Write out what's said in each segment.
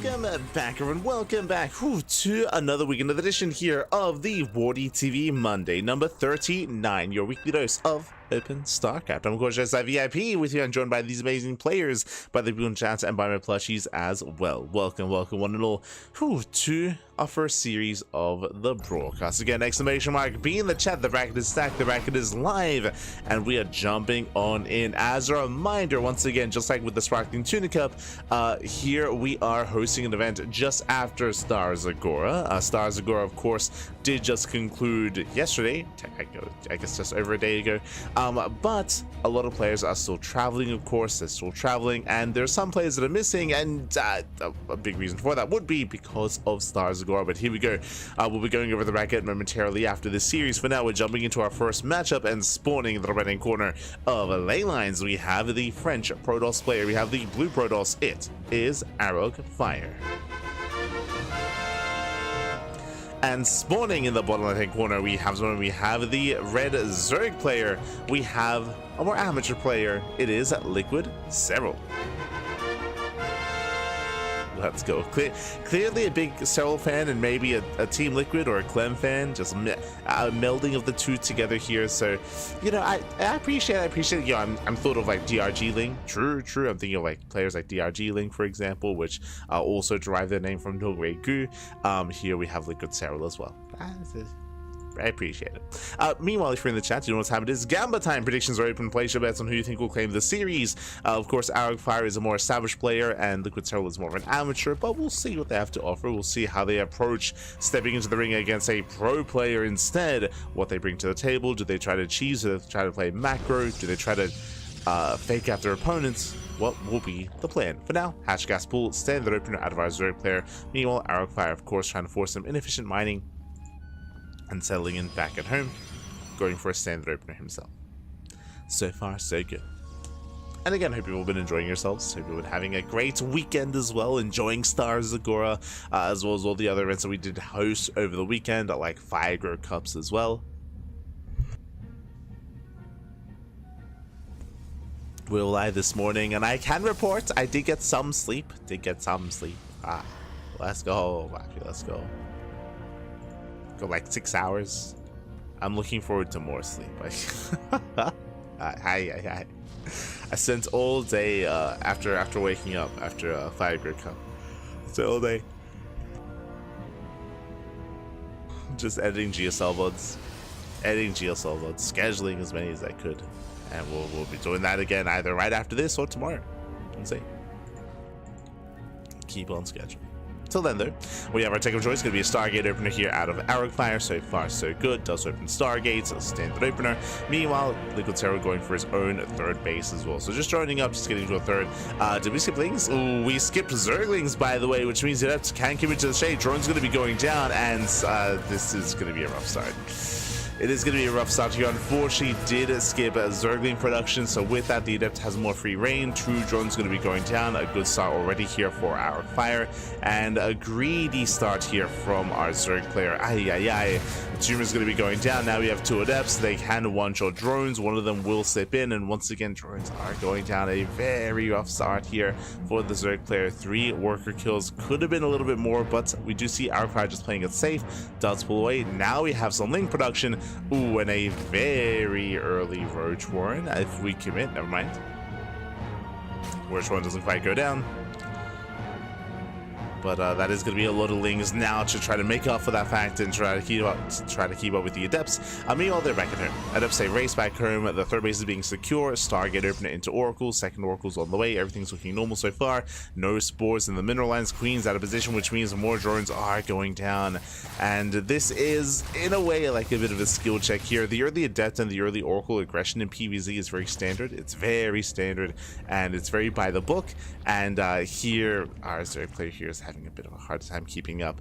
welcome back, everyone. Welcome back to another weekend edition here of the WardiTV Monday, number 39, your weekly dose of Open StarCraft. I'm of course just VIP with you. I'm joined by these amazing players, by the ByuN chat and by my plushies as well. Welcome one and all to our first series of the broadcast. Again, exclamation mark, be in the chat. The bracket is stacked, the bracket is live, and we are jumping on in. As a reminder, once again, just like with the Sparkling Tuna Cup, here we are hosting an event just after Stars Agora. Stars Agora, of course, did just conclude yesterday, I guess just over a day ago. But a lot of players are still traveling, of course, they're still traveling, and there's some players that are missing, and a big reason for that would be because of Stars Agora. But here we go. We'll be going over the bracket momentarily after this series. For now, we're jumping into our first matchup and spawning in the right-hand corner of ley lines. We have the French Protoss player, we have the blue Protoss. It is herO Fire. And spawning in the bottom left-hand corner, we have the red Zerg player. We have a more amateur player. It is Liquid herO. Let's go. Clearly a big herO fan and maybe a Team Liquid or a Clem fan, just melding of the two together here. So, you know, I appreciate it. You know, I'm thought of like DRG Ling. True. I'm thinking of like players like DRG Ling, for example, which also derive their name from Nogue Gu. Here we have Liquid herO as well. I appreciate it. Meanwhile, if you're in the chat, you know what's happening. Is Gamba time. Predictions are open. Place your bets on who you think will claim the series. Of course, herO Fire is a more established player, and Liquid herO is more of an amateur, but we'll see what they have to offer. We'll see how they approach stepping into the ring against a pro player instead. What they bring to the table. Do they try to cheese? Do they try to play macro? Do they try to fake out their opponents? What will be the plan? For now, Hatch Gas Pool, standard opener out of our Zerg player. Meanwhile, herO Fire, of course, trying to force some inefficient mining and settling in back at home, going for a standard opener himself. So far, so good. And again, hope you've all been enjoying yourselves. Hope you've been having a great weekend as well, enjoying Stars Agora, as well as all the other events that we did host over the weekend, like Fire Cups as well. We're live this morning, and I can report I did get some sleep. Let's go, Wacky, let's go. Like 6 hours. I'm looking forward to more sleep. I spent all day after waking up after a Fire Cup. So all day just editing GSL VODs, scheduling as many as I could, and we'll be doing that again either right after this or tomorrow. Let's see. Keep on schedule. Till then, though, we have our take of choice. Going to be a Stargate opener here out of herO Fire. So far, so good. Does open Stargates, a standard opener. Meanwhile, Liquid herO going for his own third base as well. So just joining up, just getting to a third. Did we skip Lings? Ooh, we skipped Zerglings, by the way, which means that can commit to the shade. Drone's going to be going down, and this is going to be a rough start. It is going to be a rough start here. Unfortunately, did skip Zergling production, so with that, the Adept has more free reign. Two drones going to be going down. A good start already here for herO Fire, and a greedy start here from our Zerg player. Tumor is going to be going down. Now we have two Adepts. They can one-shot drones. One of them will slip in, and once again, drones are going down. A very rough start here for the Zerg player. 3 worker kills. Could have been a little bit more, but we do see herO Fire just playing it safe. Does pull away. Now we have some Link production. Ooh, and a very early Roach Warren. If we commit, never mind. Roach Warren doesn't quite go down. But that is going to be a lot of Lings now to try to make up for that fact and try to keep up with the Adepts. Meanwhile, they're back at home. Adepts say race back home. The third base is being secure. Stargate opener into Oracle. Second Oracle's on the way. Everything's looking normal so far. No spores in the mineral lines. Queen's out of position, which means more drones are going down. And this is, in a way, like a bit of a skill check here. The early Adept and the early Oracle aggression in PvZ is very standard. It's very standard, and it's very by the book. And here, our Zerg player here is having a bit of a hard time keeping up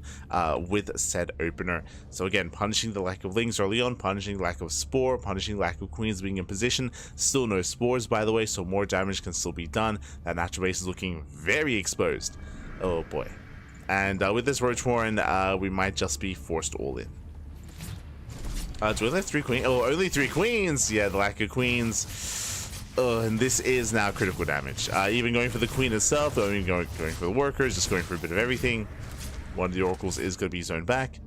with said opener. So again, punishing the lack of Lings early on, punishing the lack of Spore, punishing the lack of Queens being in position. Still no Spores, by the way, so more damage can still be done. That natural base is looking very exposed. Oh boy. And with this Roach Warren, we might just be forced all in. Do we have 3 queens? Oh, only 3 queens! Yeah, the lack of queens. And this is now critical damage. Even going for the queen itself, going for the workers, just going for a bit of everything. One of the oracles is going to be zoned back.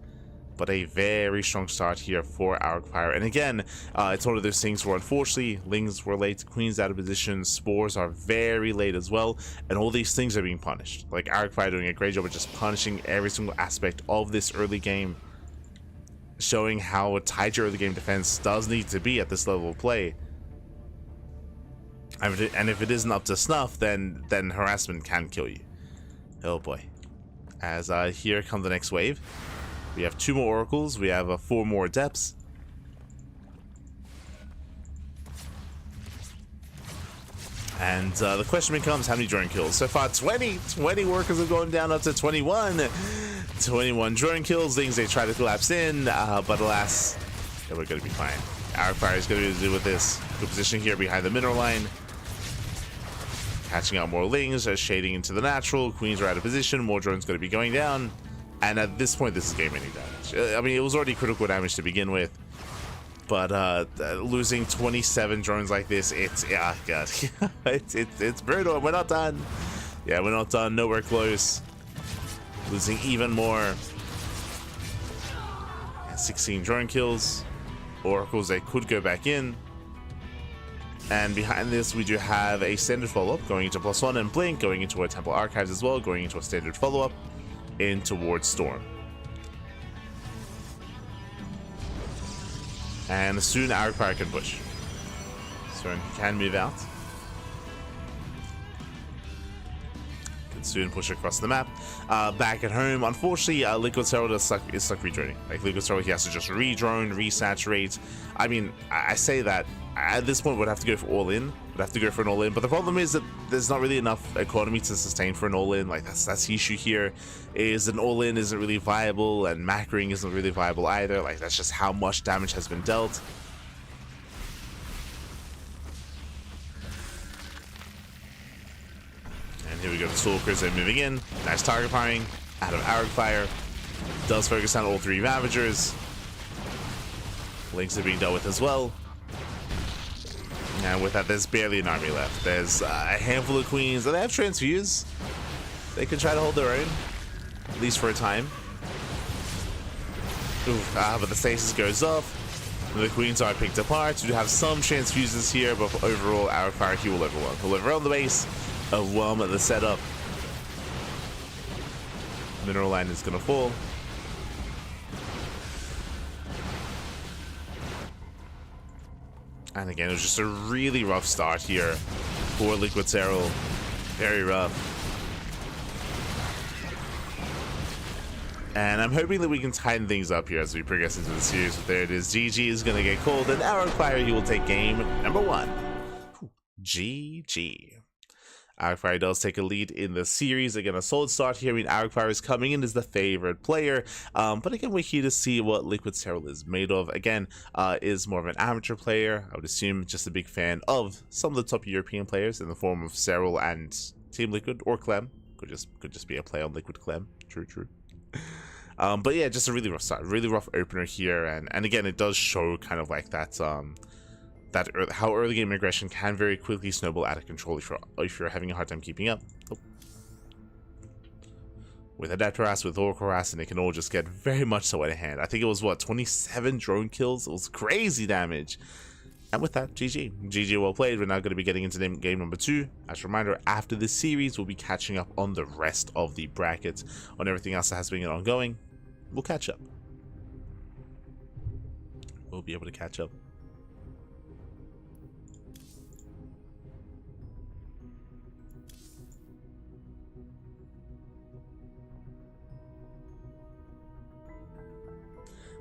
But a very strong start here for Arcfire. And again, it's one of those things where unfortunately, Lings were late, Queen's out of position, Spores are very late as well, and all these things are being punished. Like, Arcfire doing a great job of just punishing every single aspect of this early game, showing how tight your early game defense does need to be at this level of play. And if it isn't up to snuff, then harassment can kill you. Oh boy. As here comes the next wave. We have 2 more oracles. We have 4 more depths. And the question becomes, how many drone kills? So far, 20 workers have gone down up to 21. 21 drone kills. Things they try to collapse in, but alas, we're going to be fine. Arcfire is going to deal with this. Good position here behind the mineral line. Catching out more Lings, shading into the natural. Queens are out of position. More drones going to be going down. And at this point, this is game-ending damage. I mean, it was already critical damage to begin with, but losing 27 drones like this, it's God, it's brutal. We're not done. Yeah, we're not done. Nowhere close. Losing even more. 16 drone kills. Oracles, they could go back in. And behind this, we do have a standard follow-up going into +1 and Blink, going into a Temple Archives as well, going into a standard follow-up in towards Storm. And soon Arcfire can push. So he can move out. Can soon push across the map. Back at home, unfortunately, Liquid herO is stuck redroning. Like Liquid herO, he has to just redrone, resaturate. I mean, I say that at this point we'd have to go for all in. We'd have to go for an all in, but the problem is that there's not really enough economy to sustain for an all in. Like that's the issue here. Is an all in isn't really viable, and macroing isn't really viable either. Like that's just how much damage has been dealt. And here we go, the Stalkers are moving in. Nice target firing out of Arcfire. Does focus on all 3 Ravagers. Lings are being dealt with as well. And with that, there's barely an army left. There's a handful of Queens, and they have Transfuse. They can try to hold their own, at least for a time. But the stasis goes off. The Queens are picked apart. We do have some Transfuses here, but overall, Arcfire, he will overwhelm. He'll overwhelm the base, overwhelm the setup. Mineral line is going to fall. And again, it was just a really rough start here for Liquid herO. Very rough. And I'm hoping that we can tighten things up here as we progress into the series. But there it is. GG is going to get called. And Arcfire, he will take game number 1. GG. Arcfire does take a lead in the series. Again, a solid start here. I mean, Arcfire is coming in as the favorite player. But again, we're here to see what Liquid herO is made of. Again, is more of an amateur player. I would assume just a big fan of some of the top European players in the form of herO and Team Liquid or Clem. Could just be a play on Liquid Clem. True. But yeah, just a really rough start, really rough opener here. And again, it does show kind of like that how early game aggression can very quickly snowball out of control if you're having a hard time keeping up. With Adept Harass, with Oracle Harass, and it can all just get very much so out of hand. I think it was, what, 27 drone kills? It was crazy damage. And with that, GG. GG, well played. We're now going to be getting into game number 2. As a reminder, after this series, we'll be catching up on the rest of the brackets, on everything else that has been ongoing. We'll catch up. We'll be able to catch up.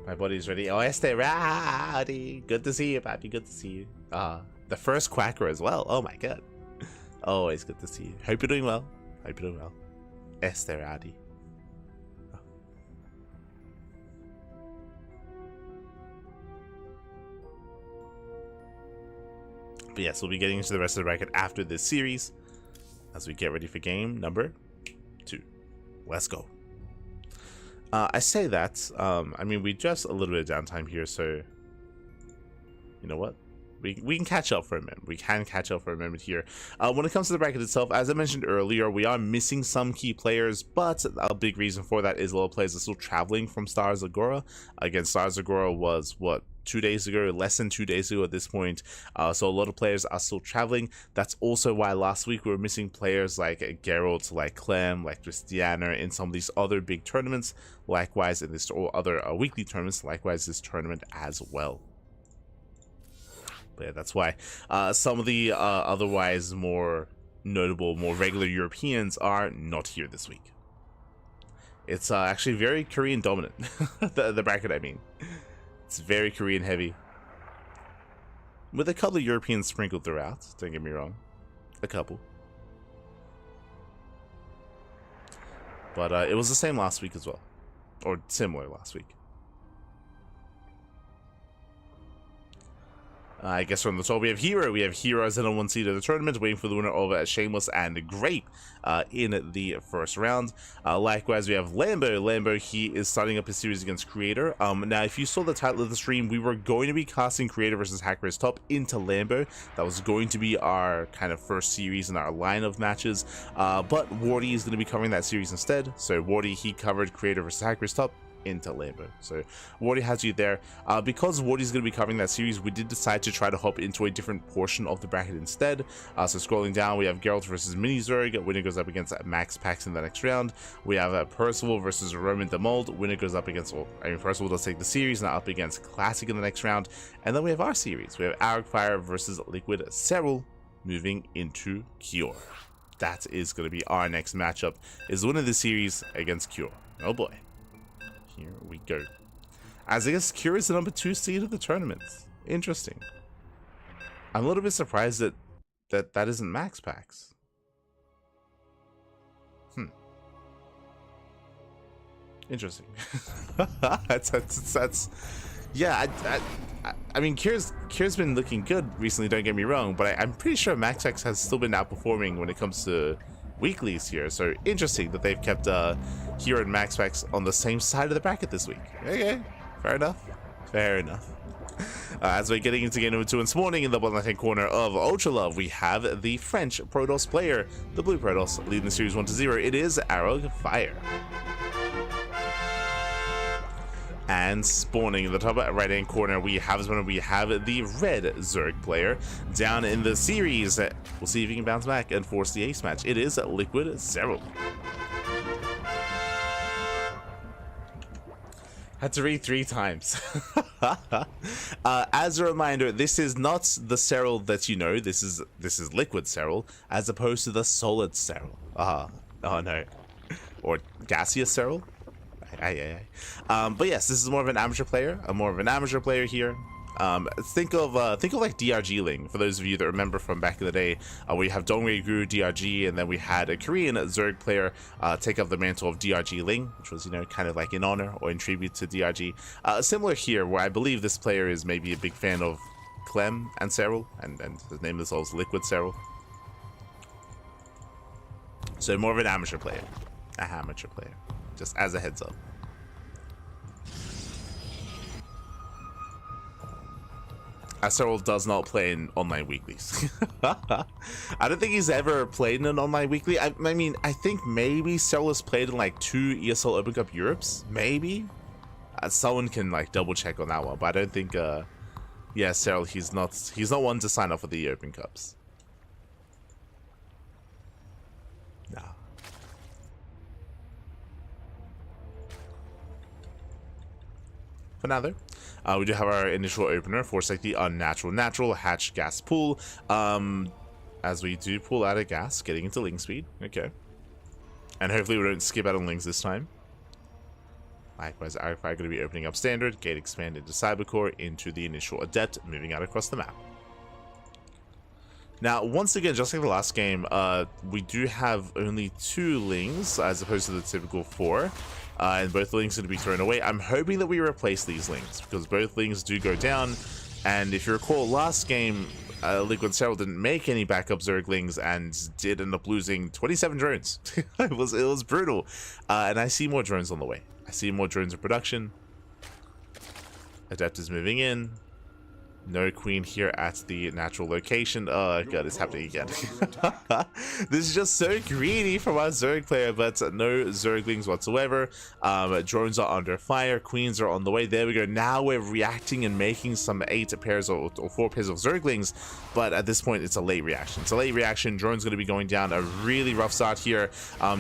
My body's ready. Oh, Este Rowdy. Good to see you, Pappy. Good to see you. The first Quacker as well. Oh my god. Always good to see you. Hope you're doing well. Hope you're doing well. Este Rowdy. Oh. But yes, we'll be getting into the rest of the bracket after this series as we get ready for game number 2. Let's go. I say that, I mean, we just a little bit of downtime here, so you know what? We can catch up for a moment. We can catch up for a moment here. When it comes to the bracket itself, as I mentioned earlier, we are missing some key players, but a big reason for that is a lot of players are still traveling from Stars Agora. Again, Stars Agora was, what, 2 days ago, less than 2 days ago at this point, so a lot of players are still traveling. That's also why last week we were missing players like Geralt, like Clem, like Christiana in some of these other big tournaments, likewise in this, or other weekly tournaments, likewise this tournament as well. But yeah, that's why some of the otherwise more notable, more regular Europeans are not here this week. It's actually very Korean dominant, the bracket I mean. It's very Korean heavy, with a couple of Europeans sprinkled throughout, don't get me wrong, a couple. But it was the same last week as well, or similar last week. I guess from the top we have herO. We have herO as the #1 seed of the tournament, waiting for the winner of Shameless and Grape in the first round. Likewise, we have Lambo. Lambo, he is starting up his series against Creator. Now, if you saw the title of the stream, we were going to be casting Creator versus Hackers Top into Lambo. That was going to be our kind of first series in our line of matches. But Wardy is going to be covering that series instead. So Wardy, he covered Creator versus Hackers Top into Lambo. So Wardy has you there. Because Wardy's going to be covering that series, we did decide to try to hop into a different portion of the bracket instead. So scrolling down, we have Geralt versus Mini Zerg. Winner goes up against MaxPax in the next round. We have Percival versus Roman the Mold. Winner goes up against, well, I mean, Percival does take the series, now up against Classic in the next round. And then we have our series. We have Arcfire versus Liquid Serral moving into Cure. That is going to be our next matchup, is the winner of the series against Cure. Oh boy. Here we go. As I guess Cure is the #2 seed of the tournament. Interesting. I'm a little bit surprised that isn't MaxPax. Interesting. that's yeah. I mean, Cure's been looking good recently. Don't get me wrong, but I'm pretty sure MaxPax has still been outperforming when it comes to weeklies here. So interesting that they've kept herO and MaxPax on the same side of the bracket this week. Okay, fair enough. Fair enough. As we're getting into game number 2 this morning, in the bottom left-hand corner of Ultra Love, we have the French Protoss player, the Blue Protoss, leading the series 1-0. It is Arcfire. And spawning in the top right-hand corner, we have the red Zerg player down in the series. We'll see if he can bounce back and force the ace match. It is Liquid Serral. Had to read 3 times. As a reminder, this is not the Serral that you know. This is Liquid Serral, as opposed to the Solid Serral. Oh no, or gaseous Serral. But yes, this is more of an amateur player. Here. Think of like DRG Ling, for those of you that remember from back in the day. We have Dongwei Guru DRG, and then we had a Korean Zerg player take up the mantle of DRG Ling, which was, you know, kind of like in honor or in tribute to DRG. Similar here, where I believe this player is maybe a big fan of Clem and Serral, and his name is also Liquid Serral. So more of an amateur player, just as a heads up. Serral does not play in online weeklies. I don't think he's ever played in an online weekly. I mean, I think maybe Serral has played in like 2 ESL Open Cup Europes, maybe. Someone can like double check on that one, but I don't think. Yeah, Serral, he's not one to sign up for the Open Cups. No. For now, though. We do have our initial opener for like the unnatural hatch gas pool. As we do pull out of gas, getting into Ling speed. Okay. And hopefully we don't skip out on Lings this time. Likewise, Arcfire going to be opening up standard, gate expand into Cybercore, into the initial adept, moving out across the map. Now, once again, just like the last game, we do have only 2 Lings as opposed to the typical 4. And both Lings are going to be thrown away. I'm hoping that we replace these Lings, because both Lings do go down. And if you recall, last game, Liquid Serral didn't make any backup Zerglings and did end up losing 27 drones. it was brutal. And I see more drones on the way. I see more drones in production. Adept is moving in. No queen here at the natural location. Oh god, it's happening again. This is just so greedy from our Zerg player, but no Zerglings whatsoever. Drones are under fire. Queens are on the way. There we go. Now we're reacting and making some 8 pairs or 4 pairs of Zerglings, but at this point it's a late reaction. It's a late reaction. Drone's going to be going down. A really rough start here.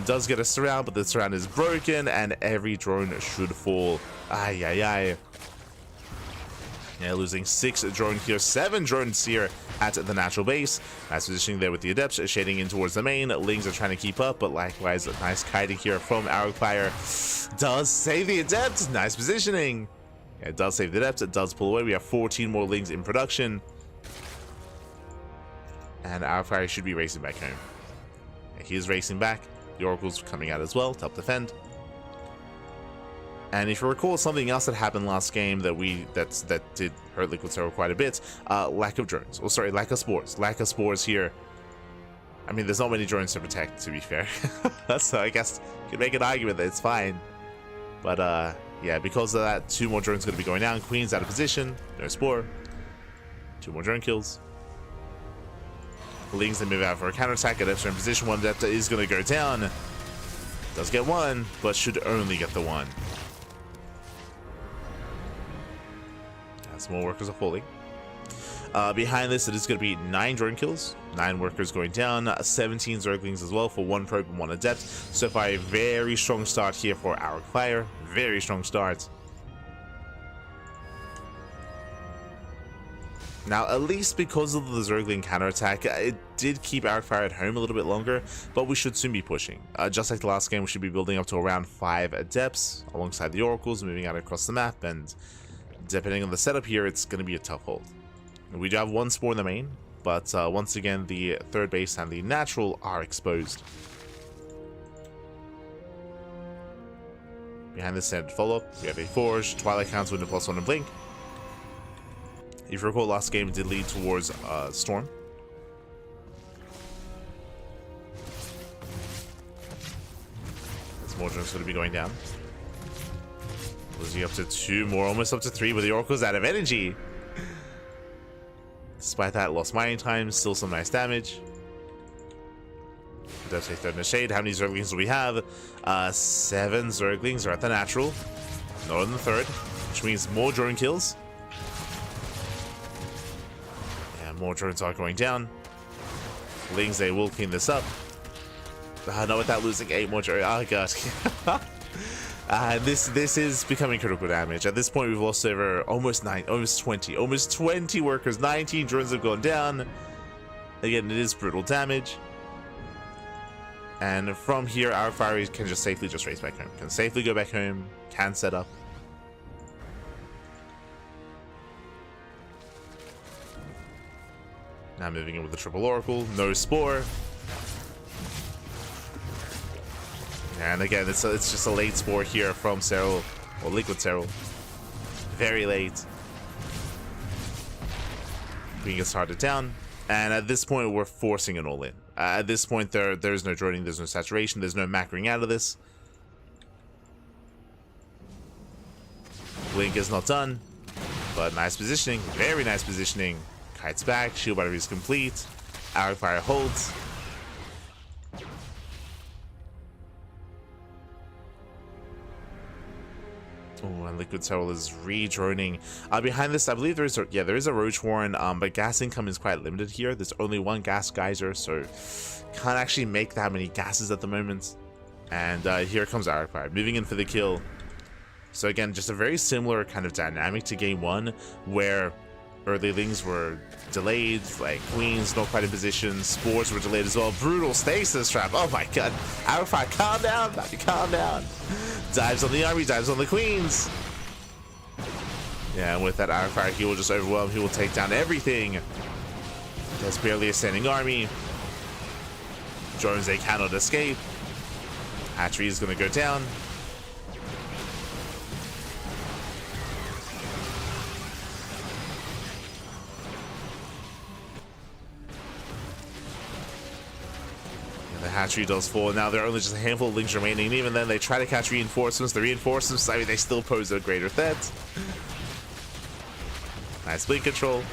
Does get a surround, but the surround is broken and every drone should fall. Ay, ay, ay. Yeah, losing 6 drone here, 7 drones here at the natural base. Nice positioning there with the adepts, shading in towards the main. Lings are trying to keep up, but likewise, a nice kiting here from herO does save the adept. Nice positioning. Yeah, it does save the adept. It does pull away. We have 14 more Lings in production. And herO should be racing back home. Yeah, he is racing back. The Oracle's coming out as well to help defend. And if you recall, something else that happened last game that did hurt Liquid Terror quite a bit, lack of drones. Oh, sorry, lack of spores. Lack of spores here. I mean, there's not many drones to protect, to be fair. So I guess you can make an argument that it's fine. But yeah, because of that, 2 more drones going to be going down. Queen's out of position. No spore. 2 more drone kills. Lings then move out for a counterattack. Adepts are in position. 1 Adept is going to go down. Does get 1, but should only get the 1. More workers are falling. Behind this, it is going to be 9 drone kills, 9 workers going down, 17 Zerglings as well for 1 probe and 1 adept. So far, a very strong start here for herO. Very strong start. Now, at least because of the Zergling counterattack, it did keep herO at home a little bit longer, but we should soon be pushing. Just like the last game, we should be building up to around 5 adepts alongside the oracles, moving out across the map, and depending on the setup here, it's going to be a tough hold. We do have 1 spore in the main, but once again, the 3rd base and the natural are exposed. Behind this standard follow-up, we have a Forge, Twilight Counts, Window +1, and Blink. If you recall, last game did lead towards Storm. This more drones going to be going down. Losing up to 2 more, almost up to 3, but the Oracle's out of energy. Despite that, lost mining time, still some nice damage. Does say 3rd in the shade. How many Zerglings do we have? 7 Zerglings are at the natural. Not in the 3rd, which means more drone kills. Yeah, more drones are going down. Lings, they will clean this up. Not without losing 8 more drones. Oh god. This is becoming critical damage. At this point, we've lost over almost 20 workers. 19 drones have gone down. Again, it is brutal damage. And from here, herO can just safely race back home. Can safely go back home. Can set up. Now moving in with the triple oracle. No spore. And again, it's just a late spore here from herO, or Liquid herO. Very late. Queen gets started down, and at this point we're forcing an all-in. At this point there's no droning, there's no saturation, there's no macroing out of this. Blink is not done, but nice positioning, very nice positioning. Kites back, shield battery is complete. herO holds. Oh, and Liquid herO is re-droning. Behind this, I believe there is a Roach Warren, but gas income is quite limited here. There's only 1 gas geyser, so can't actually make that many gases at the moment. And here comes herO, moving in for the kill. So again, just a very similar kind of dynamic to game 1, where early Lings were delayed, like Queens not quite in position, Spores were delayed as well. Brutal stasis trap. Oh my god. herO, calm down, baby, calm down. Dives on the army, dives on the Queens. Yeah, and with that herO, he will just overwhelm, he will take down everything. There's barely a standing army. Drones, they cannot escape. Hatchery is going to go down. The hatchery does fall. Now there are only just a handful of Lings remaining, and even then they try to catch reinforcements. The reinforcements, I mean, they still pose a greater threat. Nice blink control.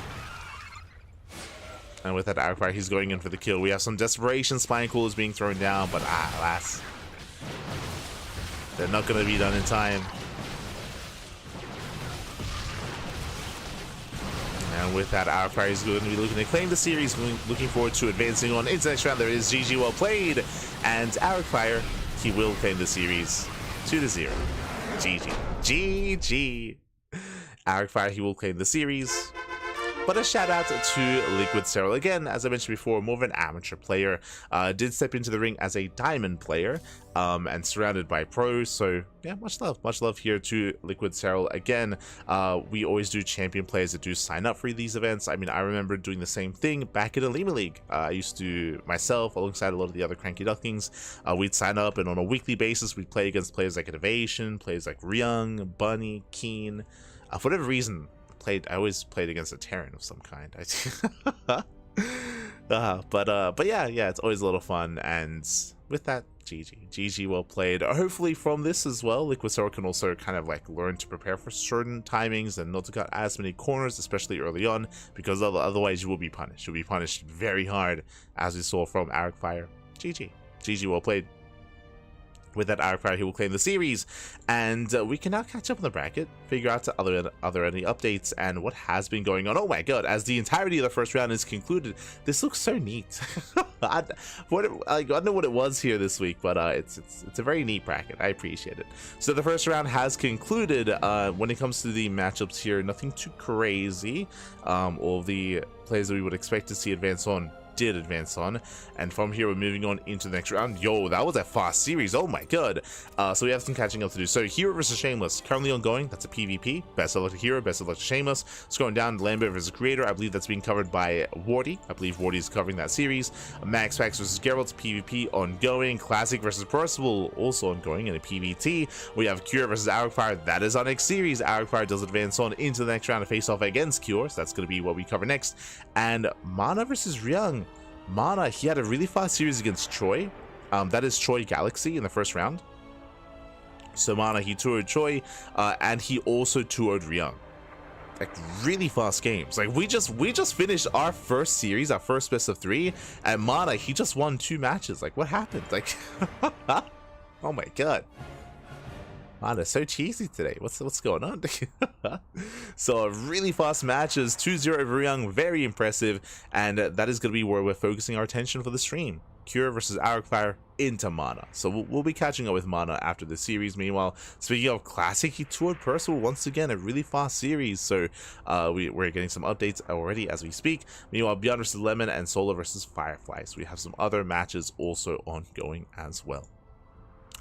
And with that Arcfire, he's going in for the kill. We have some desperation. Spine Coolers being thrown down, but alas, they're not going to be done in time. And with that Arcfire, he's going to be looking to claim the series. Looking forward to advancing on into the next round. There is GG, well played. And Arcfire, he will claim the series 2-0. GG. GG. Arcfire, he will claim the series. But a shout out to Liquid herO. Again, as I mentioned before, more of an amateur player. Did step into the ring as a diamond player and surrounded by pros. So yeah, much love here to Liquid herO. Again, we always do champion players that do sign up for these events. I mean, I remember doing the same thing back in Elima League. I used to, myself, alongside a lot of the other CranKy Ducklings, we'd sign up, and on a weekly basis, we'd play against players like Innovation, players like Ryung, Bunny, Keen. For whatever reason, I always played against a Terran of some kind. But yeah, it's always a little fun. And with that, GG, well played. Hopefully from this as well, Liquid herO can also kind of like learn to prepare for certain timings and not to cut as many corners, especially early on, because otherwise you will be punished. You'll be punished very hard, as we saw from Arcfire. GG, well played. With that Arcfire, he will claim the series, and we can now catch up on the bracket, figure out other any updates and what has been going on. Oh my god, as the entirety of the first round is concluded, this looks so neat. I don't know what it was here this week, but it's a very neat bracket. I appreciate it. So the first round has concluded. When it comes to the matchups here, nothing too crazy. All the players that we would expect to see advance on did advance on, and from here we're moving on into the next round. Yo, that was a fast series. Oh my god. So we have some catching up to do. So herO versus Shameless currently ongoing. That's a PvP. Best of luck to herO, best of luck to Shameless. It's going down. Lambert versus Creator, I believe that's being covered by Wardy. I believe Wardy is covering that series. MaxPax versus Geralt, PvP ongoing. Classic versus Percival, also ongoing in a PvT. We have Cure versus Arcfire. That is our next series. Arcfire does advance on into the next round to face off against Cure, so that's going to be what we cover next. And Mana versus Ryung. Mana, he had a really fast series against Choi. That is Choi Galaxy in the first round. So Mana, he 2-0'd Choi, and he also 2-0'd Ryung. Like, really fast games. Like, we just finished our first series, our first best of 3, and Mana, he just won 2 matches. Like, what happened? Like, oh my god. Man, it's so cheesy today. What's going on? So really fast matches, 2-0 over Ryung, very impressive, and that is going to be where we're focusing our attention for the stream. Cure versus Arcfire into Mana. So we'll be catching up with Mana after the series. Meanwhile, speaking of classic, he 2-0'd Percival once again, a really fast series. So we're getting some updates already as we speak. Meanwhile, ByuN versus Lemon and Solar versus Firefly. So we have some other matches also ongoing as well.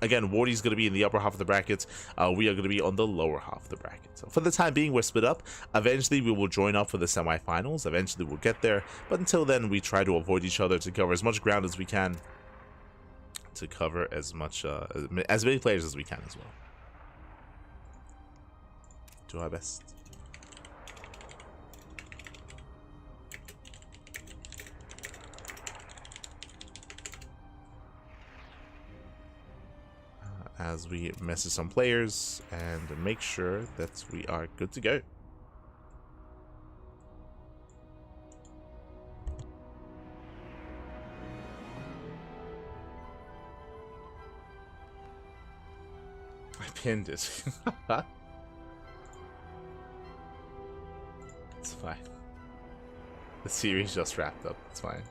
Again, Wardy's going to be in the upper half of the bracket. We are going to be on the lower half of the bracket. So for the time being, we're split up. Eventually, we will join up for the semifinals. Eventually, we'll get there. But until then, we try to avoid each other to cover as much ground as we can. To cover as many players as we can as well. Do our best. As we message some players and make sure that we are good to go. I pinned it. It's fine. The series just wrapped up. It's fine.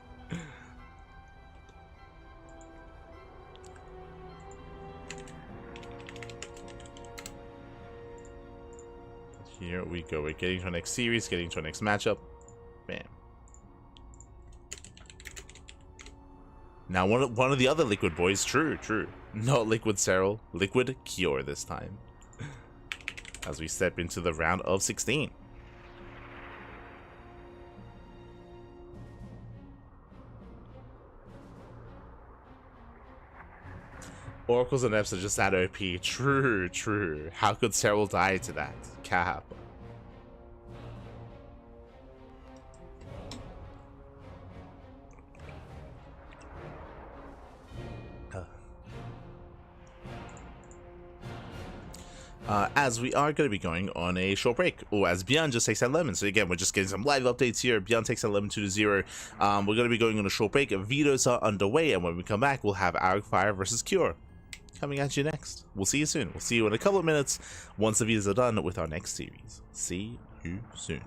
Here we go. We're getting to our next series, getting to our next matchup. Bam. Now one of the other Liquid boys. True. Not Liquid herO, Liquid Cure this time. As we step into the round of 16. Oracles and Eps are just that OP. True. How could herO die to that? Cap. as we are going to be going on a short break. Oh, as ByuN just takes that lemon. So again, we're just getting some live updates here. ByuN takes that lemon 2-0. We're going to be going on a short break. Vetoes are underway, and when we come back, we'll have Arc Fire versus Cure coming at you next. We'll see you soon. We'll see you in a couple of minutes once the vetoes are done with our next series. See you soon.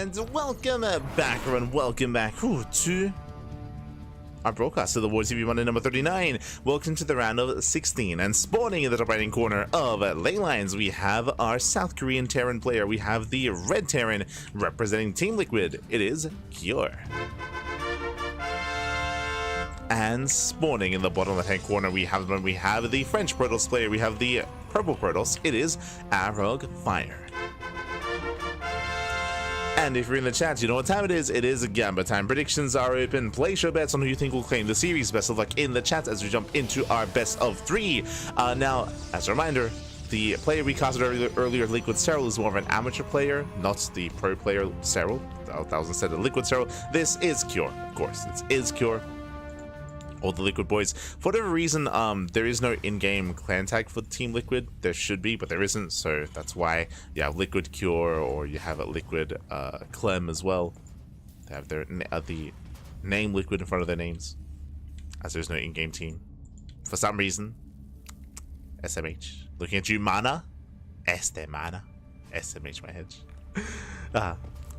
And welcome back, everyone. Welcome back to our broadcast of the WardiTV Monday number 39. Welcome to the round of 16. And spawning in the top right hand corner of lane lines, we have our South Korean Terran player. We have the red Terran representing Team Liquid. It is Cure. And spawning in the bottom left hand corner, we have the French Protoss player. We have the purple Protoss. It is herO Fire. And if you're in the chat, you know what time it is. It is Gamba time. Predictions are open. Place your bets on who you think will claim the series. Best of luck in the chat as we jump into our best of 3. Now, as a reminder, the player we casted earlier, Liquid herO, is more of an amateur player, not the pro player herO. That was instead of Liquid herO. This is CuRe, of course. This is CuRe. All the Liquid boys. For whatever reason, there is no in-game clan tag for Team Liquid. There should be, but there isn't. So that's why you have Liquid CuRe, or you have a Liquid Clem as well. They have their the name Liquid in front of their names, as there's no in-game team. For some reason, SMH. Looking at you, Mana. Mana. SMH, my head.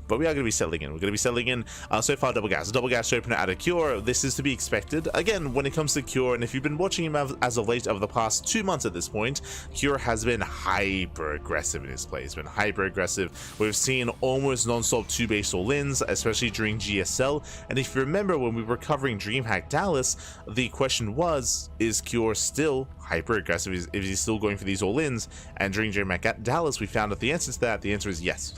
But we are going to be settling in. We're going to be settling in so far. Double gas opener out of CuRe. This is to be expected. Again, when it comes to CuRe, and if you've been watching him as of late over the past 2 months at this point, CuRe has been hyper aggressive in his play. He's been hyper aggressive. We've seen almost non-stop 2-base all-ins, especially during GSL. And if you remember when we were covering DreamHack Dallas, the question was, is CuRe still hyper aggressive? Is he still going for these all-ins? And during DreamHack Dallas, we found that the answer to that, the answer is yes.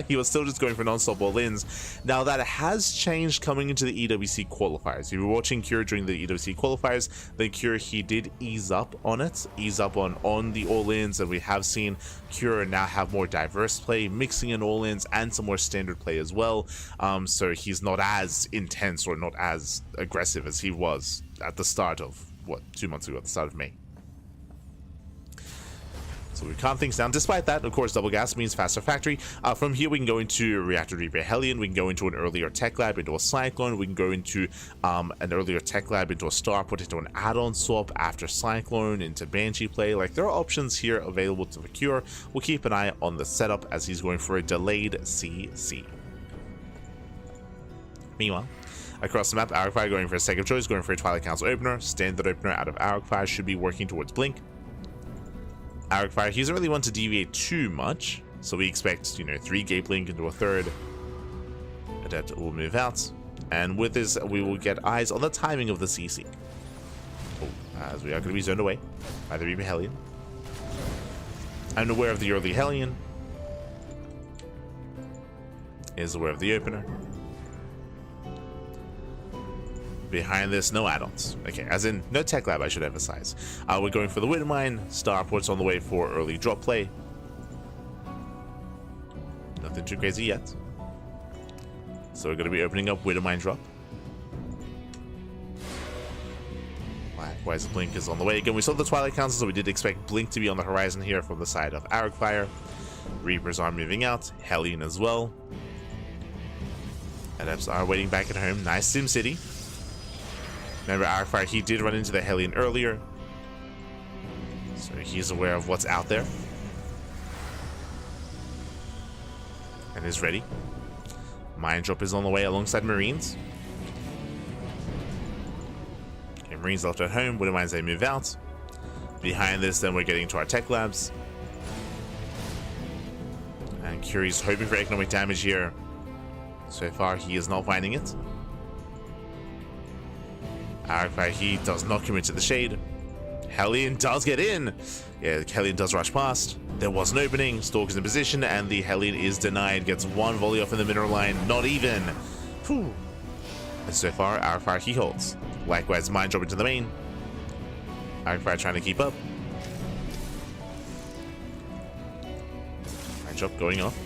He was still just going for non-stop all-ins. Now that has changed coming into the EWC qualifiers. If you were watching CuRe during the EWC qualifiers, then CuRe, he did ease up on it, on the all-ins, and we have seen CuRe now have more diverse play, mixing in all-ins and some more standard play as well. So he's not as intense or not as aggressive as he was at the start of, what, 2 months ago, at the start of May. So we calm things down. Despite that, of course, double gas means faster factory. From here, we can go into Reactor Reaper Hellion. We can go into an earlier tech lab, into a Cyclone. We can go into an earlier tech lab, into a Starport, into an add-on swap after Cyclone, into Banshee play. Like, there are options here available to the CuRe. We'll keep an eye on the setup as he's going for a delayed CC. Meanwhile, across the map, Arcfire going for a second choice, going for a Twilight Council opener. Standard opener out of Arcfire should be working towards Blink. Arcfire, he doesn't really want to deviate too much, so we expect, you know, 3 Gate Blink into a third. Adept will move out, and with this, we will get eyes on the timing of the CC. As we are going to be zoned away by the Reaper Hellion. I'm aware of the early Hellion. Is aware of the opener. Behind this, no add-ons. Okay, as in, no tech lab, I should emphasize. We're going for the Widowmine. Starport's on the way for early drop play. Nothing too crazy yet. So we're going to be opening up Widowmine drop. Likewise, Blink is on the way. Again, we saw the Twilight Council, so we did expect Blink to be on the horizon here from the side of Arcfire. Reapers are moving out. Hellion as well. Adepts are waiting back at home. Nice Sim City. Remember, Arcfire, he did run into the Hellion earlier, so he's aware of what's out there and is ready. Mine drop is on the way alongside Marines. Okay, Marines left at home. Widowmines, they move out. Behind this, then we're getting to our tech labs. And CuRe's hoping for economic damage here. So far, he is not finding it. Arcfire, he does not commit to the shade. Hellion does get in. Yeah, Hellion does rush past. There was an opening. Stalker's in position, and the Hellion is denied. Gets one volley off in the mineral line. Not even. Whew. And so far, Arcfire, he holds. Likewise, mine drop into the main. Arcfire trying to keep up. Mine drop going off.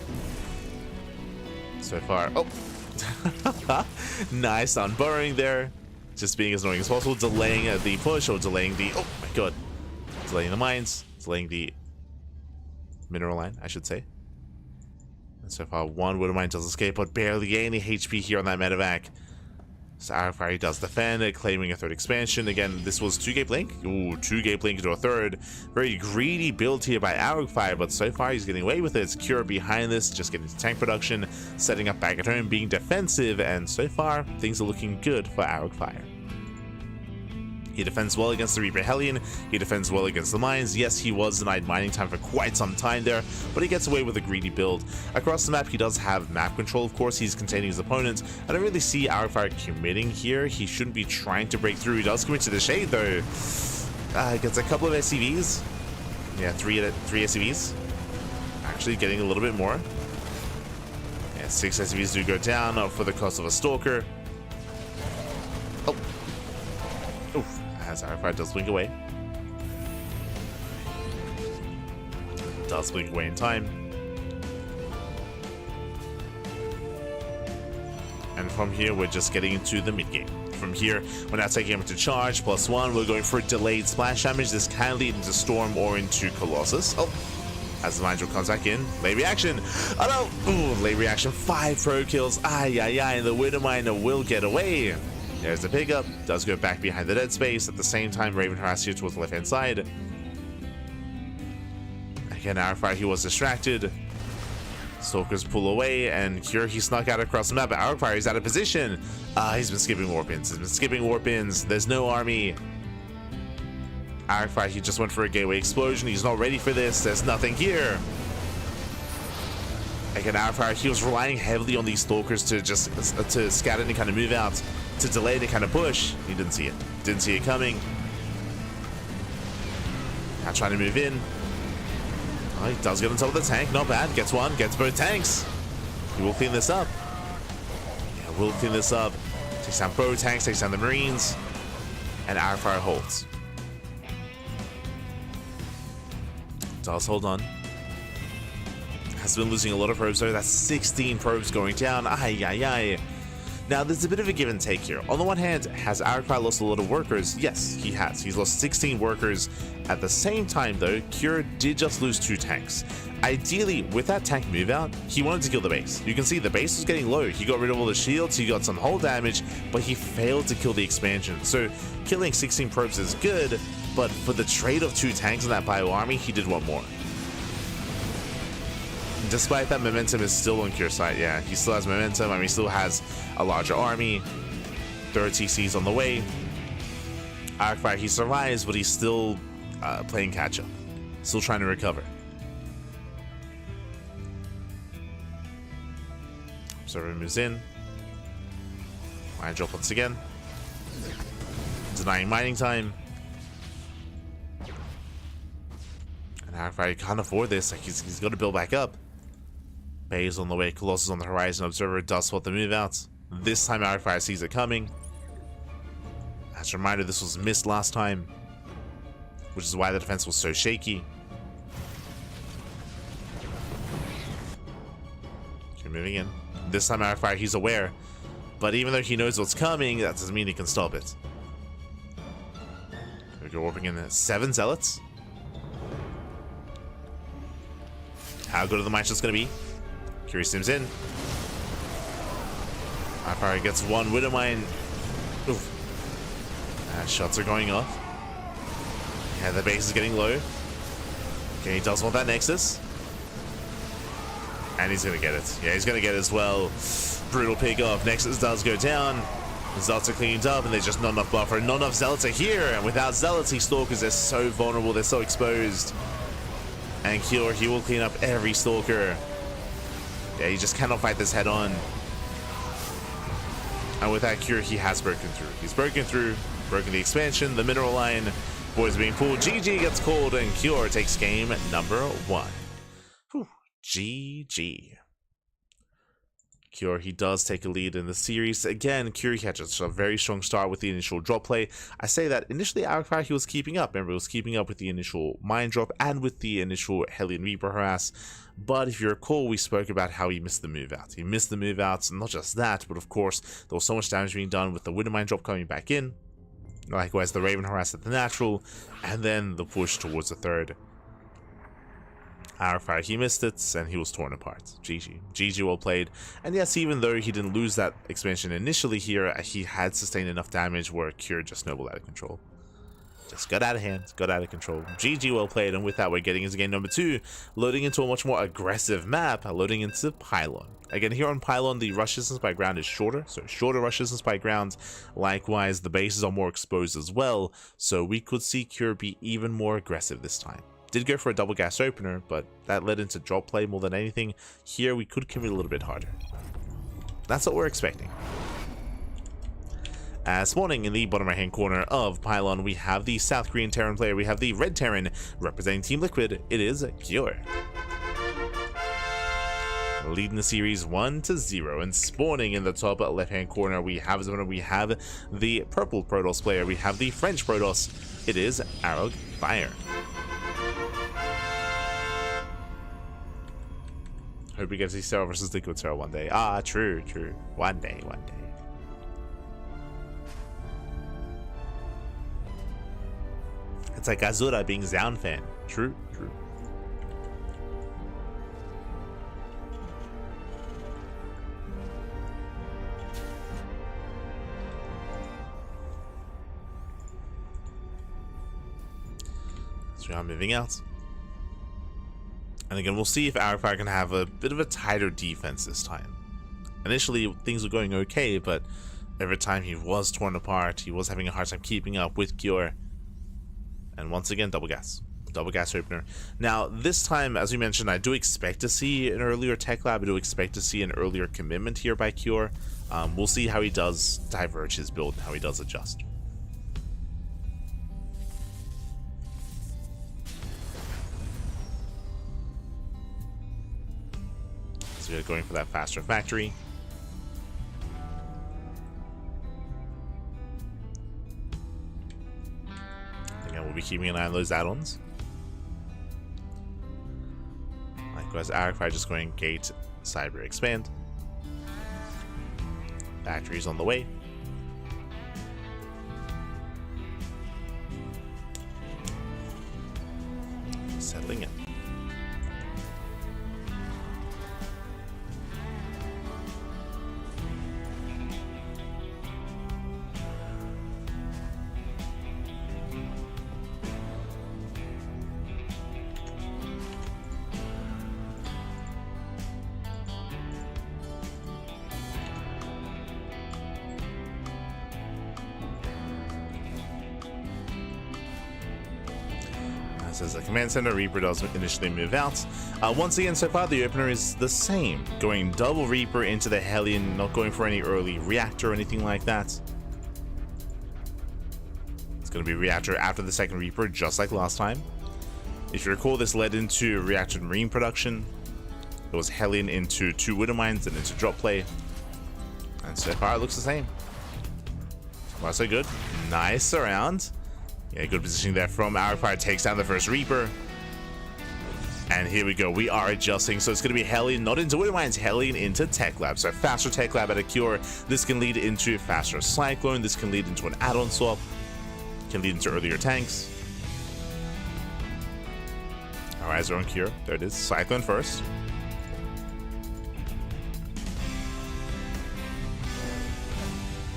So far, oh. Nice on burrowing there. Just being as annoying as possible, delaying the push, or delaying the, oh my god, delaying the mines, delaying the mineral line, I should say. And so far, one Widowmine does escape, but barely any HP here on that medevac. So Arcfire does defend, claiming a third expansion. Again, this was 2 Gate Blink. Ooh, 2 Gate Blink into a third. Very greedy build here by Arcfire, but so far he's getting away with it. CuRe behind this, just getting to tank production, setting up back at home, being defensive, and so far, things are looking good for Arcfire. He defends well against the Reaper Hellion. He defends well against the mines. Yes, he was denied mining time for quite some time there, but he gets away with a greedy build. Across the map, he does have map control, of course. He's containing his opponents. I don't really see Arcfire committing here. He shouldn't be trying to break through. He does commit to the shade, though. Gets a couple of SCVs. Yeah, three SCVs. Actually getting a little bit more. Yeah, 6 SCVs do go down for the cost of a Stalker. Oh. Oof. As Arcfire does blink away. Does blink away in time. And from here, we're just getting into the mid game. From here, we're now taking him into charge, +1. We're going for delayed splash damage. This can lead into Storm or into Colossus. Oh, as the Mind Drop comes back in. Late reaction. Oh no! Ooh, late reaction. 5 pro kills. Ay, ay, ay. And the Widow Miner will get away. There's the pickup. Does go back behind the dead space. At the same time, Raven harass here towards the left-hand side. Again, Arcfire, he was distracted. Stalkers pull away, and here he snuck out across the map, but Arcfire is out of position. He's been skipping warp-ins. There's no army. Arcfire, he just went for a gateway explosion. He's not ready for this. There's nothing here. Again, Arcfire, he was relying heavily on these Stalkers to scatter any kind of move out, to delay any kind of push. He didn't see it. Didn't see it coming. Now trying to move in. Oh, he does get on top of the tank. Not bad. Gets one. Gets both tanks. He will clean this up. Yeah, we'll clean this up. Takes down both tanks. Takes down the Marines. And Arcfire holds. Does hold on. Has been losing a lot of probes though. That's 16 probes going down. Ay, ay, ay. Now, there's a bit of a give and take here. On the one hand, has Arcfire lost a lot of workers? Yes, he has. He's lost 16 workers. At the same time, though, Cure did just lose 2 tanks. Ideally, with that tank move out, he wanted to kill the base. You can see the base was getting low. He got rid of all the shields, he got some hull damage, but he failed to kill the expansion. So, killing 16 probes is good, but for the trade of 2 tanks in that bio army, he did want more. Despite that, momentum is still on Cure's side. Yeah, he still has momentum. I mean, he still has a larger army. 3rd TC's on the way. Arcfire, he survives, but he's still playing catch up. Still trying to recover. Observer moves in. Mind Drop once again. Denying mining time. And Arcfire can't afford this. Like he's got to build back up. Bay's on the way, Colossus on the horizon. Observer does spot the move out. This time Arcfire sees it coming. As a reminder, this was missed last time, which is why the defense was so shaky. Okay, moving in. This time Arcfire, he's aware, but even though he knows what's coming, that doesn't mean he can stop it. We go warping in 7 zealots. How good are the mics just going to be? Curious Sims in. Arcfire gets 1 Widowmine. Oof. Shots are going off. Yeah, the base is getting low. Okay, he does want that Nexus. And he's going to get it. Yeah, he's going to get it as well. Brutal pick off. Nexus does go down. The Zealots are cleaned up, and there's just not enough buffer. Not enough Zealots are here. And without Zealots, these Stalkers, they're so vulnerable. They're so exposed. And Cure, he will clean up every Stalker. Yeah, he just cannot fight this head on. And with that Cure, he has broken through. He's broken through, broken the expansion, the mineral line. Boys being pulled. GG gets called, and Cure takes game number 1. Whew. GG. Cure, he does take a lead in the series. Again, Cure, he had just a very strong start with the initial drop play. I say that initially Arcfire, he was keeping up. Remember, he was keeping up with the initial Mind Drop and with the initial Hellion Reaper harass. But if you recall, we spoke about how he missed the move out. He missed the move outs, and not just that, but of course, there was so much damage being done with the Widow Mind Drop coming back in. Likewise, the Raven harass at the natural, and then the push towards the 3rd. Arcfire, he missed it, and he was torn apart. GG. GG, well played. And yes, even though he didn't lose that expansion initially here, he had sustained enough damage where Cure just snowballed out of control. Just got out of hand, got out of control. GG, well played, and with that, we're getting into game number 2, loading into a much more aggressive map, loading into Pylon. Again, here on Pylon, the rush distance by ground is shorter, so shorter rush distance by ground. Likewise, the bases are more exposed as well, so we could see Cure be even more aggressive this time. Did go for a double gas opener, but that led into drop play more than anything. Here, we could commit a little bit harder. That's what we're expecting. Spawning in the bottom right hand corner of Pylon, we have the South Korean Terran player, we have the Red Terran representing Team Liquid. It is Cure. Leading the series 1-0, and spawning in the top left hand corner, we have the purple Protoss player, we have the French Protoss. It is herO. Hope we get to see Cell versus Liquid Cell one day. Ah, true, true. One day, one day. It's like Azura being Zaun fan. True, true. So we are moving out. And again, we'll see if Arifire can have a bit of a tighter defense this time. Initially, things were going okay, but every time he was torn apart, he was having a hard time keeping up with Cure. And once again, double gas opener. Now, this time, as we mentioned, I do expect to see an earlier tech lab. I do expect to see an earlier commitment here by Cure. We'll see how he does diverge his build and how he does adjust. So we're going for that faster factory. Again, we'll be keeping an eye on those add-ons. Likewise, Arify just going gate, cyber, expand. Factories on the way. Settling in. As the command center, Reaper does initially move out. Once again, so far the opener is the same, going double Reaper into the Hellion, not going for any early reactor or anything like that. It's going to be reactor after the second Reaper, just like last time. If you recall, this led into reactor marine production. It was Hellion into 2 Widow Mines and into drop play. And so far it looks the same. Well, so good. Nice around. Yeah, good positioning there from Arifire, takes down the first Reaper. And here we go, we are adjusting. So it's going to be Hellion, not into Widow Mines, Hellion into Tech Lab. So faster Tech Lab at a Cure. This can lead into faster Cyclone. This can lead into an add-on swap. Can lead into earlier tanks. Our eyes are on Cure. There it is. Cyclone first.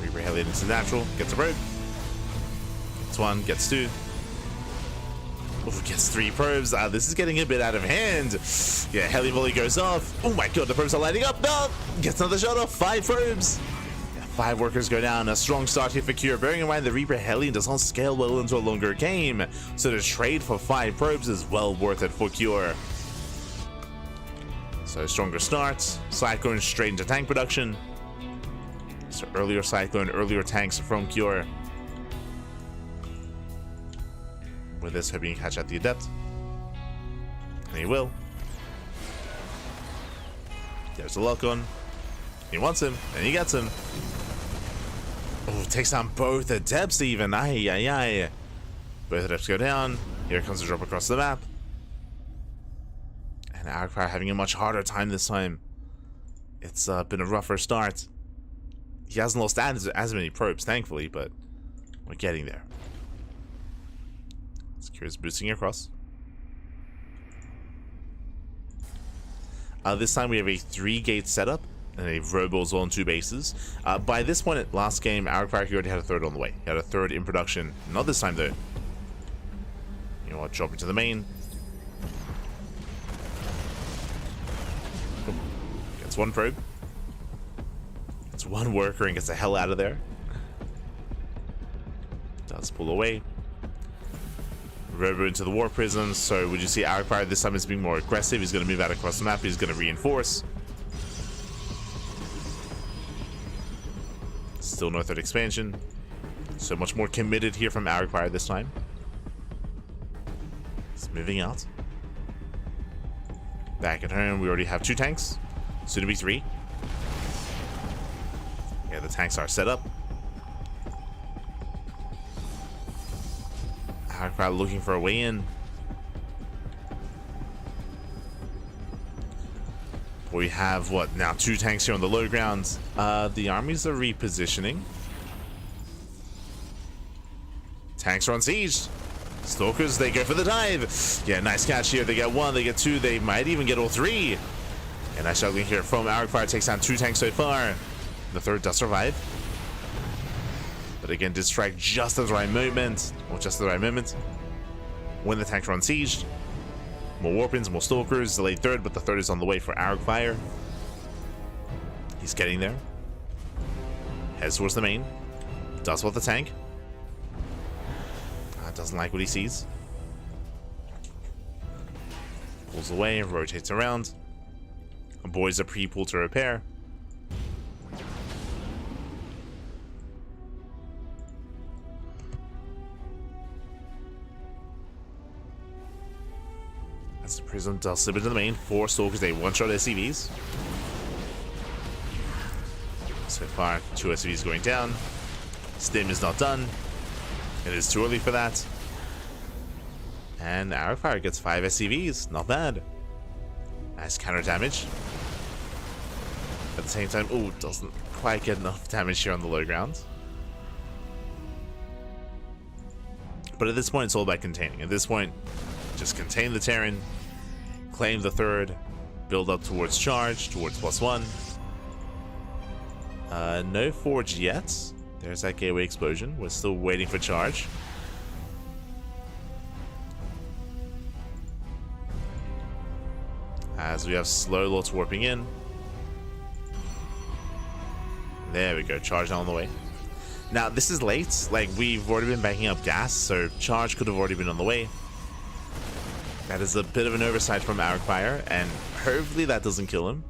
Reaper Hellion into natural. Gets a probe. Gets 1. Gets 2. Oh, gets 3 probes. This is getting a bit out of hand. Yeah, Heli volley goes off. Oh my god, the probes are lighting up. No! Gets another shot off. 5 probes. Yeah, 5 workers go down. A strong start here for Cure. Bearing in mind the Reaper Heli does not scale well into a longer game. So the trade for 5 probes is well worth it for Cure. So stronger starts. Cyclone straight into tank production. So earlier Cyclone, earlier tanks from Cure. With this, hoping you catch out the Adept. And he will. There's a lock on. He wants him, and he gets him. Oh, takes down both Adepts even. Aye, aye, aye. Both Adepts go down. Here comes the drop across the map. And Arifire having a much harder time this time. It's been a rougher start. He hasn't lost as many probes, thankfully, but we're getting there. Cure's boosting across. This time we have a 3-gate setup and a Robo on 2 bases. By this point, last game, Arifire already had a 3rd on the way. He had a 3rd in production. Not this time, though. You know what? Drop it to the main. Oh, gets 1 probe. Gets 1 worker and gets the hell out of there. Does pull away. Robo into the War Prison, so would you see Arifire this time is being more aggressive? He's going to move out across the map, he's going to reinforce. Still no 3rd expansion. So much more committed here from Arifire this time. He's moving out. Back at home, we already have 2 tanks. Soon to be 3. Yeah, the tanks are set up. Arifire looking for a way in. We have, what, now 2 tanks here on the low ground. The armies are repositioning. Tanks are on siege. Stalkers, they go for the dive. Yeah, nice catch here. They get 1, they get 2, they might even get all 3. And nice juggling here from Arcfire, takes down 2 tanks so far. The third does survive. But again, did strike just at the right moment. Or just at the right moment. When the tanks are on siege. More warpins, more stalkers. Delayed third, but the third is on the way for Arcfire. He's getting there. Heads towards the main. Does spot the tank. Doesn't like what he sees. Pulls away, rotates around. Boys are pre-pulled to repair. As the Prism does slip into the main. 4 stalkers, they one-shot SCVs. So far, 2 SCVs going down. Stim is not done. It is too early for that. And Arcfire gets 5 SCVs. Not bad. Nice counter damage. At the same time, oh, doesn't quite get enough damage here on the low ground. But at this point, it's all about containing. At this point, just contain the Terran, claim the third, build up towards charge, towards +1. No forge yet. There's that gateway explosion. We're still waiting for charge. As we have slow lots warping in. There we go. Charge on the way. Now, this is late. Like, we've already been banking up gas, so charge could have already been on the way. That is a bit of an oversight from Arcfire, and hopefully that doesn't kill him.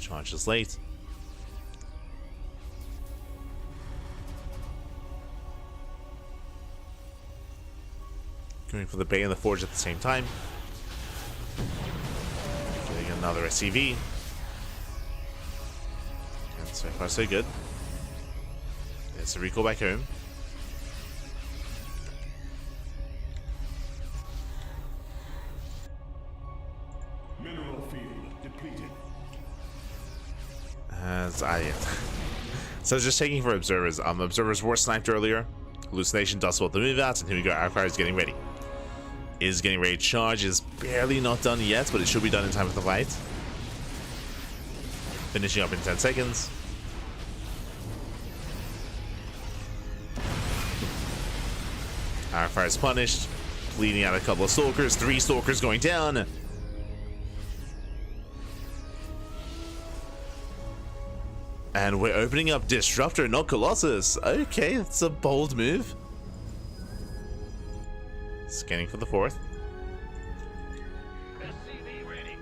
Charge is late. Going for the Bay and the Forge at the same time. Getting another SCV. And so far so good. There's a recall back home. Mineral field depleted. So just taking for observers. Observers were sniped earlier. Hallucination does spot the move out, and here we go. Arcfire is getting ready. Is getting ready to charge. Is barely not done yet, but it should be done in time for the fight. Finishing up in 10 seconds. Arcfire is punished. Bleeding out a couple of stalkers. 3 stalkers going down. And we're opening up Disruptor, not Colossus. Okay, that's a bold move. Scanning for the 4th. SCV ready.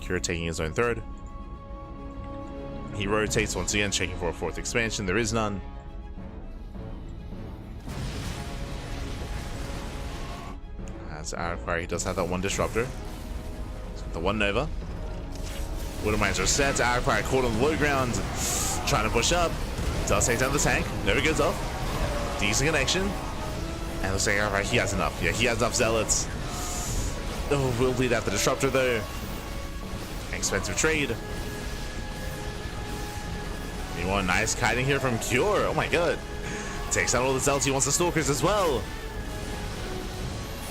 Cure taking his own 3rd. He rotates once again, checking for a 4th expansion. There is none. As Arcfire, he does have that 1 Disruptor. The 1 Nova. Widow Mines are set. Arcfire caught on the low ground. Trying to push up. Does take down the tank. Nova goes off. Decent connection. And looks like Arcfire, he has enough. Yeah, he has enough Zealots. Oh, we'll bleed out the Disruptor though. Expensive trade. Anyone nice kiting here from Cure. Oh my god. Takes out all the Zealots. He wants the Stalkers as well.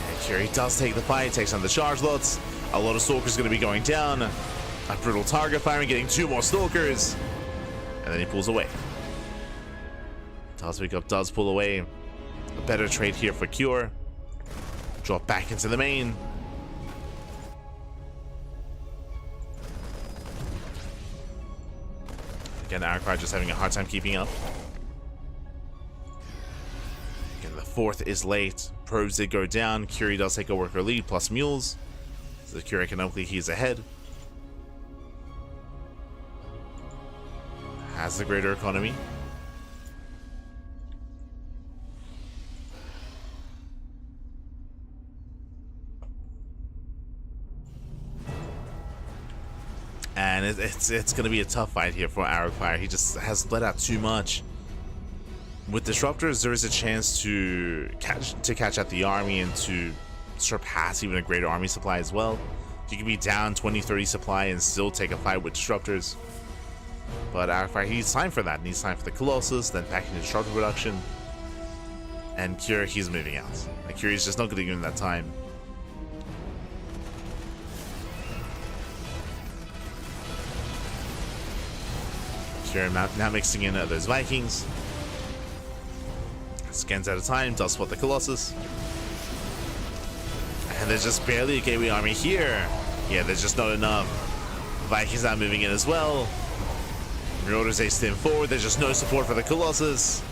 And Cure, he does take the fight. Takes on the charge lots. A lot of Stalkers going to be going down. A brutal target firing, getting 2 more Stalkers. And then he pulls away. Does pick up, does pull away. A better trade here for Cure. Drop back into the main. Again, Arcfire just having a hard time keeping up. Again, the 4th is late. Probes did go down. Curie does take a worker lead plus mules. So Cure economically, he's ahead. Has the greater economy. And it's going to be a tough fight here for Aragfire. He just has let out too much. With disruptors, there is a chance to catch out the army and to surpass even a greater army supply as well. You can be down 20-30 supply and still take a fight with disruptors. But Aragfire, he needs time for that. He needs time for the Colossus, then back into disruptor production. And Cure, he's moving out. Like, Cure is just not going to give him that time. Cure now mixing in those Vikings. Scans at a time, does spot the Colossus. And there's just barely a gateway army here. Yeah, there's just not enough. Vikings now moving in as well. Marauders aced in forward. There's just no support for the Colossus.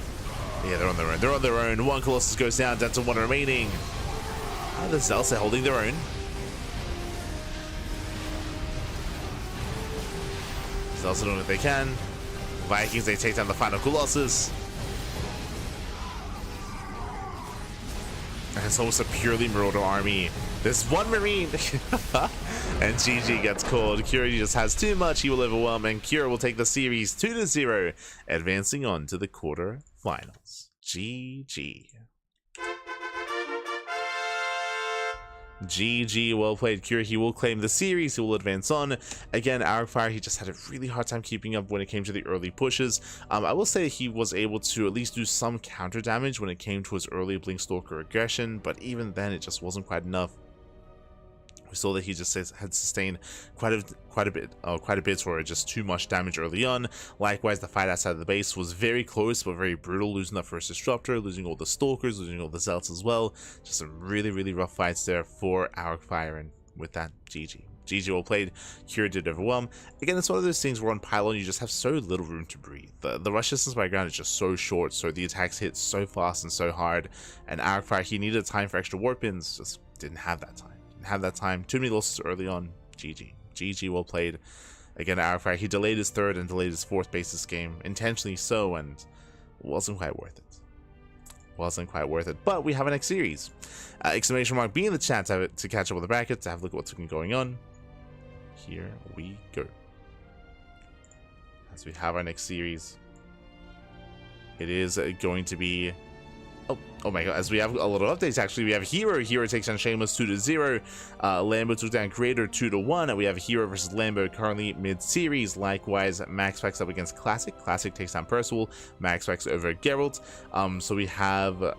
Yeah, they're on their own. They're on their own. One Colossus goes down to one remaining. The Zelts are holding their own. Zelts are doing what they can. Vikings, they take down the final Colossus. And it's almost a purely Marauder army. There's one Marine. And GG gets called. Cure just has too much. He will overwhelm. And Cure will take the series 2-0, advancing on to the quarterfinals. GG. GG, well played, Cure. He will claim the series. He will advance on. Again, Aragfire, he just had a really hard time keeping up when it came to the early pushes. I will say he was able to at least do some counter damage when it came to his early Blinkstalker aggression, but even then, it just wasn't quite enough. We saw that he just had sustained quite a bit, or just too much damage early on. Likewise, the fight outside of the base was very close but very brutal, losing that first disruptor, losing all the stalkers, losing all the Zelts as well. Just some really rough fights there for Aragfire, and with that, GG. GG, well played. Cure did overwhelm. Again, it's one of those things where on Pylon you just have so little room to breathe. The rush distance by ground is just so short, so the attacks hit so fast and so hard. And Aragfire, he needed time for extra warp ins, just didn't have that time. Have that time. Too many losses early on. GG. GG, well played. Again, Aragfire, he delayed his third and delayed his fourth base this game, intentionally so, and wasn't quite worth it. Wasn't quite worth it. But we have a next series. Exclamation mark be in the chat to catch up with the bracket, to have a look at what's been going on. Here we go. As we have our next series, it is going to be... Oh my god, as we have a lot of updates, actually, we have herO. herO takes on Shameless 2-0. Lambo took down Creator 2-1. We have herO versus Lambo currently mid-series. Likewise, MaxPax up against Classic. Classic takes down Percival. MaxPax over Geralt. So we have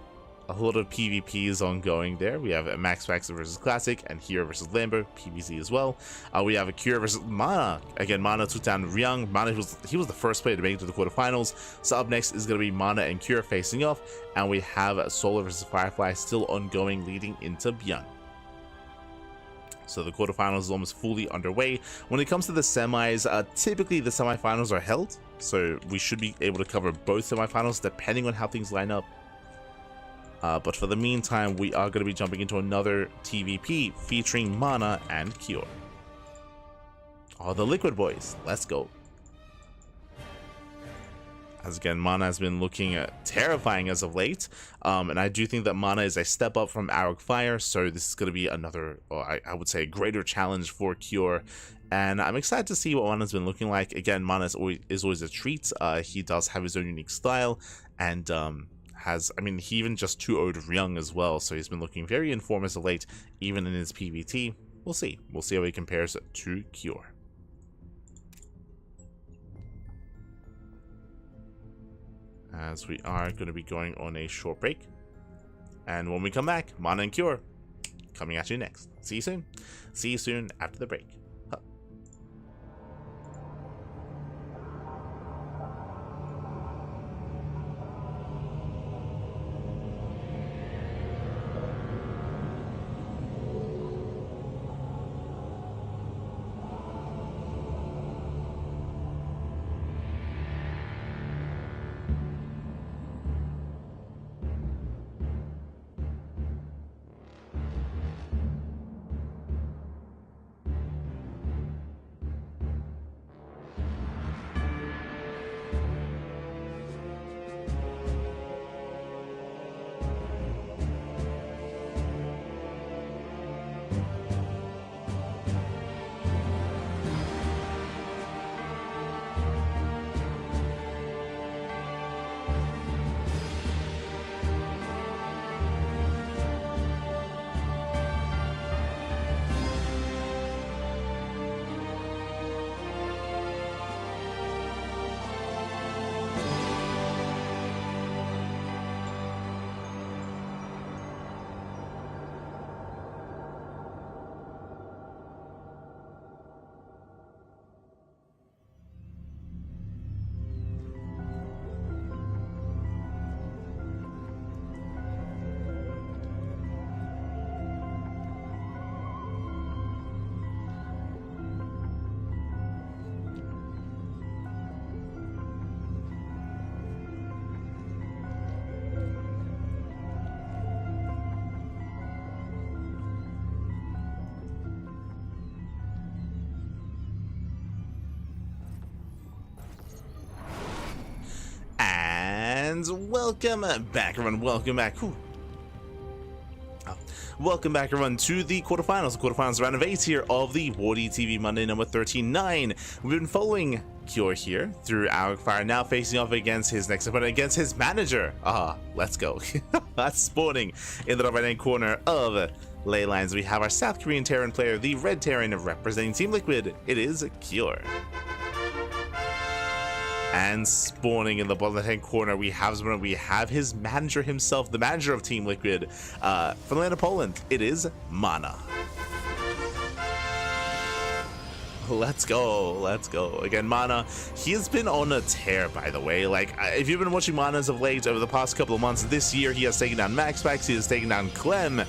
a lot of PvPs ongoing there. We have MaxPax versus Classic and herO versus Lambo, PvZ as well. We have a Cure versus Mana. Again, Mana took down Ryung. Mana, he was the first player to make it to the quarterfinals. So up next is going to be Mana and Cure facing off. And we have Solar versus Firefly still ongoing, leading into ByuN. So the quarterfinals is almost fully underway. When it comes to the semis, typically the semifinals are held. So we should be able to cover both semifinals depending on how things line up. But for the meantime, we are going to be jumping into another TVP featuring Mana and Cure. Oh, the Liquid Boys. Let's go. As again, Mana has been looking terrifying as of late. And I do think that Mana is a step up from Aragfire. So this is going to be another, I would say, a greater challenge for Cure. And I'm excited to see what Mana's been looking like. Again, Mana is always a treat. He does have his own unique style. And... he even just 2-0'd Ryung as well, so he's been looking very in form as of late, even in his PvT. We'll see. We'll see how he compares to Cure. As we are going to be going on a short break. And when we come back, Mana and Cure coming at you next. See you soon. See you soon after the break. and welcome back, everyone. Welcome back. Welcome back, everyone, to the quarterfinals. The quarterfinals round of 8 here of the WardiTV Monday number 39. We've been following Cure here through Fire, now facing off against his next opponent, against his manager. Let's go. That's spawning in the right hand corner of Ley Lines. We have our South Korean Terran player, the Red Terran representing Team Liquid. It is Cure. And spawning in the bottom left-hand corner, we have his manager himself, the manager of Team Liquid, from the land of Poland. It is Mana. Let's go, let's go. Again, Mana, he has been on a tear, by the way. Like, if you've been watching Mana as of late over the past couple of months, this year he has taken down MaxPax, he has taken down Clem,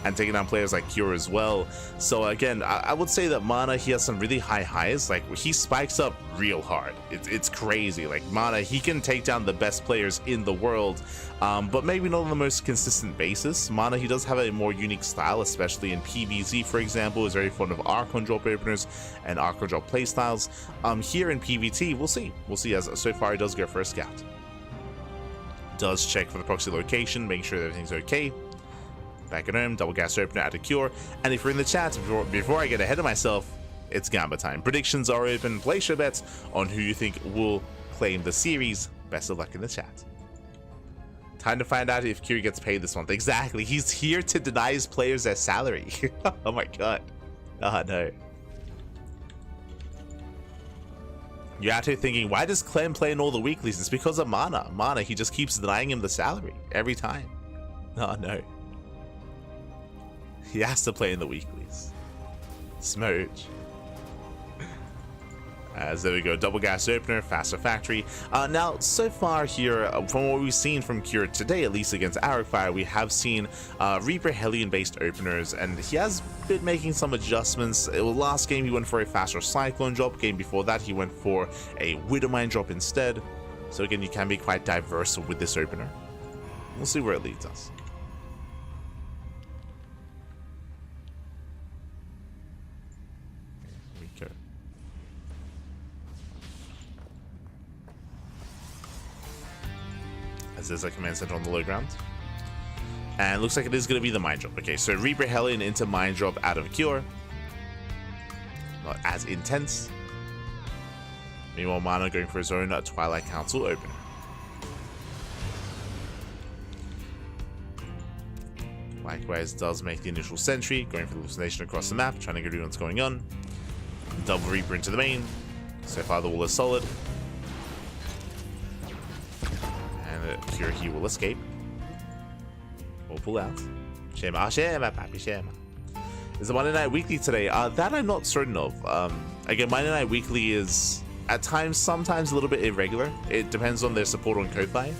and taking down players like Cure as well. So again, I would say that Mana, he has some really high highs. Like, he spikes up real hard. It's crazy. Like, Mana, he can take down the best players in the world, but maybe not on the most consistent basis. Mana, he does have a more unique style, especially in PvZ, for example. Is very fond of Archon drop openers and Archon drop playstyles. Here in PvT, we'll see. We'll see, as so far he does go for a scout. Does check for the proxy location, making sure that everything's okay. Back at home, double gas opener, add a Cure. And if you're in the chat, before I get ahead of myself, it's Gamba time. Predictions are open. Place your bets on who you think will claim the series. Best of luck in the chat. Time to find out if Cure gets paid this month. Exactly. He's here to deny his players their salary. Oh my god. Oh no. You're out here thinking, why does Clem play in all the weeklies? It's because of Mana. Mana, he just keeps denying him the salary every time. Oh no. He has to play in the weeklies. Smooch. As there we go, double gas opener, faster factory. Now, so far here, from what we've seen from Cure today, at least against Fire, we have seen Reaper Hellion-based openers, and he has been making some adjustments. Last game, he went for a faster Cyclone drop. Game before that, he went for a Widowmine drop instead. So again, you can be quite diverse with this opener. We'll see where it leads us. As there's a command center on the low ground. And looks like it is going to be the mine drop. Okay, so Reaper Hellion into mine drop out of Cure. Not as intense. Meanwhile, Mana going for his own Twilight Council opener. Likewise does make the initial sentry, going for the hallucination across the map, trying to get what's going on. Double Reaper into the main. So far the wall is solid. Cure, he will escape or pull out. Shema, Shema, Papi, Shema. Is the Monday Night Weekly today? That I'm not certain of. Again, Monday Night Weekly is at times, sometimes a little bit irregular. It depends on their support on Ko-Fi.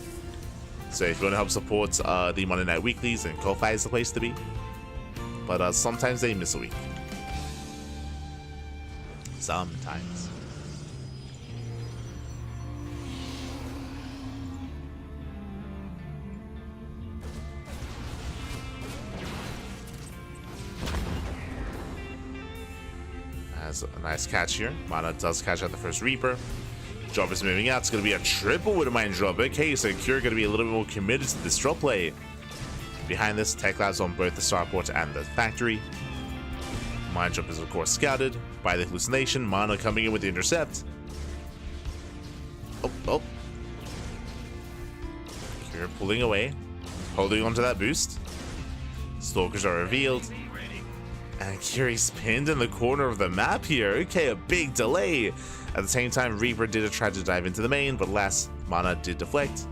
So if you want to help support the Monday Night Weeklies, then Ko-Fi is the place to be. But sometimes they miss a week. Sometimes. A nice catch here. Mana does catch out the first Reaper. Drop is moving out. It's going to be a triple Widowmine drop. Okay, so Cure going to be a little bit more committed to this drop play. Behind this, Tech Labs on both the starport and the factory. Mine drop is of course scouted by the hallucination. Mana coming in with the intercept. Oh. Cure pulling away. Holding onto that boost. Stalkers are revealed. And Cure's pinned in the corner of the map here. Okay, a big delay. At the same time, Reaper did try to dive into the main, but alas, Mana did deflect.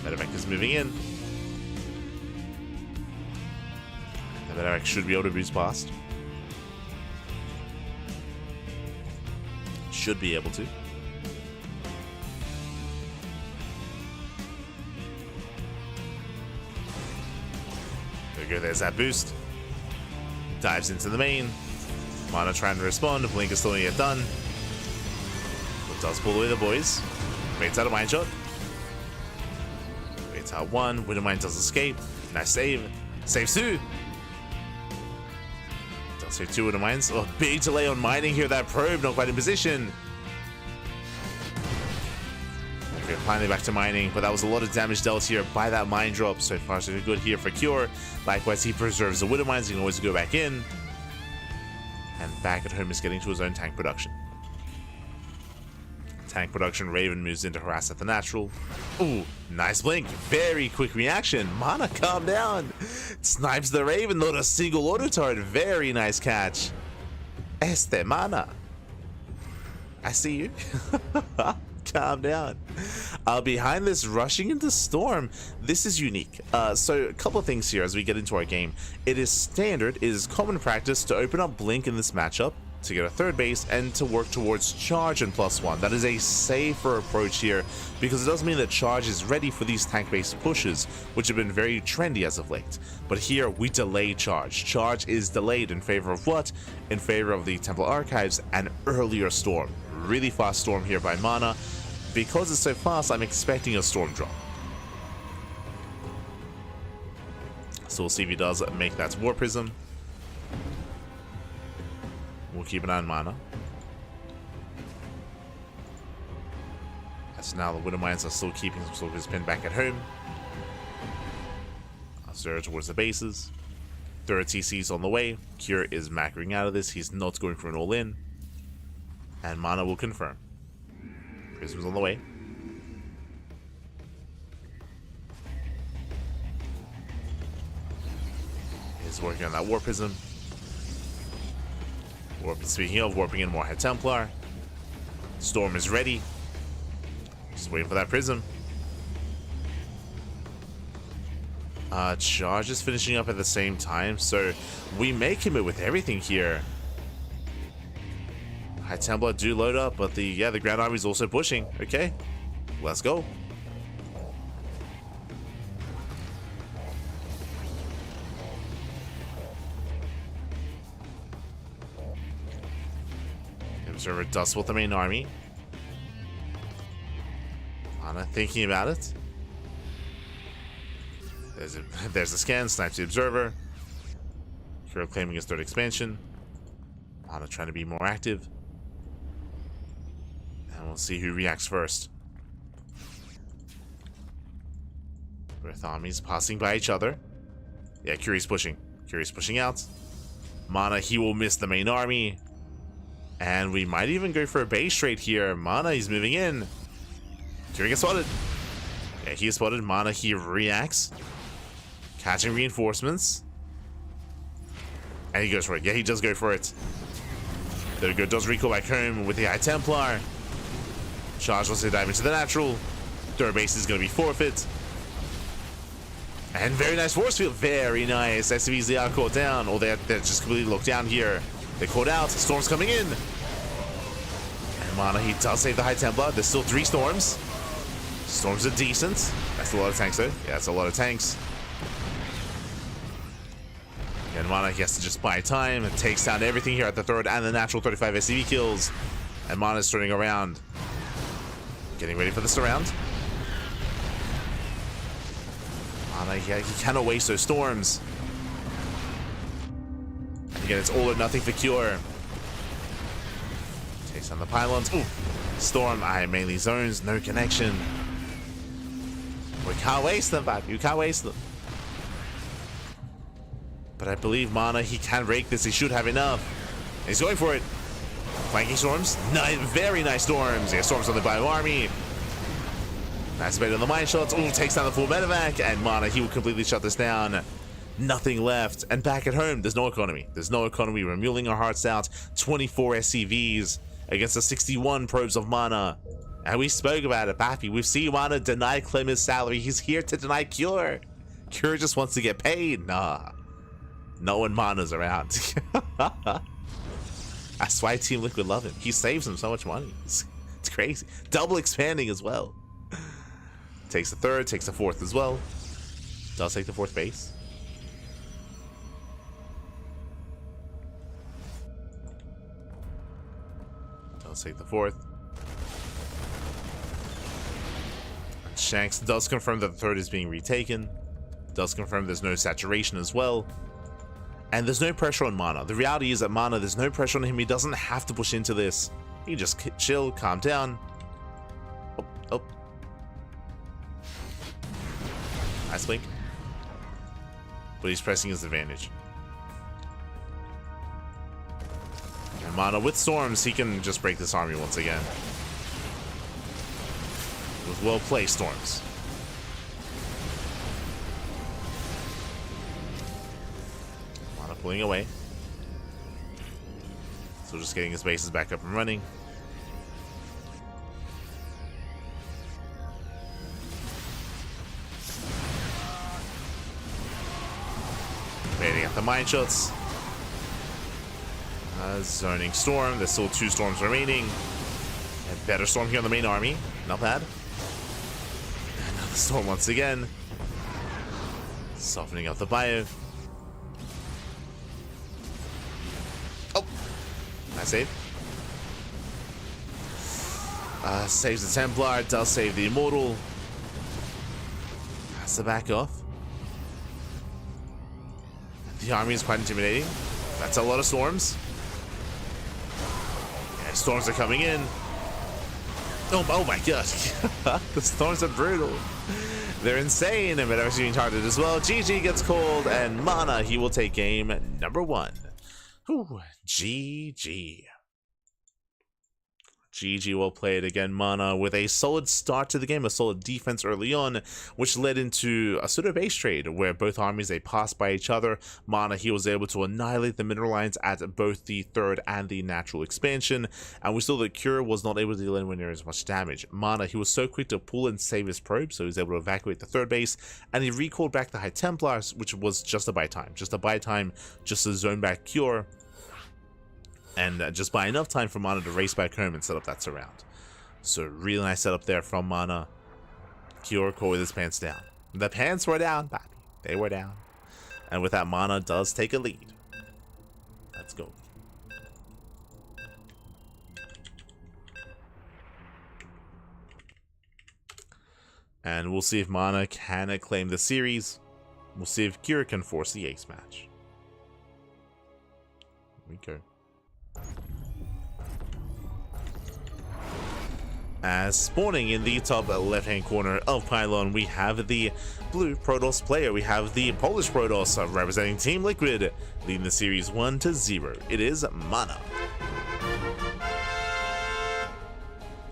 Medevac is moving in. The Medevac should be able to boost past. Should be able to. There we go, there's that boost. Dives into the main. Mana trying to respond. Blink is still not yet done. But does pull away the boys. Waits out a mine shot. Waits out one. Widowmine does escape. Nice save. Saves two. Does save two Widowmines. Oh, big delay on mining here. That probe not quite in position. We're finally back to mining, but that was a lot of damage dealt here by that mine drop. So far, so good here for Cure. Likewise, he preserves the Widow Mines. He can always go back in. And back at home is getting to his own tank production. Tank production, Raven moves in to harass at the natural. Ooh, nice blink. Very quick reaction. Mana, calm down. Snipes the Raven, not a single auto turret. Very nice catch. Mana. I see you. Calm down. Behind this, rushing into Storm. This is unique. So a couple of things here as we get into our game. It is standard, it is common practice to open up Blink in this matchup to get a third base and to work towards Charge and +1. That is a safer approach here because it does mean that Charge is ready for these tank-based pushes, which have been very trendy as of late. But here we delay Charge. Charge is delayed in favor of what? In favor of the Temple Archives and earlier Storm. Really fast Storm here by Mana. Because it's so fast, I'm expecting a Storm drop. So we'll see if he does make that War Prism. We'll keep an eye on Mana. As now the Widow Mines are still keeping some sort of his pin back at home. Zero towards the bases. Third TC's on the way. Cure is macroing out of this. He's not going for an all-in. And Mana will confirm. Prism's on the way. He's working on that War Prism. Speaking of, warping in more Head Templar. Storm is ready. Just waiting for that Prism. Charge is finishing up at the same time, so we may commit with everything here. High Templar do load up, but the Grand Army is also pushing. Okay, let's go. Observer does spot the main army. Mana thinking about it. There's a scan, snipes the Observer. herO claiming his third expansion. Mana trying to be more active. And we'll see who reacts first. Both armies passing by each other. Yeah, Curie's pushing. Curie's pushing out. Mana, he will miss the main army. And we might even go for a base trade here. Mana, he's moving in. Curie gets spotted. Yeah, he is spotted. Mana, he reacts. Catching reinforcements. And he goes for it. Yeah, he does go for it. There we go. Does recall back home with the High Templar. Charge wants to dive into the natural. Third base is going to be forfeit. And very nice force field. Very nice. SCVs, they are caught down. Or they're just completely locked down here. They caught out. Storm's coming in. And Mana, he does save the High Templar. There's still 3 Storms. Storms are decent. That's a lot of tanks, though. Yeah, that's a lot of tanks. And Mana, he has to just buy time. It takes down everything here at the third and the natural 35 SCV kills. And Mana's turning around. Getting ready for the surround. Mana, he cannot waste those Storms. And again, it's all or nothing for Cure. Takes down the pylons. Ooh, Storm, mainly zones, no connection. We can't waste them, Bab. You can't waste them. But I believe Mana, he can rake this. He should have enough. And he's going for it. Flanking Storms. Very nice Storms. Yeah, Storms on the ByuN army. Nice bait on the mine shots. Ooh, takes down the full medevac. And Mana, he will completely shut this down. Nothing left. And back at home, there's no economy. There's no economy. We're mulling our hearts out. 24 SCVs against the 61 probes of Mana. And we spoke about it, Bappy. We've seen Mana deny Clem his salary. He's here to deny Cure. Cure just wants to get paid. Nah. No one Mana's around. That's why Team Liquid love him. He saves him so much money. It's crazy. Double expanding as well. Takes the third, takes the fourth as well. Does take the fourth base. Does take the fourth. And Shanks does confirm that the third is being retaken. Does confirm there's no saturation as well. And there's no pressure on Mana. The reality is that Mana, there's no pressure on him. He doesn't have to push into this. He can just chill, calm down. Oh, Nice blink. But he's pressing his advantage. And Mana with Storms, he can just break this army once again. With well-placed Storms. Mana pulling away. So just getting his bases back up and running. Waiting at the mine shots. Zoning Storm. There's still 2 Storms remaining. And better Storm here on the main army. Not bad. Another Storm once again. Softening up the ByuN. Oh! Nice save. Saves the Templar. Does save the Immortal. Has to back off. The army is quite intimidating. That's a lot of Storms. Yeah, Storms are coming in. Oh my god. The Storms are brutal. They're insane. And Meadows being targeted as well. GG gets called, and Mana, he will take game number 1. Whew. GG. GG well played again, Mana, with a solid start to the game, a solid defense early on, which led into a sort of base trade where both armies, they passed by each other. Mana, he was able to annihilate the mineral lines at both the third and the natural expansion, and we saw that Cure was not able to deal anywhere near as much damage. Mana, he was so quick to pull and save his probe, so he was able to evacuate the third base, and he recalled back the High Templars, which was just a buy time, just to zone back Cure. And just buy enough time for Mana to race back home and set up that surround. So really nice setup there from Mana. Cure caught with his pants down. The pants were down, Bobby. They were down. And with that, Mana does take a lead. Let's go. And we'll see if Mana can claim the series. We'll see if Cure can force the ace match. Here we go. As spawning in the top left-hand corner of Pylon, we have the blue Protoss player. We have the Polish Protoss representing Team Liquid, leading the series 1-0. It is Mana.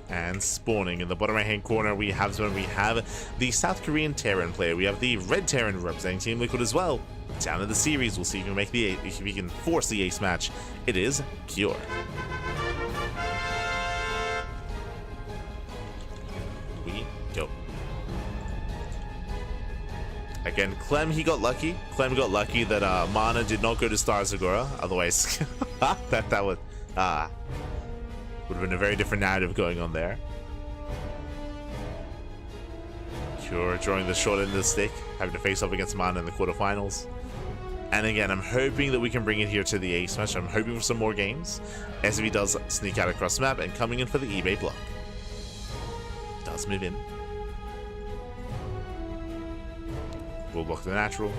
And spawning in the bottom right-hand corner, we have the South Korean Terran player. We have the red Terran representing Team Liquid as well. Down in the series, we'll see if we can force the ace match. It is Cure. Go. Again, Clem, he got lucky. Clem got lucky that Mana did not go to Star Zagora. Otherwise, that would have been a very different narrative going on there. Cure drawing the short end of the stick, having to face off against Mana in the quarterfinals. And again, I'm hoping that we can bring it here to the ace match. I'm hoping for some more games. SV does sneak out across the map and coming in for the eBay block. Does move in. We'll block the natural.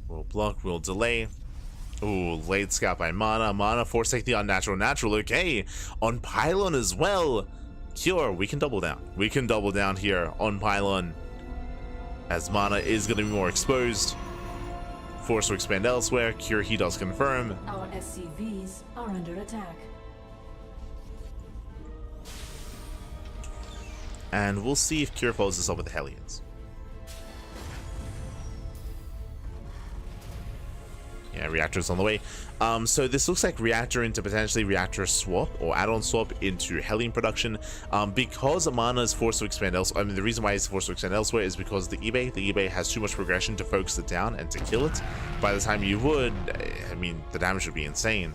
We'll block, we'll delay. Ooh, late scout by Mana. Mana forsake the unnatural natural. Okay, on Pylon as well. Cure, we can double down. We can double down here on Pylon, as Mana is going to be more exposed. Force to expand elsewhere. Cure, he does confirm. Our SCVs are under attack. And we'll see if Cure follows this up with the Hellions. Yeah, reactors on the way. So this looks like reactor into potentially reactor swap or add-on swap into Hellion production. Because Mana is forced to expand elsewhere. I mean, the reason why he's forced to expand elsewhere is because the eBay has too much progression to focus it down and to kill it. By the time you would, I mean, the damage would be insane.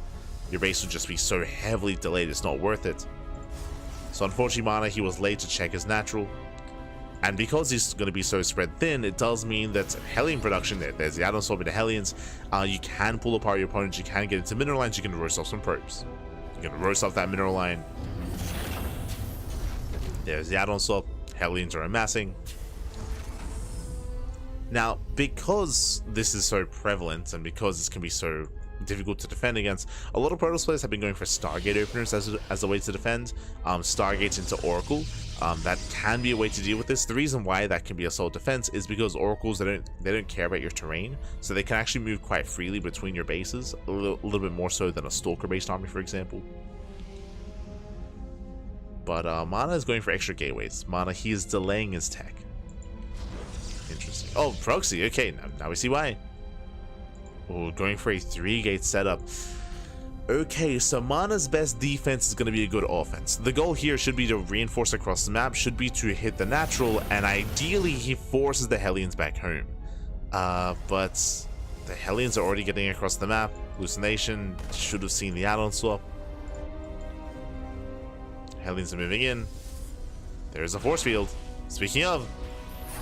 Your base would just be so heavily delayed, it's not worth it. So unfortunately, Mana, he was late to check his natural. And because he's going to be so spread thin, it does mean that Hellion production, there's the add-on swap into Hellions, you can pull apart your opponents, you can get into mineral lines, you can roast off some probes. You can roast off that mineral line. There's the add-on swap, Hellions are amassing. Now, because this is so prevalent and because this can be so difficult to defend against, a lot of Protoss players have been going for Stargate openers as a way to defend. Stargates into Oracle. That can be a way to deal with this. The reason why that can be a solid defense is because Oracles, they don't care about your terrain, so they can actually move quite freely between your bases, a little bit more so than a Stalker-based army, for example. But Mana is going for extra gateways. Mana, he is delaying his tech. Interesting. Oh, proxy. Okay, now we see why. Oh, going for a 3-gate setup. Okay, so Mana's best defense is going to be a good offense. The goal here should be to reinforce across the map, should be to hit the natural, and ideally he forces the Hellions back home. But the Hellions are already getting across the map. Hallucination should have seen the add-on swap. Hellions are moving in. There's a force field. Speaking of,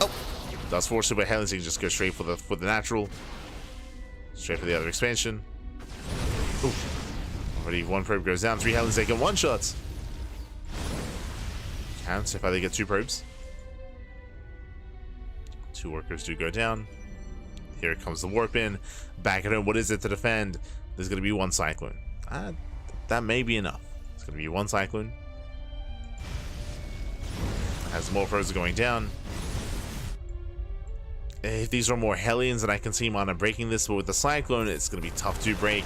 oh, does force field by Hellions, you can just go straight for the natural. Straight for the other expansion. Ooh. Already one probe goes down. 3 Hellions taking 1 shot. Counts if they get 2 probes. 2 workers do go down. Here comes the warp in. Back at home. What is it to defend? There's going to be 1 cyclone. That may be enough. It's going to be 1 cyclone. As more probes are going down. If these are more Hellions, then I can see Mana breaking this, but with the Cyclone, it's going to be tough to break.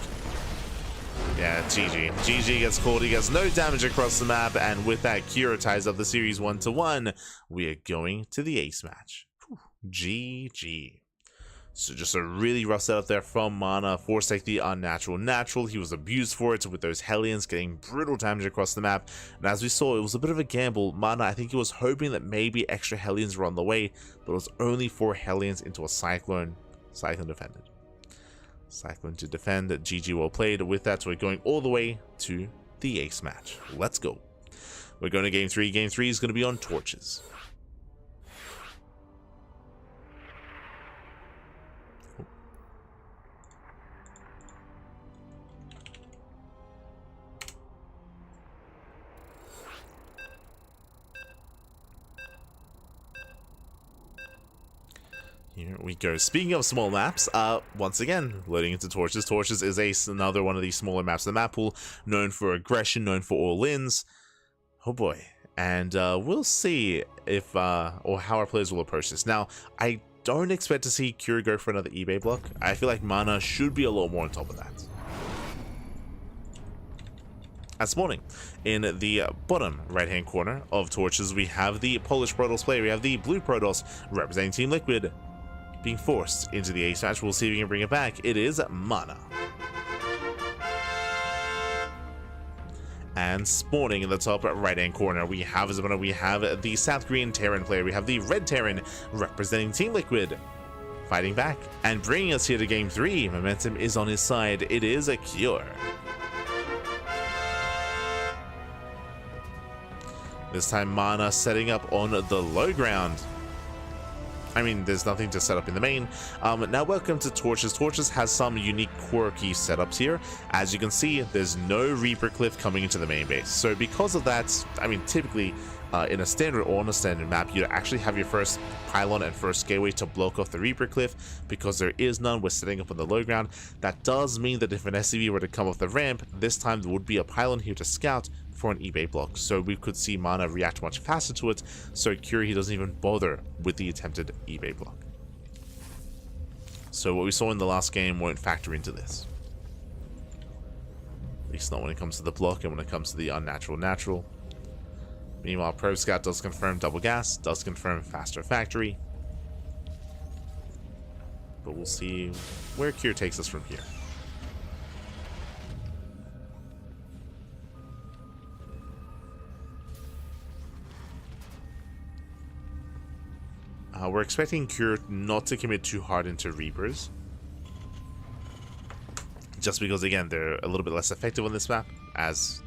Yeah, GG. GG gets called. He gets no damage across the map, and with that, Kira ties up the series 1-1. We are going to the ace match. Whew. GG. So just a really rough setup there from Mana. Force take the unnatural natural. He was abused for it with those Hellions getting brutal damage across the map. And as we saw, it was a bit of a gamble. Mana, I think he was hoping that maybe extra Hellions were on the way, but it was only 4 Hellions into a Cyclone. Cyclone defended. Cyclone to defend. GG well played. With that, so we're going all the way to the ace match. Let's go. We're going to game 3. Game 3 is going to be on torches. Here we go. Speaking of small maps, once again, loading into Torches. Torches is another one of these smaller maps in the map pool, known for aggression, known for all-ins. Oh boy. And we'll see if, or how our players will approach this. Now, I don't expect to see Cure go for another eBay block. I feel like Mana should be a lot more on top of that. As spawning in the bottom right-hand corner of Torches, we have the Polish Protoss player. We have the blue Protoss representing Team Liquid, being forced into the ace match. We'll see if we can bring it back. It is Mana. And spawning in the top right-hand corner, we have the South Korean Terran player. We have the red Terran representing Team Liquid, fighting back and bringing us here to game 3. Momentum is on his side. It is a Cure. This time Mana setting up on the low ground. I mean, there's nothing to set up in the main. Now welcome to Torches. Torches has some unique quirky setups here. As you can see, there's no Reaper Cliff coming into the main base. So because of that, I mean, typically in a standard or on a standard map, you'd actually have your first pylon and first gateway to block off the Reaper Cliff. Because there is none, we're setting up on the low ground. That does mean that if an SCV were to come off the ramp, this time there would be a pylon here to scout for an eBay block, so we could see Mana react much faster to it, so Curie doesn't even bother with the attempted eBay block. So what we saw in the last game won't factor into this. At least not when it comes to the block and when it comes to the unnatural natural. Meanwhile, Probe Scout does confirm double gas, does confirm faster factory. But we'll see where Cure takes us from here. We're expecting Cure not to commit too hard into Reapers. Just because, again, they're a little bit less effective on this map, as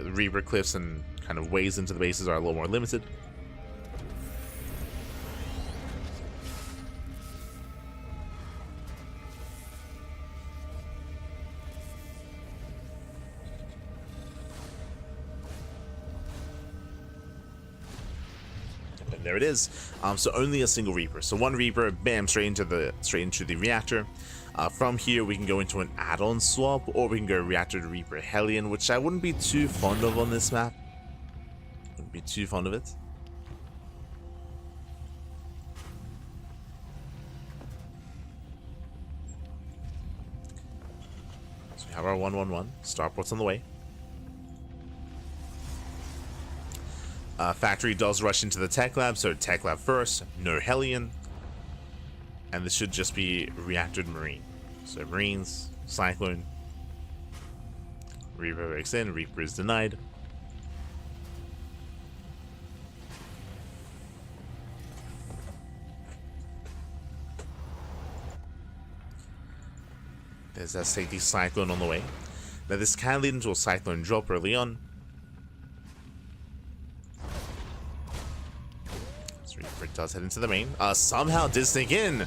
Reaper cliffs and kind of ways into the bases are a little more limited. there it is. So only a single Reaper. So one Reaper, bam, straight into the reactor. From here, we can go into an add-on swap, or we can go Reactor to Reaper Hellion, which I wouldn't be too fond of on this map. Wouldn't be too fond of it. So we have our 1-1-1. Starport's on the way. Factory does rush into the tech lab, so tech lab first, no Hellion. And this should just be Reactor to Marine. So Marines, Cyclone. Reaper breaks in, Reaper is denied. There's that safety Cyclone on the way. Now this can lead into a Cyclone drop early on. Reaper does head into the main. Somehow did sneak in.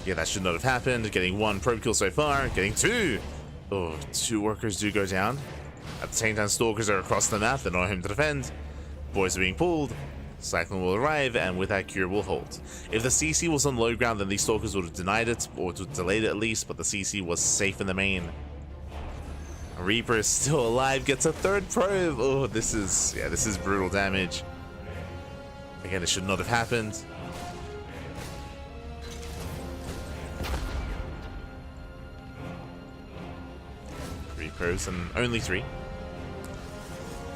Yeah, that should not have happened. Getting one probe kill so far. Getting two. Oh, two workers do go down. At the same time, stalkers are across the map. They're not home to defend. Boys are being pulled. Cyclone will arrive, and with that, Cure will hold. If the CC was on low ground, then these stalkers would have denied it, or would have delayed it at least, but the CC was safe in the main. Reaper is still alive, gets a third probe. Oh, this is brutal damage. Again, it should not have happened. Three probes and only three.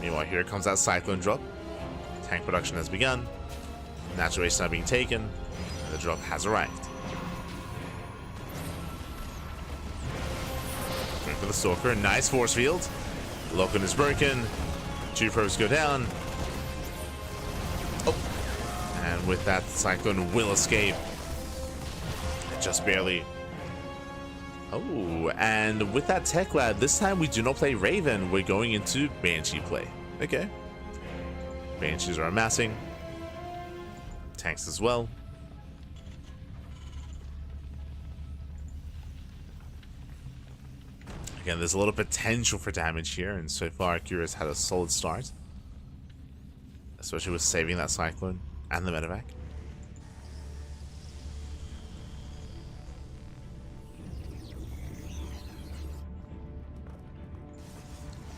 Meanwhile, here comes that Cyclone drop. Tank production has begun. Natural waste now being taken. And the drop has arrived. Going for the Stalker. Nice force field. Lock-on is broken. Two probes go down. And with that, Cyclone will escape. Just barely. Oh, and with that tech lab, this time we do not play Raven. We're going into Banshee play. Okay. Banshees are amassing. Tanks as well. Again, there's a lot of potential for damage here, and so far, Kira's had a solid start. Especially with saving that Cyclone and the medevac.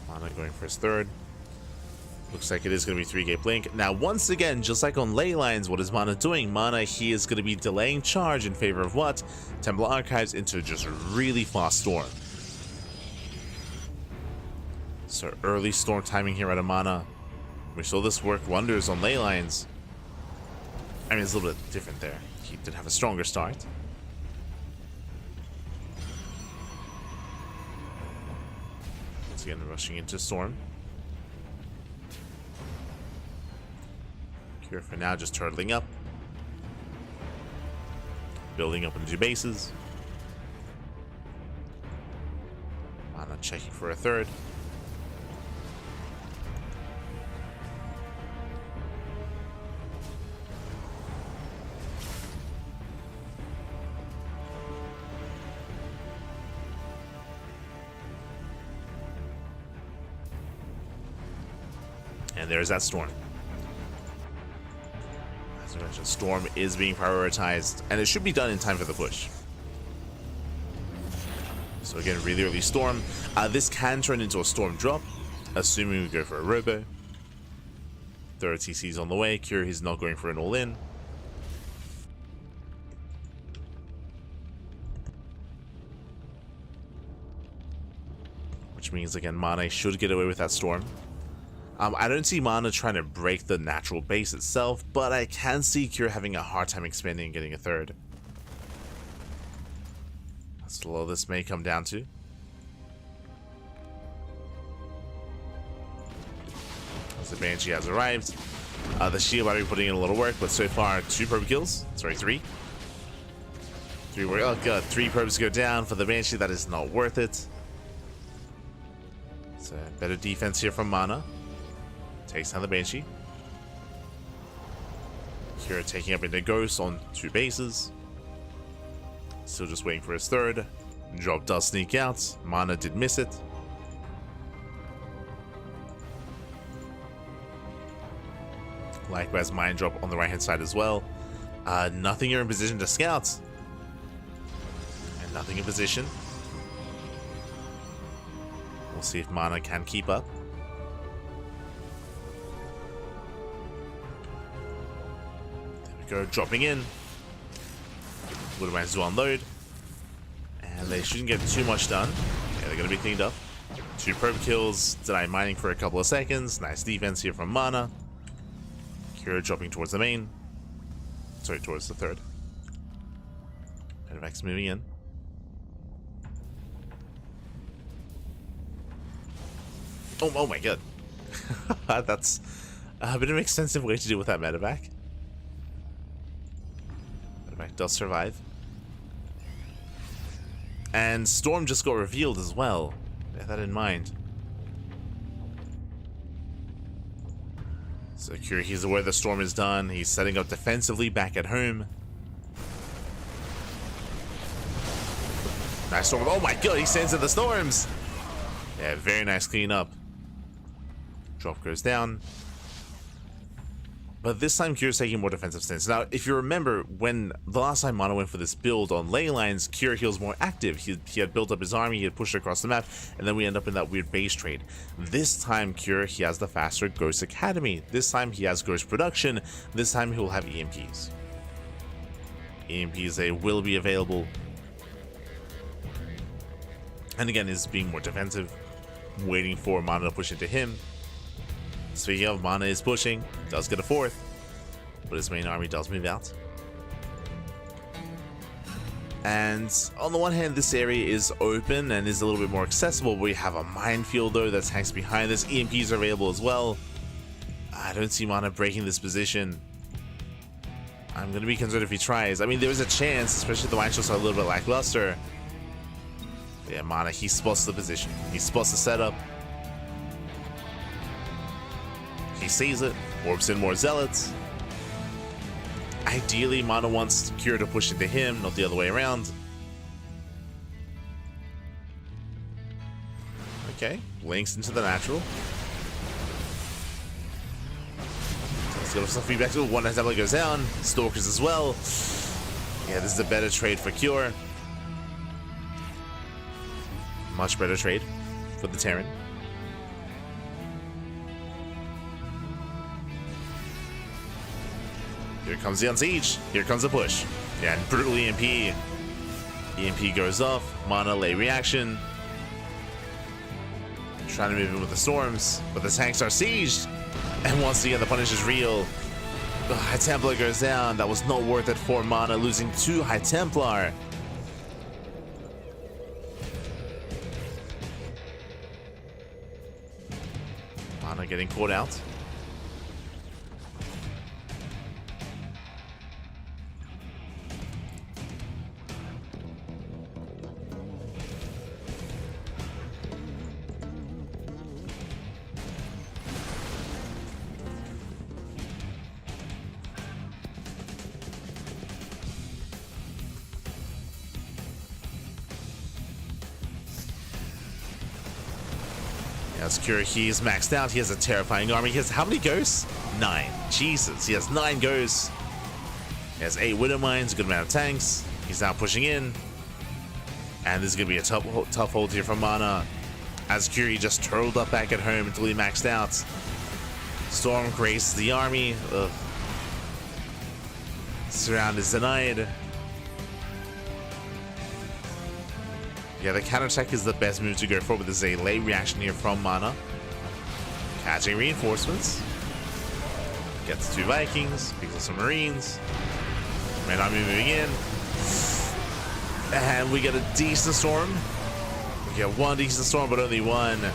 Mana going for his third. Looks like it is going to be 3-gate blink. Now, once again, just like on ley lines, what is Mana doing? Mana, he is going to be delaying charge in favor of what? Templar Archives into just really fast storm. So early storm timing here out of Mana. We saw this work wonders on ley lines. I mean, it's a little bit different there. He did have a stronger start. Once again, rushing into storm. Cure for now just turtling up. Building up into bases. Mana checking for a third. And there's that storm. As I mentioned, storm is being prioritized, and it should be done in time for the push. So again, really early storm. This can turn into a storm drop, assuming we go for a robo. Third TC's on the way. Cure, he's not going for an all-in. Which means, again, Mana should get away with that storm. I don't see Mana trying to break the natural base itself, but I can see Cure having a hard time expanding and getting a third. That's what all this may come down to. As the Banshee has arrived. The shield might be putting in a little work, but so far, 2 probe kills. Sorry, 3. 3 work. Oh god, 3 probes go down for the Banshee. That is not worth it. It's a better defense here from Mana. Takes down the Banshee. Cure taking up into Ghost on 2 bases. Still just waiting for his third. Drop does sneak out. Mana did miss it. Likewise, mine drop on the right hand side as well. Nothing here in position to scout. And nothing in position. We'll see if mana can keep up. There we go, dropping in. Wood mines to unload. And they shouldn't get too much done. Yeah, they're going to be cleaned up. 2 probe kills, deny mining for a couple of seconds. Nice defense here from mana. herO dropping towards the main. Sorry, towards the third. Medevacs moving in. Oh my god. That's a bit of an extensive way to deal with that medevac. Medevac does survive. And Storm just got revealed as well. Bear that in mind. So he's aware the Storm is done. He's setting up defensively back at home. Nice Storm. Oh my god, he sends in the Storms. Yeah, very nice cleanup. Drop goes down. But this time hero's taking more defensive stance. Now, if you remember, when the last time Mana went for this build on ley lines, hero was more active. He had built up his army, he had pushed across the map, and then we end up in that weird base trade. This time, hero, he has the faster Ghost Academy. This time, he has Ghost Production. This time, he will have EMPs. EMPs, they will be available. And again, is being more defensive, waiting for Mana to push into him. Speaking of, Mana is pushing, does get a 4th, but his main army does move out. And on the one hand, this area is open and is a little bit more accessible. We have a minefield though that tanks behind this. EMPs are available as well. I don't see Mana breaking this position. I'm going to be concerned if he tries. I mean, there is a chance, especially if the mine shots are a little bit lackluster. But yeah, Mana, he spots the position. He spots the setup. He sees it, warps in more zealots. Ideally, Mana wants herO to push into him, not the other way around. Okay, links into the natural. Let's get some feedback to it. One definitely goes down. Stalkers as well. Yeah, this is a better trade for herO. Much better trade for the Terran. Here comes the Unsiege. Here comes the push. Yeah, and brutal EMP. EMP goes off. Mana lay reaction. Trying to move in with the Storms, but the tanks are sieged. And once again, the punish is real. The High Templar goes down. That was not worth it for Mana, losing 2 High Templar. Mana getting caught out. As herO, he's maxed out. He has a terrifying army. He has how many ghosts? 9. Jesus, he has 9 ghosts. He has 8 Widow Mines, a good amount of tanks. He's now pushing in. And this is going to be a tough hold here from Mana. As herO just turtled up back at home until he maxed out. Storm graces the army. Ugh. Surround is denied. Yeah, the counterattack is the best move to go for, but there's a late reaction here from Mana. Catching reinforcements. Gets 2 Vikings, picks up some Marines. Main army moving in. And we get a decent Storm. We get 1 decent Storm, but only 1. And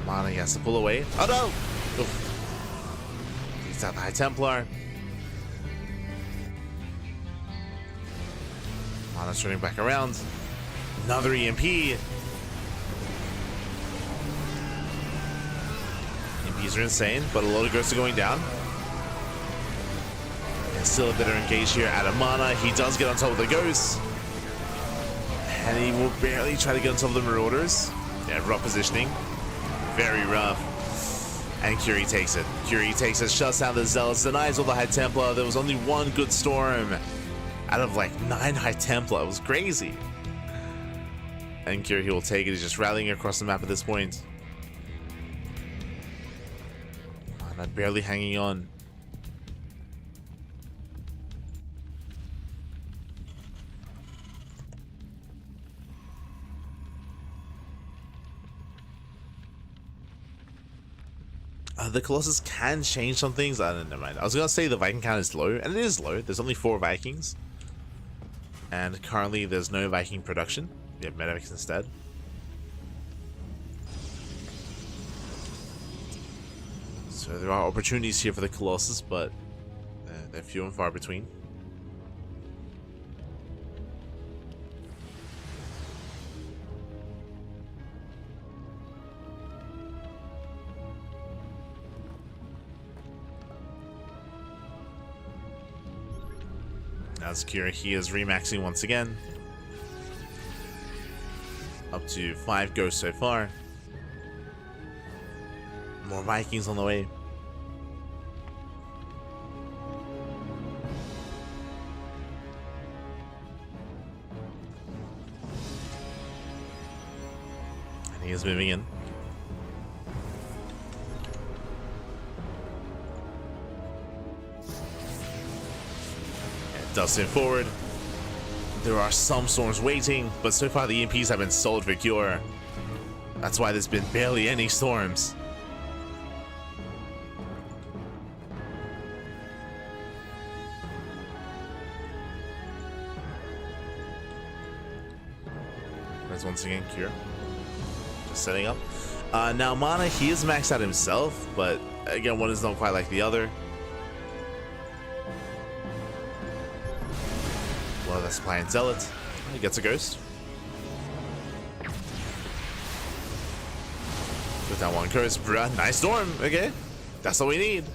Mana has to pull away. Oh no! Oof. He's out the High Templar. Mana's turning back around. Another EMP. EMPs are insane, but a lot of ghosts are going down. And still a bit of engage here out of Mana. He does get on top of the ghosts. And he will barely try to get on top of the Marauders. Yeah, rough positioning. Very rough. And Curie takes it. Curie takes it, shuts down the Zealots, denies all the High Templar. There was only one good storm out of like 9 High Templar. It was crazy. And Curie will take it. He's just rallying across the map at this point. Mana barely hanging on. The Colossus can change some things. I don't know, man. I was gonna say the Viking count is low, and it is low. There's only 4 Vikings, and currently there's no Viking production. We have medics instead. So there are opportunities here for the Colossus, but they're few and far between. As Kira, he is remaxing once again. Up to 5 ghosts so far. More Vikings on the way. And he is moving in. Dustin forward. There are some storms waiting, but so far the EMPs have been sold for cure. That's why there's been barely any storms. There's once again cure. Just setting up. Now Mana, he is maxed out himself, but again, one is not quite like the other. Well, that's playing Zealot. He gets a ghost. Put down one ghost. Bruh, nice storm. Okay, that's all we need.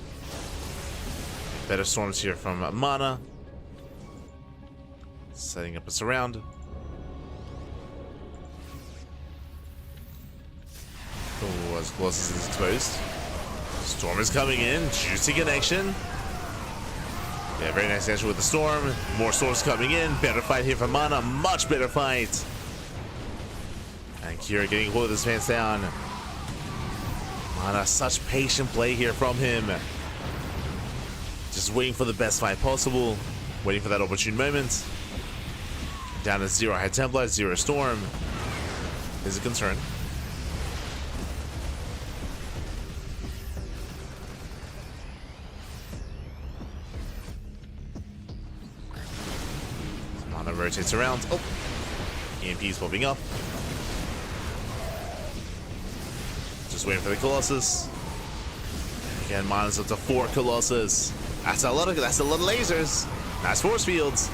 Better storms here from Mana. Setting up a surround. Oh, as close as it's exposed. Storm is coming in. Juicy connection. Yeah, very nice answer with the storm. More storms coming in. Better fight here for Mana. Much better fight. And Kira getting hold of his pants down. Mana, such patient play here from him. Just waiting for the best fight possible. Waiting for that opportune moment. Down to 0 High Templar, 0 storm. Is a concern. Rotates around. Oh, EMP's popping up. Just waiting for the Colossus. Again, Mana's up to 4 Colossus. That's a lot of lasers. Nice force fields.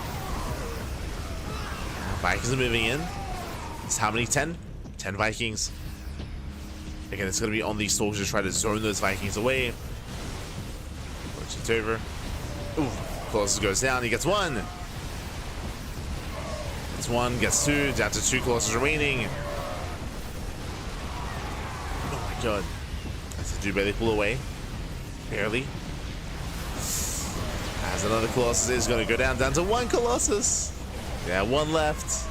Vikings are moving in. It's how many? 10? 10 Vikings. Again, it's going to be on these soldiers to try to zone those Vikings away. It's over. Ooh, Colossus goes down. He gets 1. Gets 1, gets 2, down to 2 Colossus remaining. Oh my god. That's a dude barely pull away. Barely. As another Colossus is going to go down to 1 Colossus. Yeah, 1 left.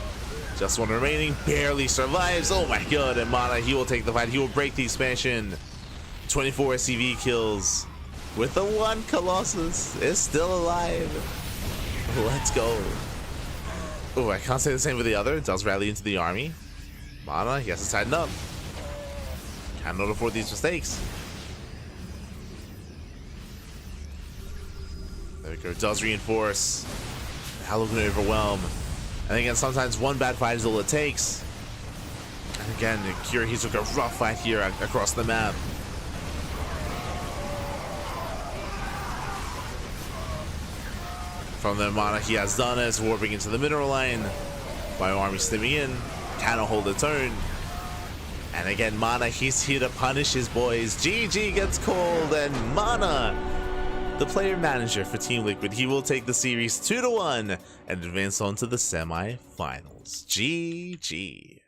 Just 1 remaining. Barely survives. Oh my god. And Mana, he will take the fight. He will break the expansion. 24 SCV kills. With the 1 Colossus. Is still alive. Let's go. Oh, I can't say the same with the other. It does rally into the army. Mana, he has to tighten up. Cannot afford these mistakes. There we go. Does reinforce. Hell of an overwhelm. And again, sometimes 1 bad fight is all it takes. And again, Kira, he took a rough fight here across the map. From the Mana, he has done it, warping into the mineral line. ByuN army stepping in, cannot hold its own. And again, Mana, he's here to punish his boys. GG gets called, and Mana, the player manager for Team Liquid, he will take the series 2-1 and advance on to the semi-finals. GG.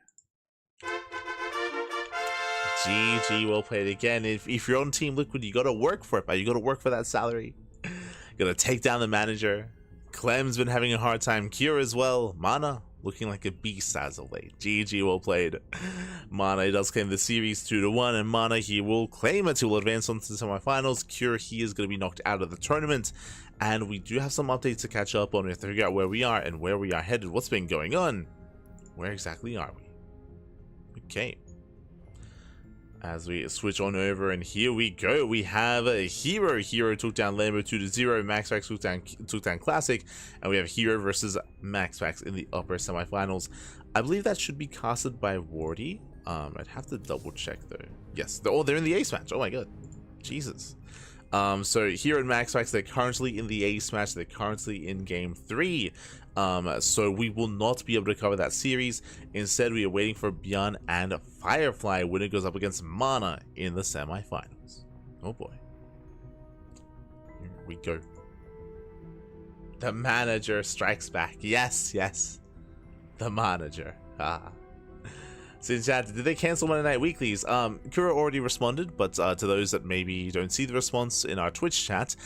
GG, well played again. If you're on Team Liquid, you gotta work for it, but you gotta work for that salary. You gotta take down the manager. Clem's been having a hard time. Cure as well. Mana looking like a beast as of late. GG, well played. Mana does claim the series 2-1, and Mana he will claim it. He will advance on to the semifinals. Cure he is going to be knocked out of the tournament, and we do have some updates to catch up on. We have to figure out where we are and where we are headed. What's been going on? Where exactly are we? Okay. As we switch on over, and here we go. We have a herO. herO took down Lambo 2-0. MaxPax took down Classic, and we have herO versus MaxPax in the upper semifinals. I believe that should be casted by Wardy. I'd have to double check though. Yes, they're in the ace match. Oh my god, Jesus. So herO and MaxPax, they're currently in the ace match. They're currently in game 3. So we will not be able to cover that series. Instead, we are waiting for ByuN and Firefly when it goes up against Mana in the semifinals. Oh boy. Here we go. The manager strikes back. Yes, yes. The manager. Ah. So in chat, did they cancel Monday Night Weeklies? Kuro already responded, but to those that maybe don't see the response in our Twitch chat,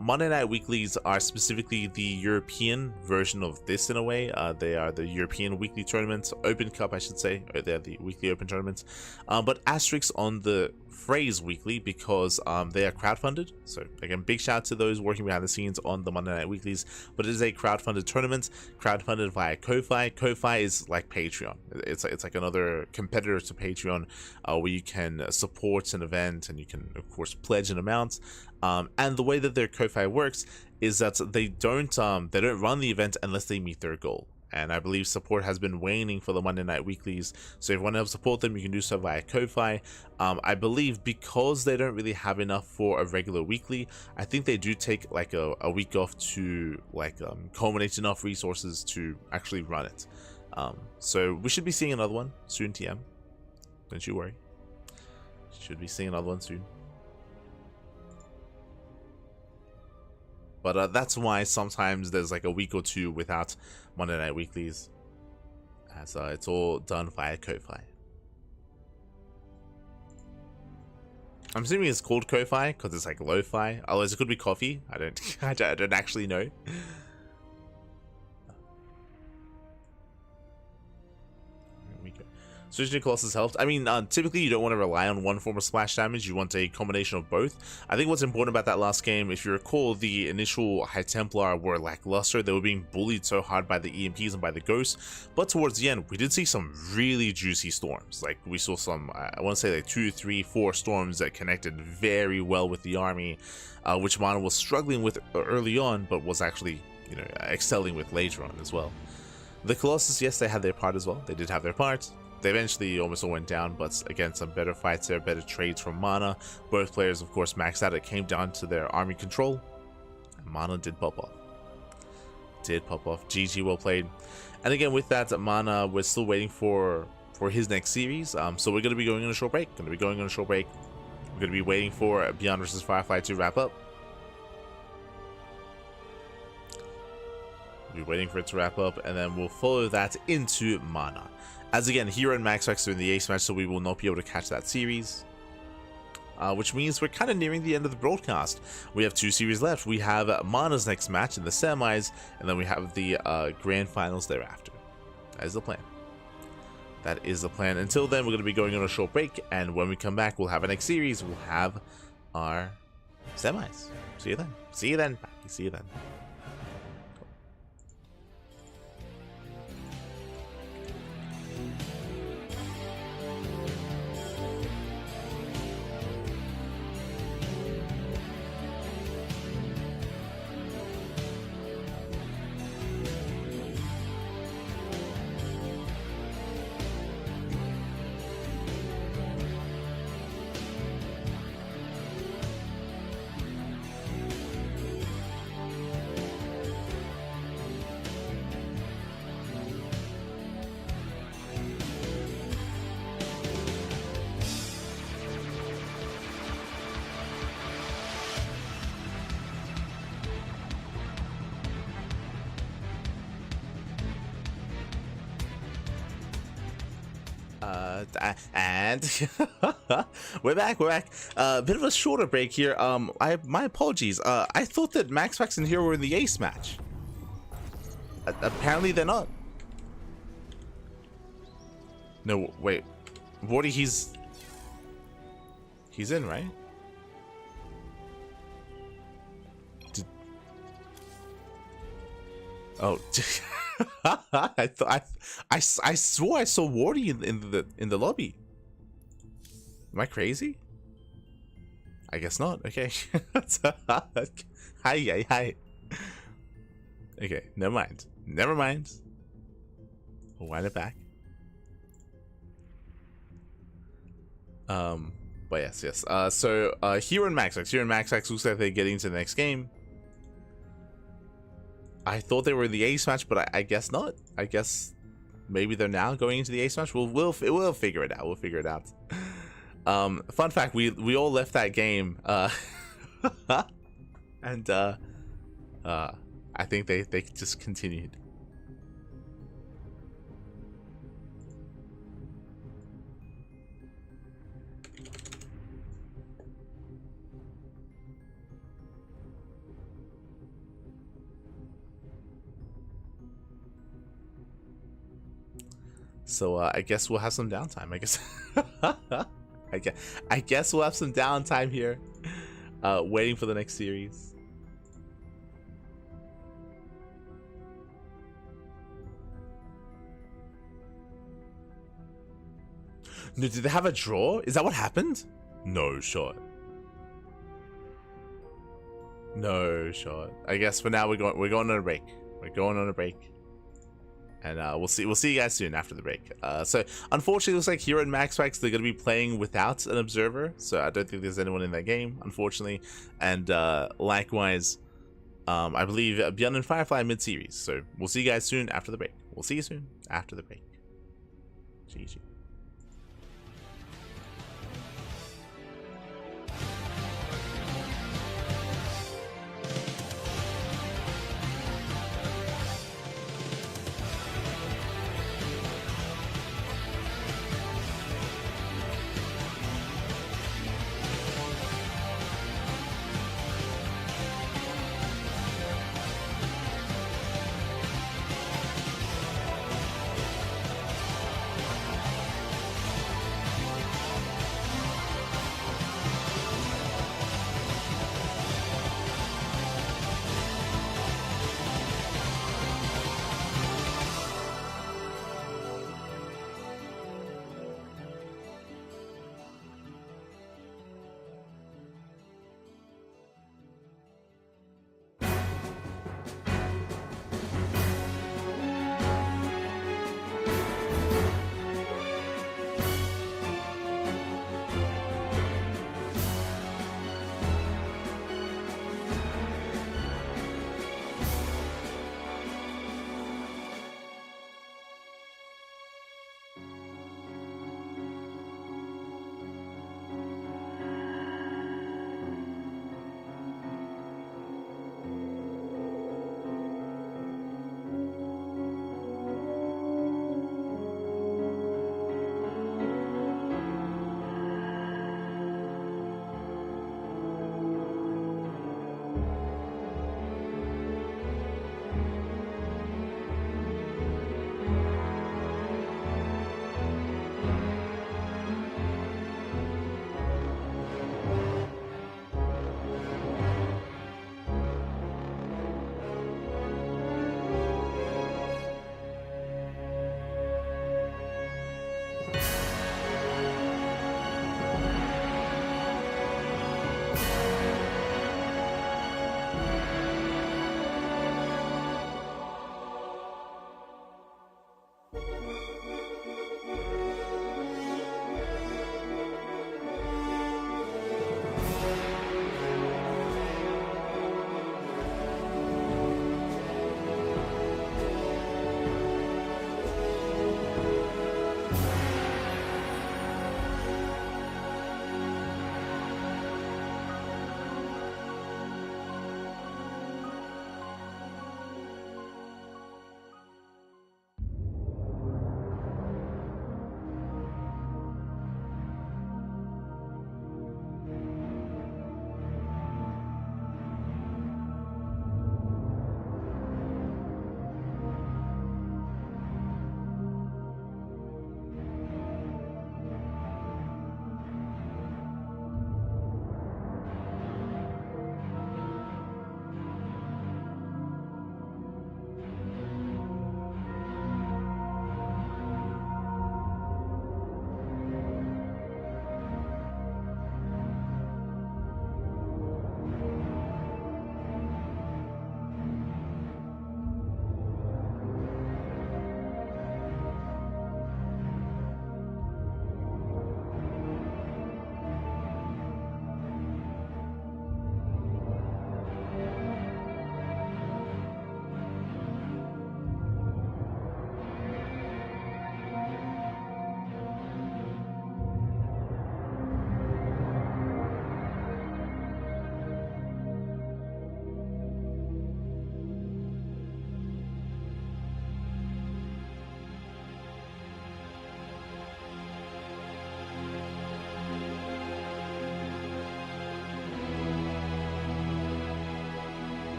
Monday Night Weeklies are specifically the European version of this in a way. They are the European weekly tournaments, Open Cup I should say, or they're the weekly open tournaments, but asterisks on the phrase weekly because they are crowdfunded. So again, big shout out to those working behind the scenes on the Monday Night Weeklies, but it is a crowdfunded tournament, crowdfunded via Ko-Fi. Ko-Fi is like Patreon. It's like another competitor to Patreon, where you can support an event and you can of course pledge an amount. And the way that their Ko-Fi works is that they don't run the event unless they meet their goal. And I believe support has been waning for the Monday Night Weeklies. So if you want to help support them, you can do so via Ko-Fi. I believe because they don't really have enough for a regular weekly, I think they do take like a week off to like culminate enough resources to actually run it. So we should be seeing another one soon, TM. Don't you worry. Should be seeing another one soon. But that's why sometimes there's like a week or two without Monday Night Weeklies, as it's all done via Ko-Fi. I'm assuming it's called Ko-Fi because it's like lo-fi. Otherwise, it could be coffee. I don't actually know. Switching to Colossus helped. I mean, typically you don't want to rely on one form of splash damage. You want a combination of both. I think what's important about that last game, if you recall, the initial High Templar were lackluster. They were being bullied so hard by the EMPs and by the ghosts. But towards the end, we did see some really juicy storms. Like, we saw some, I want to say like 2, 3, 4 storms that connected very well with the army, which Mana was struggling with early on, but was actually, you know, excelling with later on as well. The Colossus, yes, they had their part as well. They did have their part. They eventually almost all went down, but again, some better fights there, better trades from Mana. Both players, of course, maxed out. It came down to their army control, and Mana did pop off. GG, well played. And again, with that, Mana, we're still waiting for his next series. So we're going to be going on a short break. We're going to be waiting for ByuN versus Firefly to wrap up. We'll be waiting for it to wrap up, and then we'll follow that into Mana. As again, herO and MaxPax are in the ace match, so we will not be able to catch that series. Which means we're kind of nearing the end of the broadcast. We have 2 series left. We have Mana's next match in the semis, and then we have the grand finals thereafter. That is the plan. That is the plan. Until then, we're going to be going on a short break, and when we come back, we'll have our next series. We'll have our semis. See you then. See you then. See you then. And we're back. Bit of a shorter break here. My apologies. I thought that MaxPax and herO were in the ace match. Apparently they're not. No, wait. Wardy, he's in, right? Oh, I swore I saw Wardy in the lobby. Am I crazy? I guess not. Okay. Hi. Okay, never mind. We'll wind it back. But yes. So herO and MaxPax looks like they're getting to the next game. I thought they were in the ace match, but I guess not. I guess maybe they're now going into the ace match. We'll figure it out. We'll figure it out. Fun fact: we all left that game, and I think they just continued. So I guess we'll have some downtime. I guess we'll have some downtime here, waiting for the next series. No, did they have a draw? Is that what happened? No shot. No shot. I guess for now we're going on a break. We're going on a break. And we'll see you guys soon after the break. So unfortunately, it looks like herO and MaxPax, they're going to be playing without an observer. So I don't think there's anyone in that game, unfortunately. And likewise, I believe ByuN and Firefly mid-series. So we'll see you guys soon after the break. We'll see you soon after the break. GG.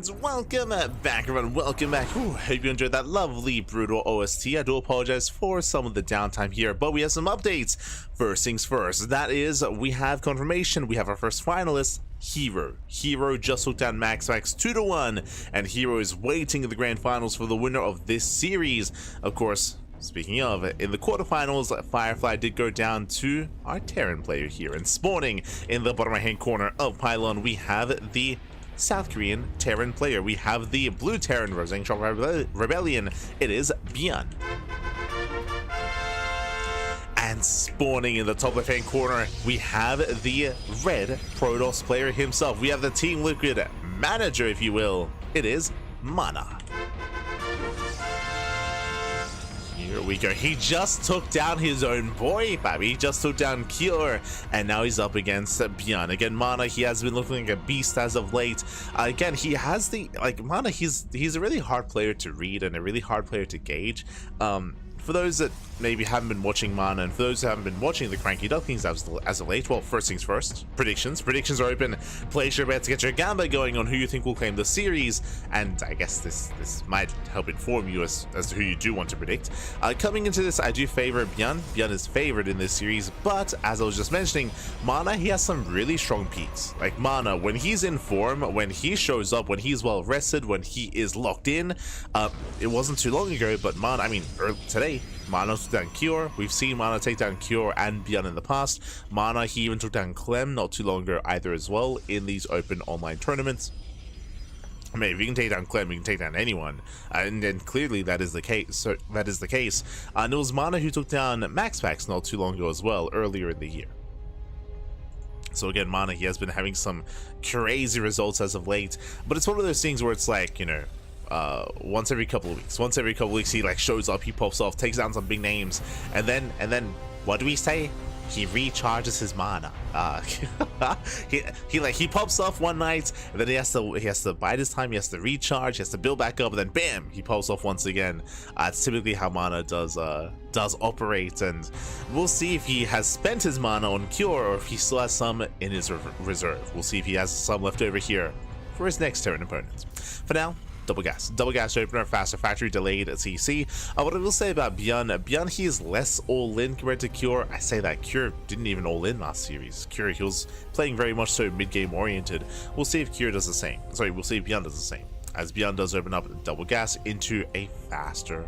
And welcome back, everyone. Welcome back. Hope you enjoyed that lovely brutal OST. I do apologize for some of the downtime here, but we have some updates. First things first, that is, we have confirmation. We have our first finalist, herO. herO just took down MaxPax 2-1, and herO is waiting in the grand finals for the winner of this series. Of course, speaking of, in the quarterfinals, Firefly did go down to our Terran player here. And spawning in the bottom right hand corner of Pylon, we have the South Korean Terran player. We have the blue Terran representing Rebellion. It is ByuN. And spawning in the top left hand corner, we have the red Protoss player himself. We have the Team Liquid manager, if you will. It is Mana. Here we go. He just took down his own boy, baby. He just took down Cure, and now he's up against ByuN. Again, Mana, he has been looking like a beast as of late. Again, he has the, Mana, he's a really hard player to read and a really hard player to gauge. For those that maybe haven't been watching Mana, and for those who haven't been watching the CranKy Ducklings as of late, well, first things first, predictions are open. Place your bet to get your gamba going on who you think will claim the series, and I guess this might help inform you as to who you do want to predict. Coming into this, I do favor ByuN. ByuN is favored in this series, but as I was just mentioning, Mana, he has some really strong peaks. Like Mana, when he's in form, when he shows up, when he's well rested, when he is locked in, it wasn't too long ago, but Mana, I mean, today, Mana took down Cure. We've seen Mana take down Cure and ByuN in the past. Mana, he even took down Clem not too long ago either as well in these open online tournaments. I mean, if you can take down Clem, you can take down anyone, and then clearly that is the case. So that is the case. And it was Mana who took down MaxPax not too long ago as well, earlier in the year. So again, Mana, he has been having some crazy results as of late, but it's one of those things where it's like, you know, once every couple of weeks he like shows up, he pops off, takes down some big names, and then what do we say? He recharges his mana. He pops off one night, and then he has to bide his time, he has to recharge, he has to build back up, and then bam, he pops off once again. It's typically how Mana does operate, and we'll see if he has spent his mana on Cure or if he still has some in his reserve. We'll see if he has some left over here for his next Terran opponent. For now, double gas opener, faster factory, delayed CC. What I will say about ByuN, he is less all-in compared to Cure. I say that Cure didn't even all-in last series. Cure, he was playing very much so mid-game oriented. We'll see if Cure does the same. Sorry, we'll see if ByuN does the same, as ByuN does open up double gas into a faster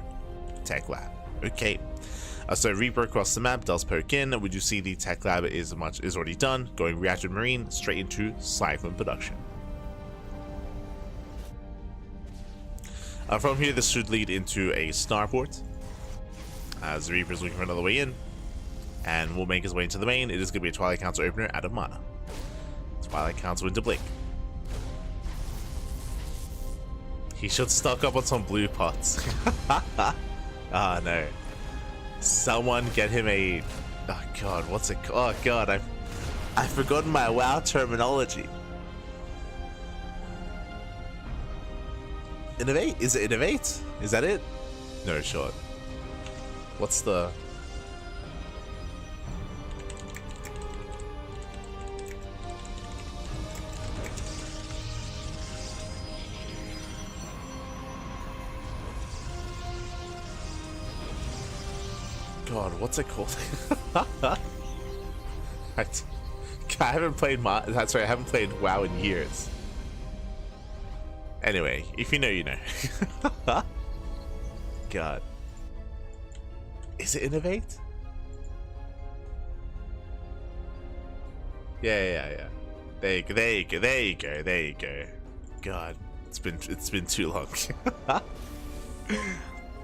tech lab. Okay. So Reaper across the map does poke in. We do see the tech lab is already done, going reactor marine straight into Cyclone production. From here, this should lead into a starport, as Reaper's looking for another way in, and will make his way into the main. It is going to be a Twilight Council opener out of Mana. Twilight Council into Blink. He should stock up on some blue pots. Ah, no. Someone get him a... Oh god, what's it called? Oh god, I've forgotten my WoW terminology. Innovate? Is it innovate? Is that it? No shot. What's the... God, what's it called? I haven't played that's right, I haven't played WoW in years. Anyway, if you know, you know. God. Is it innovate? Yeah. There you go. God, it's been too long.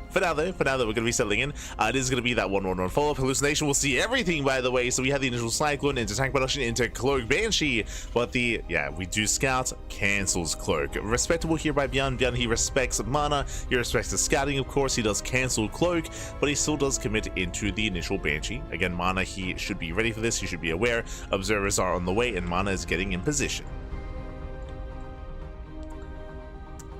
For now though, we're going to be settling in. It is going to be that 1-1-1 follow-up. Hallucination will see everything, by the way. So we have the initial Cyclone into tank production into Cloak Banshee. But we do scout, cancels Cloak. Respectable here by ByuN. ByuN, he respects Mana. He respects the scouting, of course. He does cancel Cloak, but he still does commit into the initial Banshee. Again, Mana, he should be ready for this. He should be aware. Observers are on the way, and Mana is getting in position.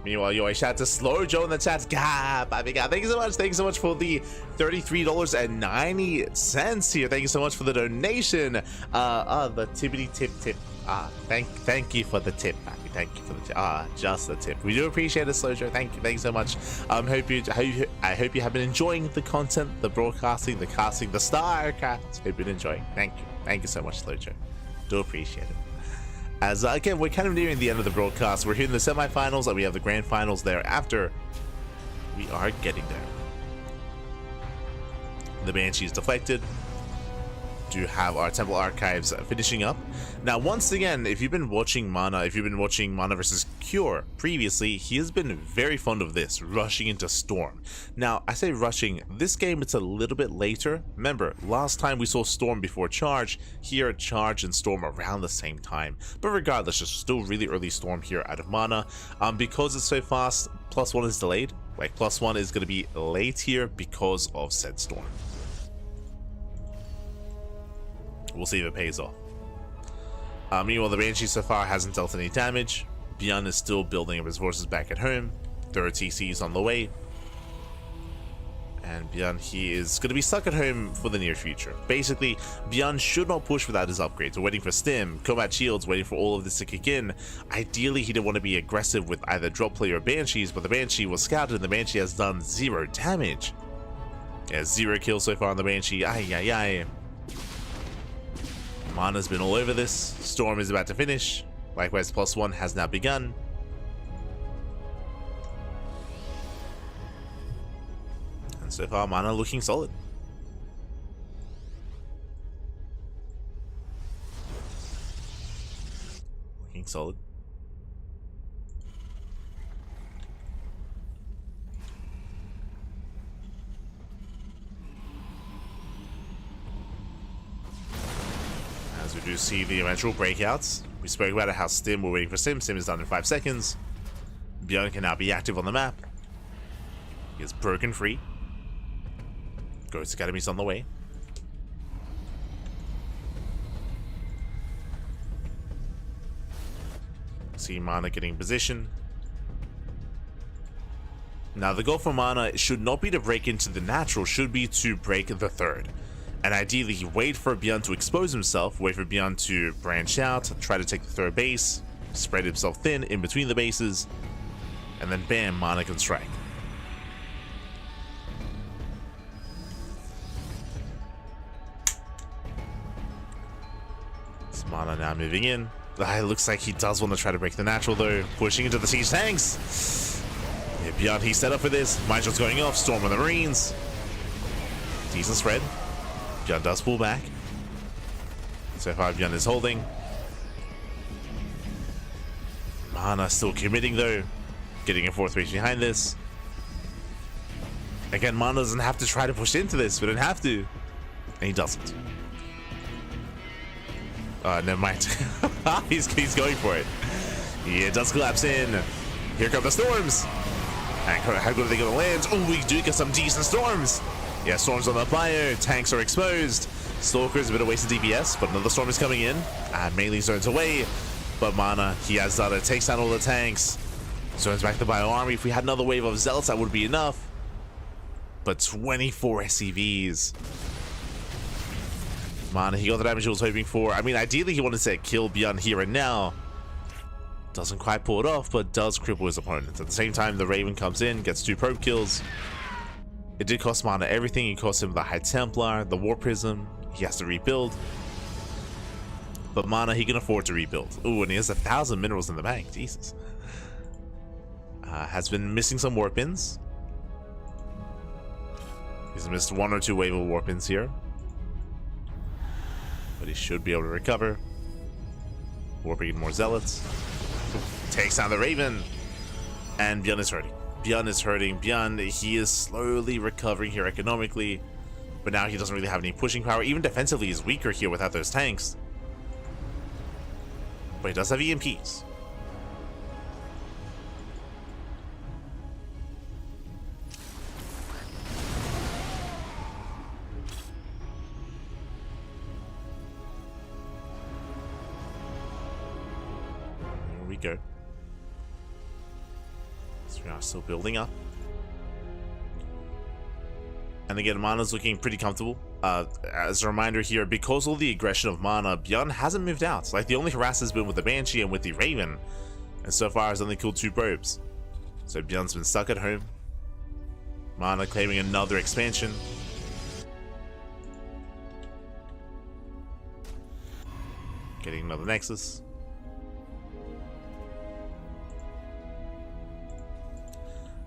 Meanwhile, yo, I shout to Slow Joe in the chat. God, thank you so much. Thank you so much for the $33.90 here. Thank you so much for the donation. The tippity tip. Thank you for the tip, Pappy. Thank you for the tip. Just the tip. We do appreciate it, Slow Joe. Thank you so much. I hope you have been enjoying the content, the broadcasting, the casting, the star cast. Hope you've been enjoying. Thank you so much, Slow Joe. Do appreciate it. As again, we're kind of nearing the end of the broadcast. We're here in the semifinals, and we have the grand finals thereafter. We are getting there. The Banshee's deflected. Do have our Temple Archives finishing up. Now, once again, if you've been watching Mana versus Cure previously, he has been very fond of this, rushing into Storm. Now, I say rushing, this game it's a little bit later. Remember, last time we saw Storm before Charge, here Charge and Storm around the same time. But regardless, just still really early Storm here out of Mana. Because it's so fast, +1 is delayed. Like, +1 is going to be late here because of said Storm. We'll see if it pays off. Meanwhile, the Banshee so far hasn't dealt any damage. ByuN is still building up his forces back at home. Third TC is on the way. And ByuN, he is going to be stuck at home for the near future. Basically, ByuN should not push without his upgrades. We're waiting for Stim, Combat Shields, waiting for all of this to kick in. Ideally, he didn't want to be aggressive with either Drop Play or Banshees, but the Banshee was scouted and the Banshee has done 0 damage. Yeah, 0 kills so far on the Banshee. Ay. Mana's been all over this. Storm is about to finish. Likewise, +1 has now begun. And so far, Mana looking solid. Looking solid. As we do see the eventual breakouts. We spoke about how Stim, we're waiting for Stim. Stim is done in 5 seconds. ByuN can now be active on the map. He is broken free. Ghost Academy's on the way. See Mana getting position. Now the goal for Mana should not be to break into the natural, should be to break the third. And ideally, he wait for ByuN to expose himself, wait for ByuN to branch out, try to take the third base, spread himself thin in between the bases, and then bam, Mana can strike. It's Mana now moving in. It looks like he does want to try to break the natural though, pushing into the siege tanks. Yeah, ByuN, he's set up for this. Mindshot's going off, Storm on the Marines. Decent spread. ByuN does pull back. So far, ByuN is holding. Mana still committing though. Getting a 4th base behind this. Again, Mana doesn't have to try to push into this. We don't have to. And he doesn't. Never mind. he's going for it. Yeah, it does collapse in. Here come the storms. And how good are they going to land? Oh, we do get some decent storms. Yeah, storms on the fire. Tanks are exposed. Stalker's a bit of wasted DPS, but another storm is coming in. And melee zones away. But Mana, he has done it. Takes down all the tanks. Zones back the ByuN army. If we had another wave of Zealots, that would be enough. But 24 SCVs. Mana, he got the damage he was hoping for. I mean, ideally, he wanted to kill ByuN here and now. Doesn't quite pull it off, but does cripple his opponent. At the same time, the Raven comes in, gets 2 probe kills. It did cost Mana everything. It cost him the High Templar, the War Prism. He has to rebuild. But Mana, he can afford to rebuild. Ooh, and he has 1,000 minerals in the bank. Jesus. Has been missing some Warpins. He's missed 1 or 2 wave of Warpins here. But he should be able to recover. Warping more Zealots. Takes down the Raven. And ByuN is hurting. ByuN is hurting. ByuN, he is slowly recovering here economically. But now he doesn't really have any pushing power. Even defensively, he's weaker here without those tanks. But he does have EMPs. There we go. So we are still building up. And again, Mana's looking pretty comfortable. As a reminder here, because of the aggression of Mana, ByuN hasn't moved out. Like, the only harass has been with the Banshee and with the Raven. And so far has only killed 2 probes. So ByuN's been stuck at home. Mana claiming another expansion. Getting another Nexus.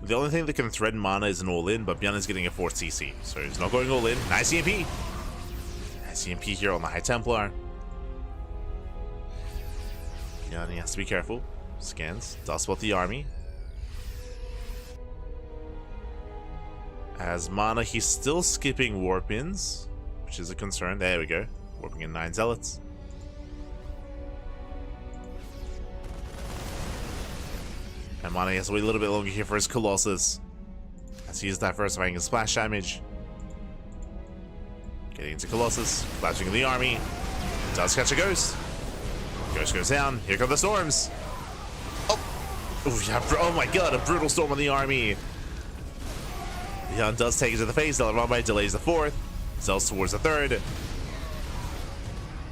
The only thing that can threaten Mana is an all-in, but ByuN is getting a 4th CC, so he's not going all-in. Nice EMP! Nice EMP here on the High Templar. ByuN, he has to be careful. Scans, does spot the army. As Mana, he's still skipping warp-ins, which is a concern. There we go. Warping in 9 Zealots. And Mana has to wait a little bit longer here for his Colossus, as he is diversifying his splash damage. Getting into Colossus, flashing in the army. Does catch a Ghost. Ghost goes down. Here come the storms. Oh, yeah, oh my god, a brutal storm on the army. ByuN does take it to the face. Delrambai delays the 4th. Zells towards the 3rd.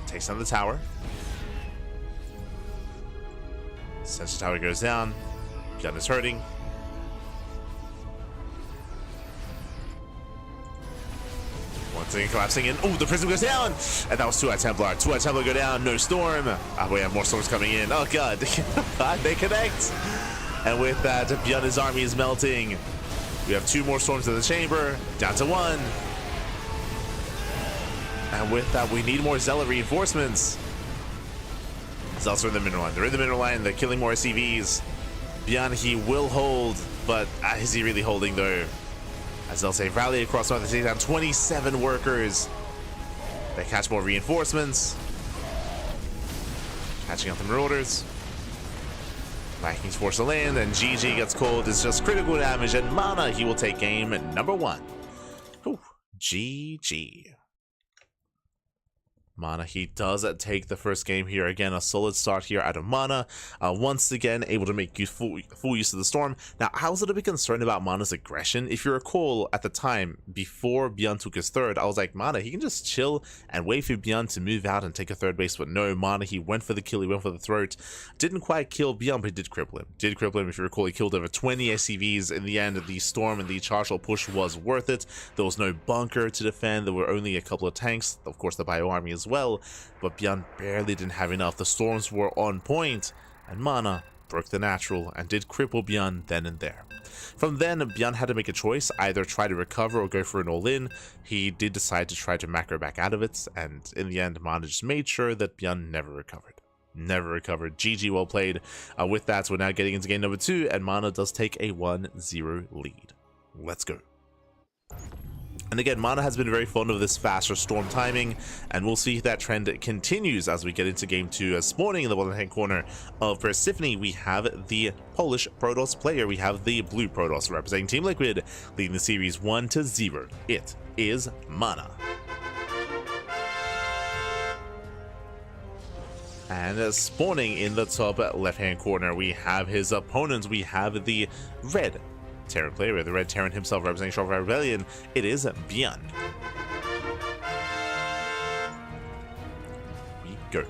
Takes down the tower. Sensor tower goes down. ByuN is hurting. Once again collapsing in. Oh, the prism goes down! And that was 2 at Templar. 2 at Templar go down. No storm. We have more storms coming in. Oh god. They connect. And with that, ByuN's army is melting. We have 2 more storms in the chamber. Down to 1. And with that, we need more Zealot reinforcements. Zealots are in the middle line. They're in the middle line. They're killing more SCVs. ByuN, he will hold, but is he really holding though? As they'll say, rally across north, they take down 27 workers. They catch more reinforcements. Catching up the Marauders. Vikings force to land, and GG gets called. It's just critical damage, and Mana, he will take game number 1. Whew. GG. Mana, he does take the first game here. Again, a solid start here out of Mana. Once again, able to make full use of the storm. Now, I was a little bit concerned about Mana's aggression. If you recall, at the time, before ByuN took his 3rd, I was like, Mana, he can just chill and wait for ByuN to move out and take a 3rd base. But no, Mana, he went for the kill, he went for the throat. Didn't quite kill ByuN, but he did cripple him. If you recall, he killed over 20 SCVs. In the end, the storm and the charge push was worth it. There was no bunker to defend. There were only a couple of tanks. Of course, the ByuN army as well, but ByuN barely didn't have enough. The storms were on point, and Mana broke the natural and did cripple ByuN then and there. From then, ByuN had to make a choice, either try to recover or go for an all-in. He did decide to try to macro back out of it, and in the end, Mana just made sure that ByuN never recovered. GG, well played. With that, we're now getting into game number 2, and Mana does take a 1-0 lead. Let's go. And again, Mana has been very fond of this faster storm timing, and we'll see if that trend continues as we get into game 2. As spawning in the bottom hand corner of Persephone, we have the Polish Protoss player. We have the blue Protoss representing Team Liquid, leading the series 1-0. It is Mana. And spawning in the top left-hand corner, we have his opponents. We have the red Terran player, the red Terran himself representing Shroud Rebellion. It is ByuN. We go.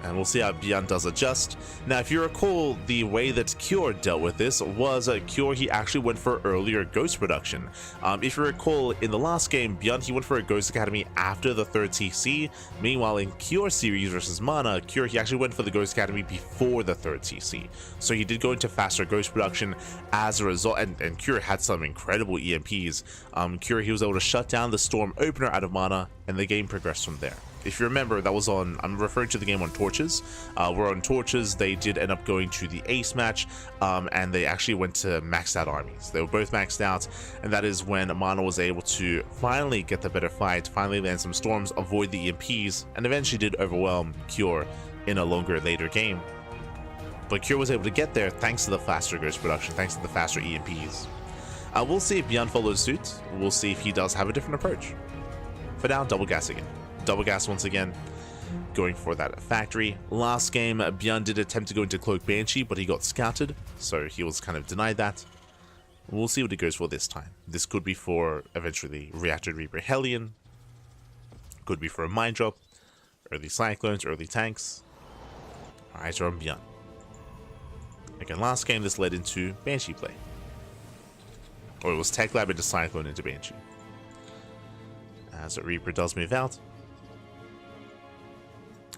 And we'll see how ByuN does adjust. Now, if you recall, the way that Cure dealt with this was Cure, he actually went for earlier Ghost production. If you recall, in the last game, ByuN, he went for a Ghost Academy after the 3rd TC. Meanwhile, in Cure series versus Mana, Cure, he actually went for the Ghost Academy before the 3rd TC. So he did go into faster Ghost production as a result, and Cure had some incredible EMPs. Cure, he was able to shut down the Storm opener out of Mana, and the game progressed from there. If you remember, that was on, I'm referring to the game on Torches. Where on Torches, they did end up going to the Ace match, and they actually went to maxed out armies. They were both maxed out, and that is when Mana was able to finally get the better fight, finally land some storms, avoid the EMPs, and eventually did overwhelm Cure in a later game. But Cure was able to get there thanks to the faster Ghost production, thanks to the faster EMPs. We'll see if ByuN follows suit. We'll see if he does have a different approach. For now, double gas again. Double gas once again. going for that factory. Last game, ByuN did attempt to go into Cloak Banshee, but he got scouted, so he was kind of denied that. We'll see what he goes for this time. This could be for eventually Reactor Reaper Hellion, could be for a Mine Drop, early Cyclones, early tanks. Eyes are on ByuN. Again, last game this led into Banshee play. Or it was Tech Lab into Cyclone into Banshee. As Reaper does move out.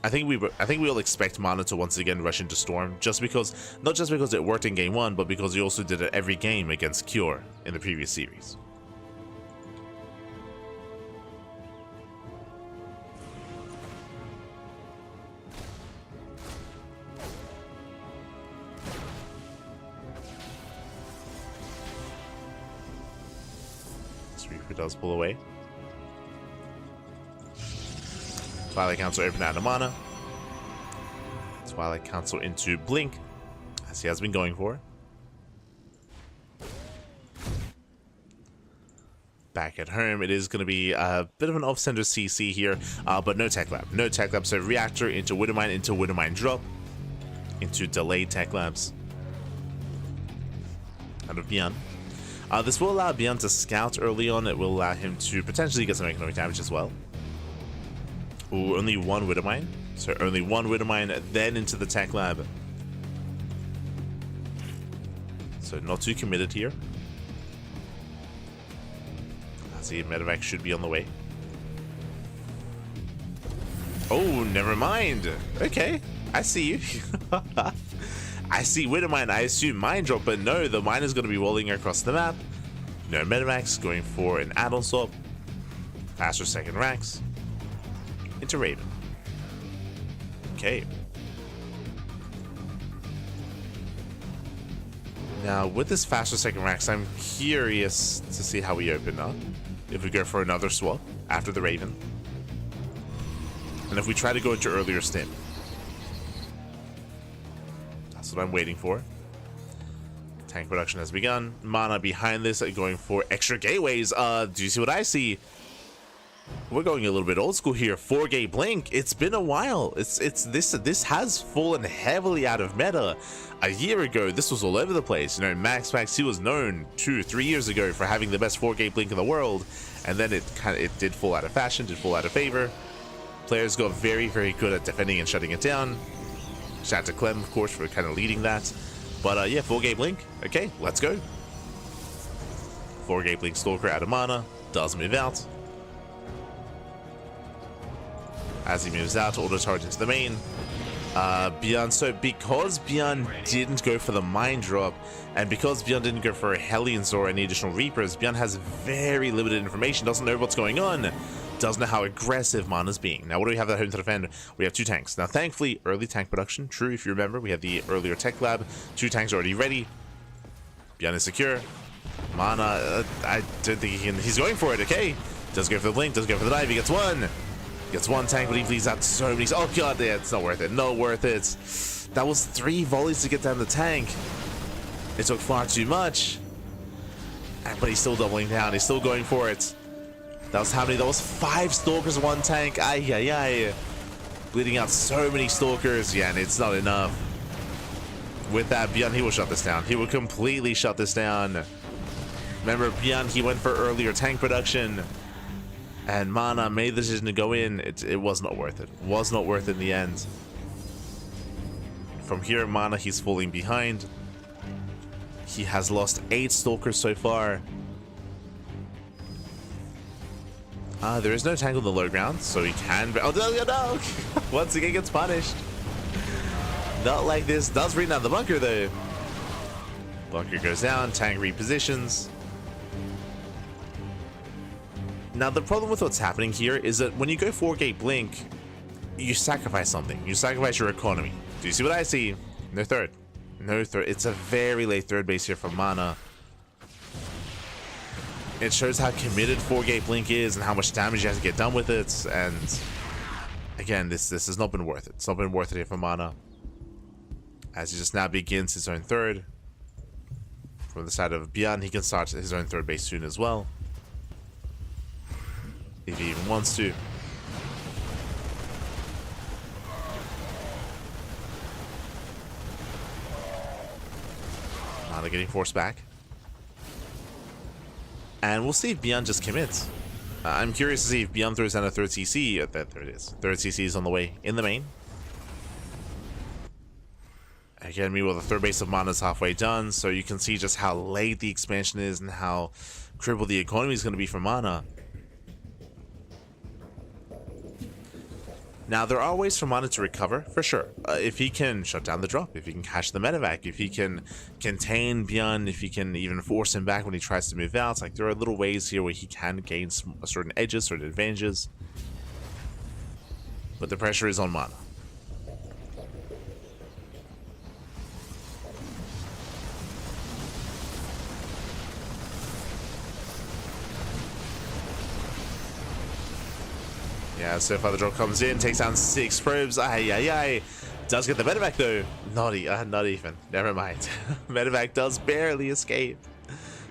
I think we all expect Mana to once again rush into Storm, just because, not just because it worked in game 1, but because he also did it every game against Cure in the previous series. Reaper does pull away. Twilight Council open out of mana. Twilight Council into Blink, as he has been going for. Back at home, it is going to be a bit of an off-center CC here, but no Tech Lab. No Tech Lab, so Reactor into Widowmine drop, into delayed Tech Labs. Out of ByuN. This will allow ByuN to scout early on. It will allow him to potentially get some economic damage as well. Ooh, only one Widowmine. So only one Widowmine, then into the Tech Lab. So not too committed here. I see Medevac should be on the way. Oh, never mind. Okay, I see you. I see Widowmine, I assume Mine Drop, but no, the mine is going to be rolling across the map. No Medevacs, going for an add-on swap. Faster second racks. Into Raven. Okay. Now, with this faster second racks, I'm curious to see how we open up. If we go for another swap after the Raven. And if we try to go into earlier stim. That's what I'm waiting for. Tank production has begun. Mana behind this, going for extra gateways. Do you see what I see? We're going a little bit old school here. 4-gate blink. It's been a while. This has fallen heavily out of meta. A year ago, this was all over the place. You know, MaxPax, he was known 2-3 years ago for having the best 4-gate blink in the world, and then it did fall out of fashion, did fall out of favor. Players got very, very good at defending and shutting it down. Shout out to Clem, of course, for kind of leading that. But yeah, 4-gate blink. Okay, let's go. 4-gate blink Stalker out of mana. Does move out. As he moves out, auto charge into the main. ByuN, so because ByuN didn't go for the Mine Drop, and because ByuN didn't go for Hellions or any additional Reapers, ByuN has very limited information, doesn't know what's going on, doesn't know how aggressive Mana's being. Now, what do we have at home to defend? We have 2 tanks. Now, thankfully, early tank production. True, if you remember, we had the earlier Tech Lab. 2 tanks already ready. ByuN is secure. Mana, I don't think he's going for it, okay. Does go for the blink, does go for the dive, he gets one. Gets 1 tank, but he bleeds out so many. Oh god, yeah, it's not worth it. Not worth it. That was 3 volleys to get down the tank. It took far too much. But he's still doubling down. He's still going for it. That was how many? That was 5 stalkers, 1 tank. Ay, ay, ay. Bleeding out so many stalkers. Yeah, and it's not enough. With that, ByuN, he will shut this down. He will completely shut this down. Remember, ByuN, he went for earlier tank production. And Mana made the decision to go in. It was not worth it. Was not worth it in the end. From here, Mana, he's falling behind. He has lost 8 stalkers so far. There is no tank on the low ground, so he can. Oh no! Once again gets punished. Not like this. Does bring down the bunker though. Bunker goes down. Tank repositions. Now, the problem with what's happening here is that when you go 4-gate blink, you sacrifice something. You sacrifice your economy. Do you see what I see? No third. No third. It's a very late third base here from Mana. It shows how committed 4-gate blink is and how much damage you have to get done with it. And again, this has not been worth it. It's not been worth it here for Mana. As he just now begins his own third. From the side of ByuN, he can start his own third base soon as well. If he even wants to. getting forced back. And we'll see if ByuN just commits. I'm curious to see if ByuN throws down a third CC. There it is. Third CC is on the way in the main. Again, meanwhile, the third base of Mana is halfway done, so you can see just how late the expansion is and how crippled the economy is going to be for Mana. Now, there are ways for Mana to recover, for sure. If he can shut down the drop, if he can catch the medevac, if he can contain ByuN, if he can even force him back when he tries to move out, like there are little ways here where he can gain certain edges, certain advantages. But the pressure is on Mana. Yeah, so far the drop comes in, takes down 6 probes. Ay. Does get the medevac though. Not even. Never mind. Medevac does barely escape.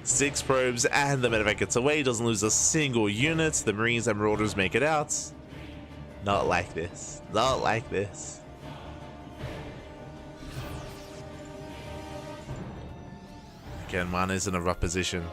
6 probes and the medevac gets away. Doesn't lose a single unit. The Marines and Marauders make it out. Not like this. Not like this. Again, Mana is in a rough position.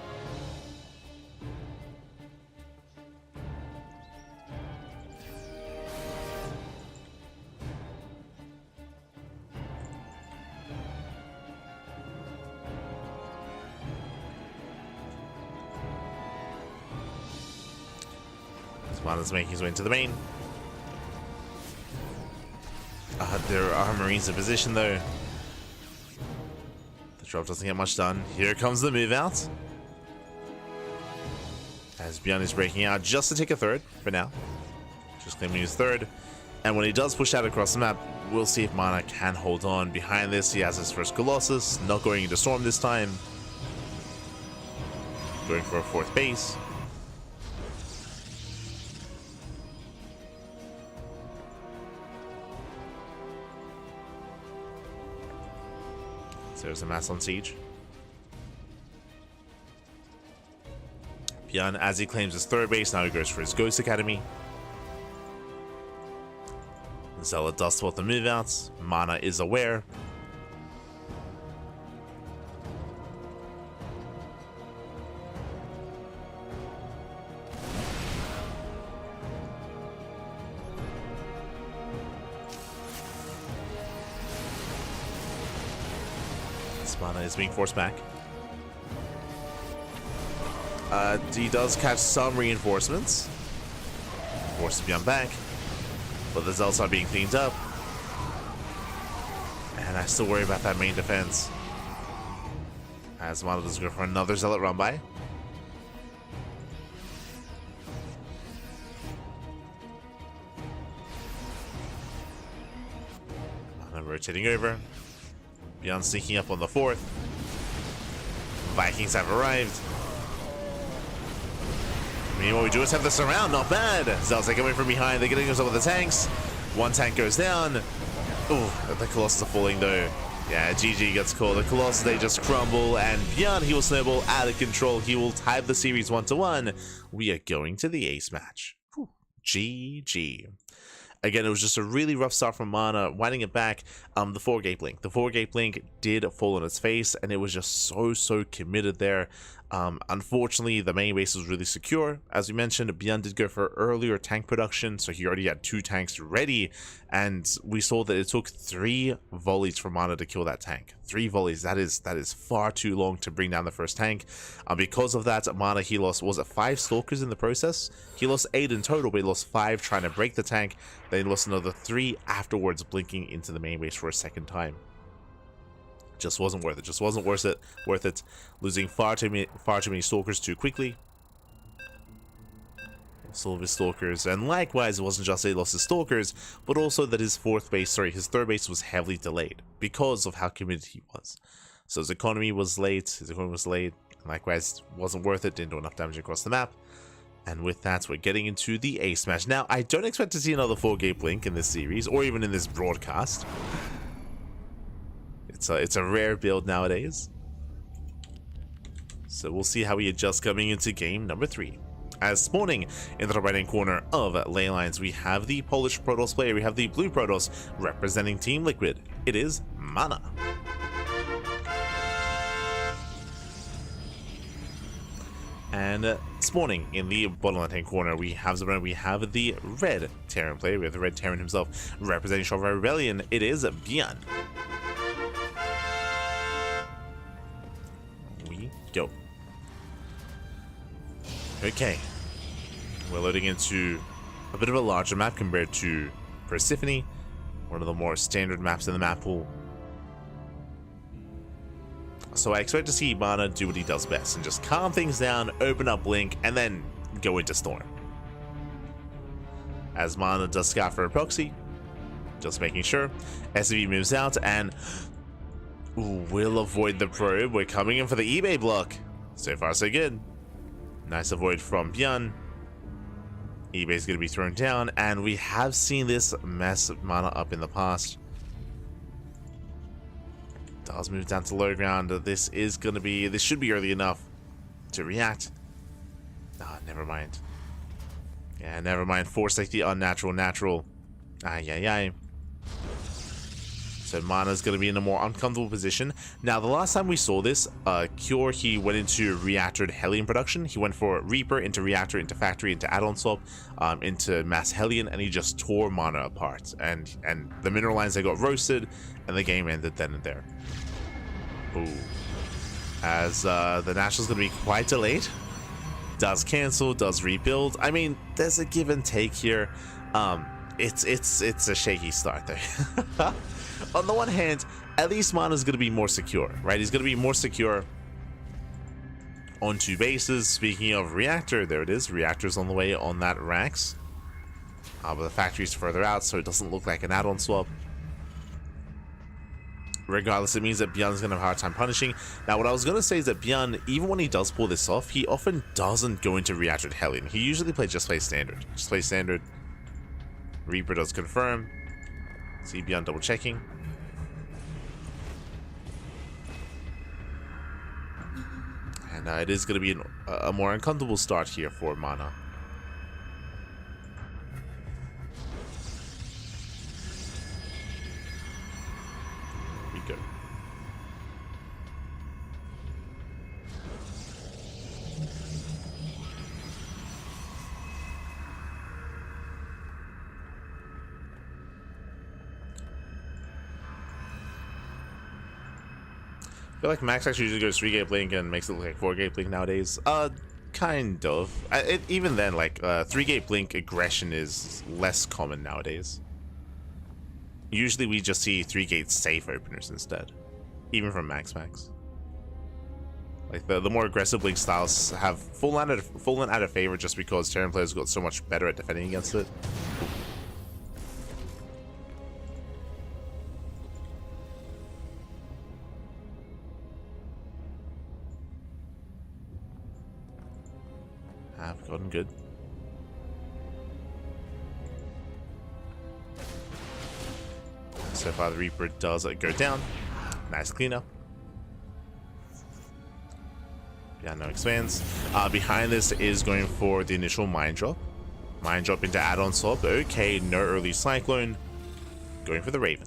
Mana's making his way into the main. There are Marines in position though. The drop doesn't get much done. Here comes the move out. As ByuN is breaking out just to take a third for now. Just claiming his third. And when he does push out across the map, we'll see if Mana can hold on. Behind this, he has his first Colossus. Not going into Storm this time. Going for a 4th base. So there's a mass on siege. ByuN, as he claims his 3rd base, now he goes for his Ghost Academy. Zealot does spot the move outs. Mana is aware. Mana is being forced back. He does catch some reinforcements. Forces ByuN back. But the Zealots are being cleaned up. And I still worry about that main defense. As Mana does go for another Zealot run by. Mana rotating over. ByuN sneaking up on the 4th. Vikings have arrived. Meanwhile, we do just have the surround, not bad. Zealots take away from behind, they're getting themselves with the tanks. 1 tank goes down. Oh, the Colossus are falling though. Yeah, GG gets called. The Colossus, they just crumble, and ByuN, he will snowball out of control. He will tie the series 1-1. We are going to the ace match. Whew. GG. Again, it was just a really rough start from Mana, winding it back. The 4-gate blink. The 4-gate blink did fall on its face, and it was just so committed there. Unfortunately, the main base was really secure. As we mentioned, ByuN did go for earlier tank production, so he already had 2 tanks ready, and we saw that it took 3 volleys for Mana to kill that tank. 3 volleys, that is far too long to bring down the first tank. Because of that, Mana, he lost, was it 5 Stalkers in the process? He lost 8 in total, but he lost 5 trying to break the tank, then he lost another 3 afterwards, blinking into the main base for a second time. Just wasn't worth it. Just wasn't worth it. Losing far too many Stalkers too quickly. All of his Stalkers, and likewise, it wasn't just that he lost his Stalkers, but also that his 3rd base was heavily delayed because of how committed he was. So his economy was late. And likewise, wasn't worth it. Didn't do enough damage across the map. And with that, we're getting into the ace match. Now, I don't expect to see another 4-gate blink in this series, or even in this broadcast. It's a rare build nowadays. So we'll see how he adjusts coming into game number 3. As spawning in the top right hand corner of ley lines, we have the Polish Protoss player. We have the blue Protoss representing Team Liquid. It is Mana. And spawning in the bottom left-hand corner, we have the red Terran player. We have the red Terran himself representing Shopify Rebellion. It is ByuN. We go. Okay. We're loading into a bit of a larger map compared to Persephone, one of the more standard maps in the map pool. So I expect to see Mana do what he does best and just calm things down, open up Blink, and then go into Storm. As Mana does scout for a proxy, just making sure. SCV moves out and will avoid the probe. We're coming in for the eBay block. So far so good. Nice avoid from ByuN. eBay's going to be thrown down, and we have seen this mess Mana up in the past. Does move down to low ground. This should be early enough to react. Ah, never mind. Yeah, never mind. Force like the unnatural natural. Ay. So Mana's going to be in a more uncomfortable position. Now, the last time we saw this, Cure, he went into reactored Hellion production. He went for Reaper into Reactor, into Factory, into Add-on Swap, into Mass Hellion, and he just tore Mana apart. And the mineral lines, they got roasted, and the game ended then and there. Ooh. As the National's going to be quite delayed. Does cancel, does rebuild. I mean, there's a give and take here. It's a shaky start there. On the one hand, at least Mana's going to be more secure, right? He's going to be more secure on 2 bases. Speaking of Reactor, there it is. Reactor's on the way on that Rax. But the Factory's further out, so it doesn't look like an add-on swap. Regardless, it means that ByuN's going to have a hard time punishing. Now, what I was going to say is that ByuN, even when he does pull this off, he often doesn't go into Reactored Hellion. He usually plays Standard. Just play Standard. Reaper does confirm. See ByuN double checking. And it is going to be a more uncomfortable start here for Mana. Here we go. I feel like MaxPax usually goes 3-gate blink and makes it look like 4-gate blink nowadays. Kind of. Even then, like, 3-gate blink aggression is less common nowadays. Usually we just see 3-gate safe openers instead. Even from MaxPax. Like, the more aggressive blink styles have fallen out of favor just because Terran players got so much better at defending against it. Have gotten good. So far the Reaper does go down. Nice cleanup. Yeah, no expands. Behind this is going for the initial Mind Drop. Mind Drop into add-on swap. Okay, no early Cyclone. Going for the Raven.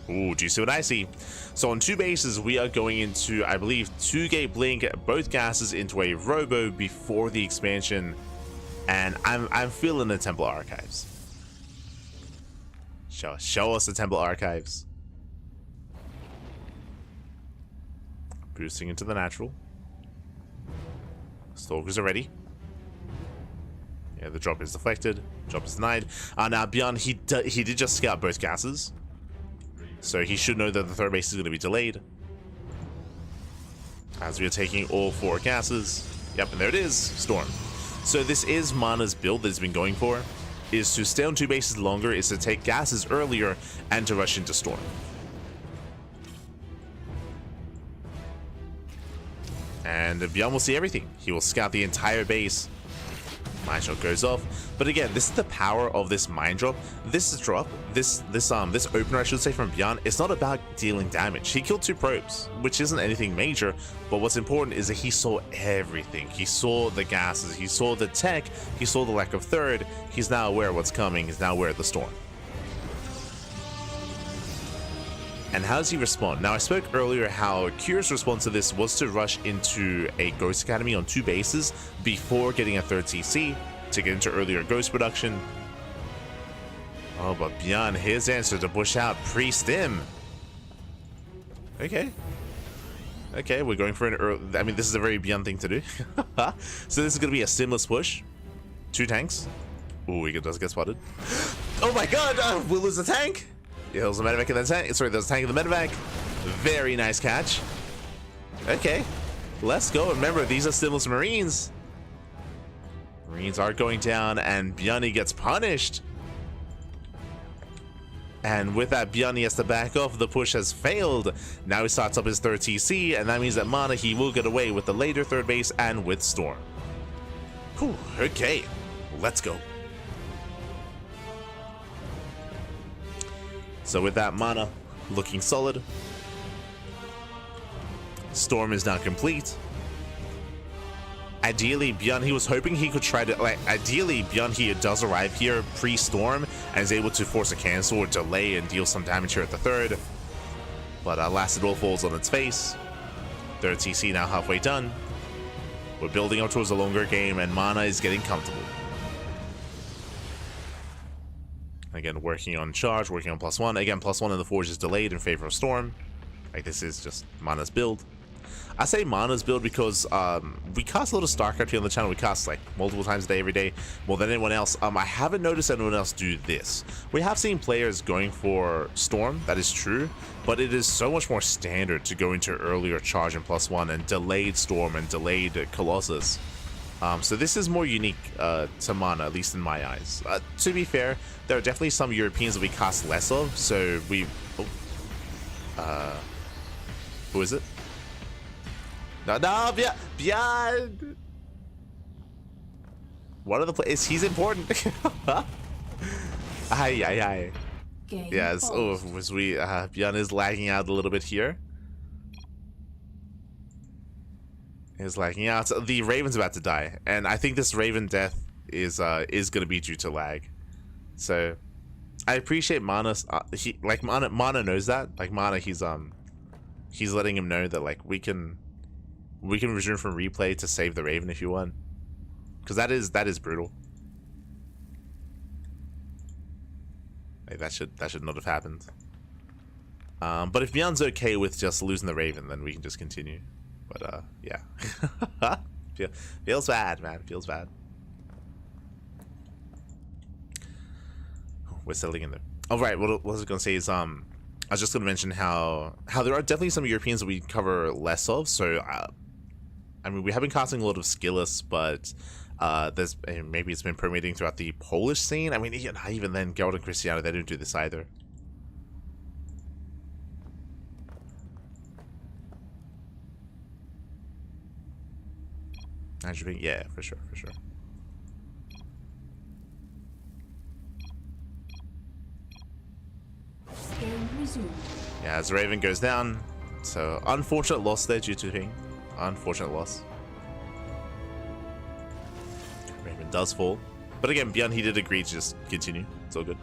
Ooh, do you see what I see? So on 2 bases, we are going into, I believe, 2-gate blink, both gases into a Robo before the expansion, and I'm feeling the Temple Archives. Show us the Temple Archives. Boosting into the natural. Stalkers are ready. Yeah, the drop is deflected. Drop is denied. Now ByuN, he did just scout both gases. So he should know that the 3rd base is going to be delayed. As we are taking all 4 gases. Yep, and there it is. Storm. So this is Mana's build that he's been going for. Is to stay on 2 bases longer, is to take gases earlier, and to rush into Storm. And ByuN will see everything. He will scout the entire base. Mind Shot goes off, but again, this is the power of this Mind Drop. This opener, I should say, from ByuN. It's not about dealing damage. He killed 2 probes, which isn't anything major, but what's important is that he saw everything. He saw the gases, he saw the tech, he saw the lack of 3rd. He's now aware of what's coming. He's now aware of the storm. And how does he respond? Now, I spoke earlier how Kyr's response to this was to rush into a Ghost Academy on 2 bases before getting a 3rd CC to get into earlier Ghost production. Oh, but ByuN, his answer to push out pre-stim. Okay. Okay, we're going for an early... I mean, this is a very ByuN thing to do. So this is going to be a stimless push. 2 tanks. Ooh, he does get spotted. Oh my god! We'll lose the tank! Yeah, there was a medevac in the tank. Sorry, there was a tank in the medevac. Very nice catch. Okay. Let's go. Remember, these are stimless Marines. Marines are going down, and ByuN gets punished. And with that, ByuN has to back off. The push has failed. Now he starts up his 3rd TC, and that means that Mana, he will get away with the later 3rd base and with Storm. Whew, okay, let's go. So with that, Mana looking solid. Storm is now complete. Ideally, ByuN, he was hoping he could try to, ideally, ByuN, he does arrive here pre-Storm and is able to force a cancel or delay and deal some damage here at the 3rd. But alas, it all falls on its face. 3rd TC now halfway done. We're building up towards a longer game, and Mana is getting comfortable. Again, working on charge, working on +1. Again, +1 in the Forge is delayed in favor of Storm. Like, this is just Mana's build. I say Mana's build because we cast a lot of StarCraft here on the channel. We cast like multiple times a day, every day, more than anyone else. I haven't noticed anyone else do this. We have seen players going for Storm, that is true, but it is so much more standard to go into earlier charge and +1 and delayed Storm and delayed Colossus. So this is more unique to Mana, at least in my eyes. To be fair, there are definitely some Europeans that we cast less of, so we... who is it? No, ByuN! What are the players? He's important. Aye. Game Yes, oh, paused. was we... ByuN is lagging out a little bit here. Is lagging out. The Raven's about to die, and I think this Raven death is going to be due to lag. So I appreciate Mana's Mana knows that. Like Mana, he's letting him know that like we can resume from replay to save the Raven if you want, because that is brutal. Like that should not have happened. But if ByuN's okay with just losing the Raven, then we can just continue. But yeah. Feels bad, man. Feels bad. We're settling in there. All right. What I was gonna say is I was just gonna mention how there are definitely some Europeans that we cover less of. So I mean, we have been casting a lot of Skillus, but there's maybe it's been permeating throughout the Polish scene. I mean, even then, Geralt and Cristiano, they don't do this either. Yeah, for sure. Game resumed. Yeah, as Raven goes down, so unfortunate loss there due to Ping. Unfortunate loss. Raven does fall, but again, ByuN, he did agree to just continue. It's all good.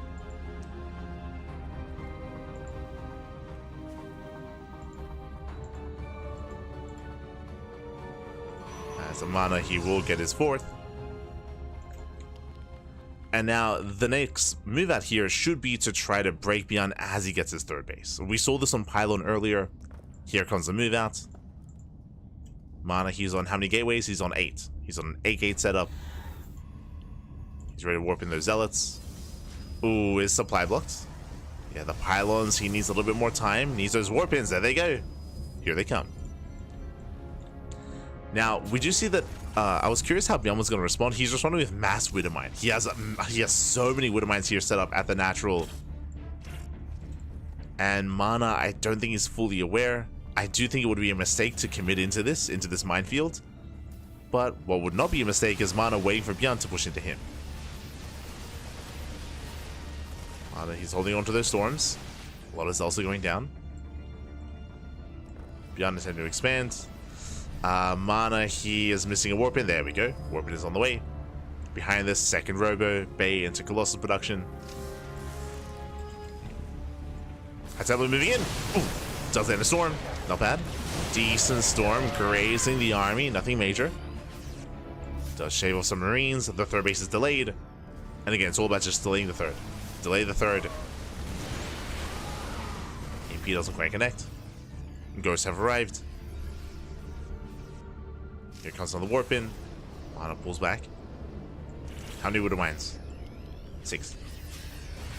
As a Mana, he will get his 4th. And now the next move out here should be to try to break ByuN as he gets his 3rd base. We saw this on Pylon earlier. Here comes the move out. Mana, he's on how many gateways? He's on 8. He's on an 8-gate setup. He's ready to warp in those zealots. Ooh, is supply blocked? Yeah, the pylons, he needs a little bit more time. Needs those warp ins. There they go. Here they come. Now, we do see that, I was curious how ByuN was going to respond. He's responding with mass Widowmine. He has so many Widowmines here set up at the natural. And Mana, I don't think he's fully aware. I do think it would be a mistake to commit into this minefield. But what would not be a mistake is Mana waiting for ByuN to push into him. Mana, he's holding on to those storms. A lot is also going down. ByuN is heading to expand. Mana, he is missing a warp in. There we go. Warp in is on the way. Behind this, second Robo, Bay into Colossus production. High Templar moving in. Ooh, does land a storm. Not bad. Decent storm grazing the army. Nothing major. Does shave off some Marines. The third base is delayed. And again, it's all about just delaying the third. Delay the third. AP doesn't quite connect. Ghosts have arrived. Here comes another warp in. Mana pulls back. How many Widow Mines? 6.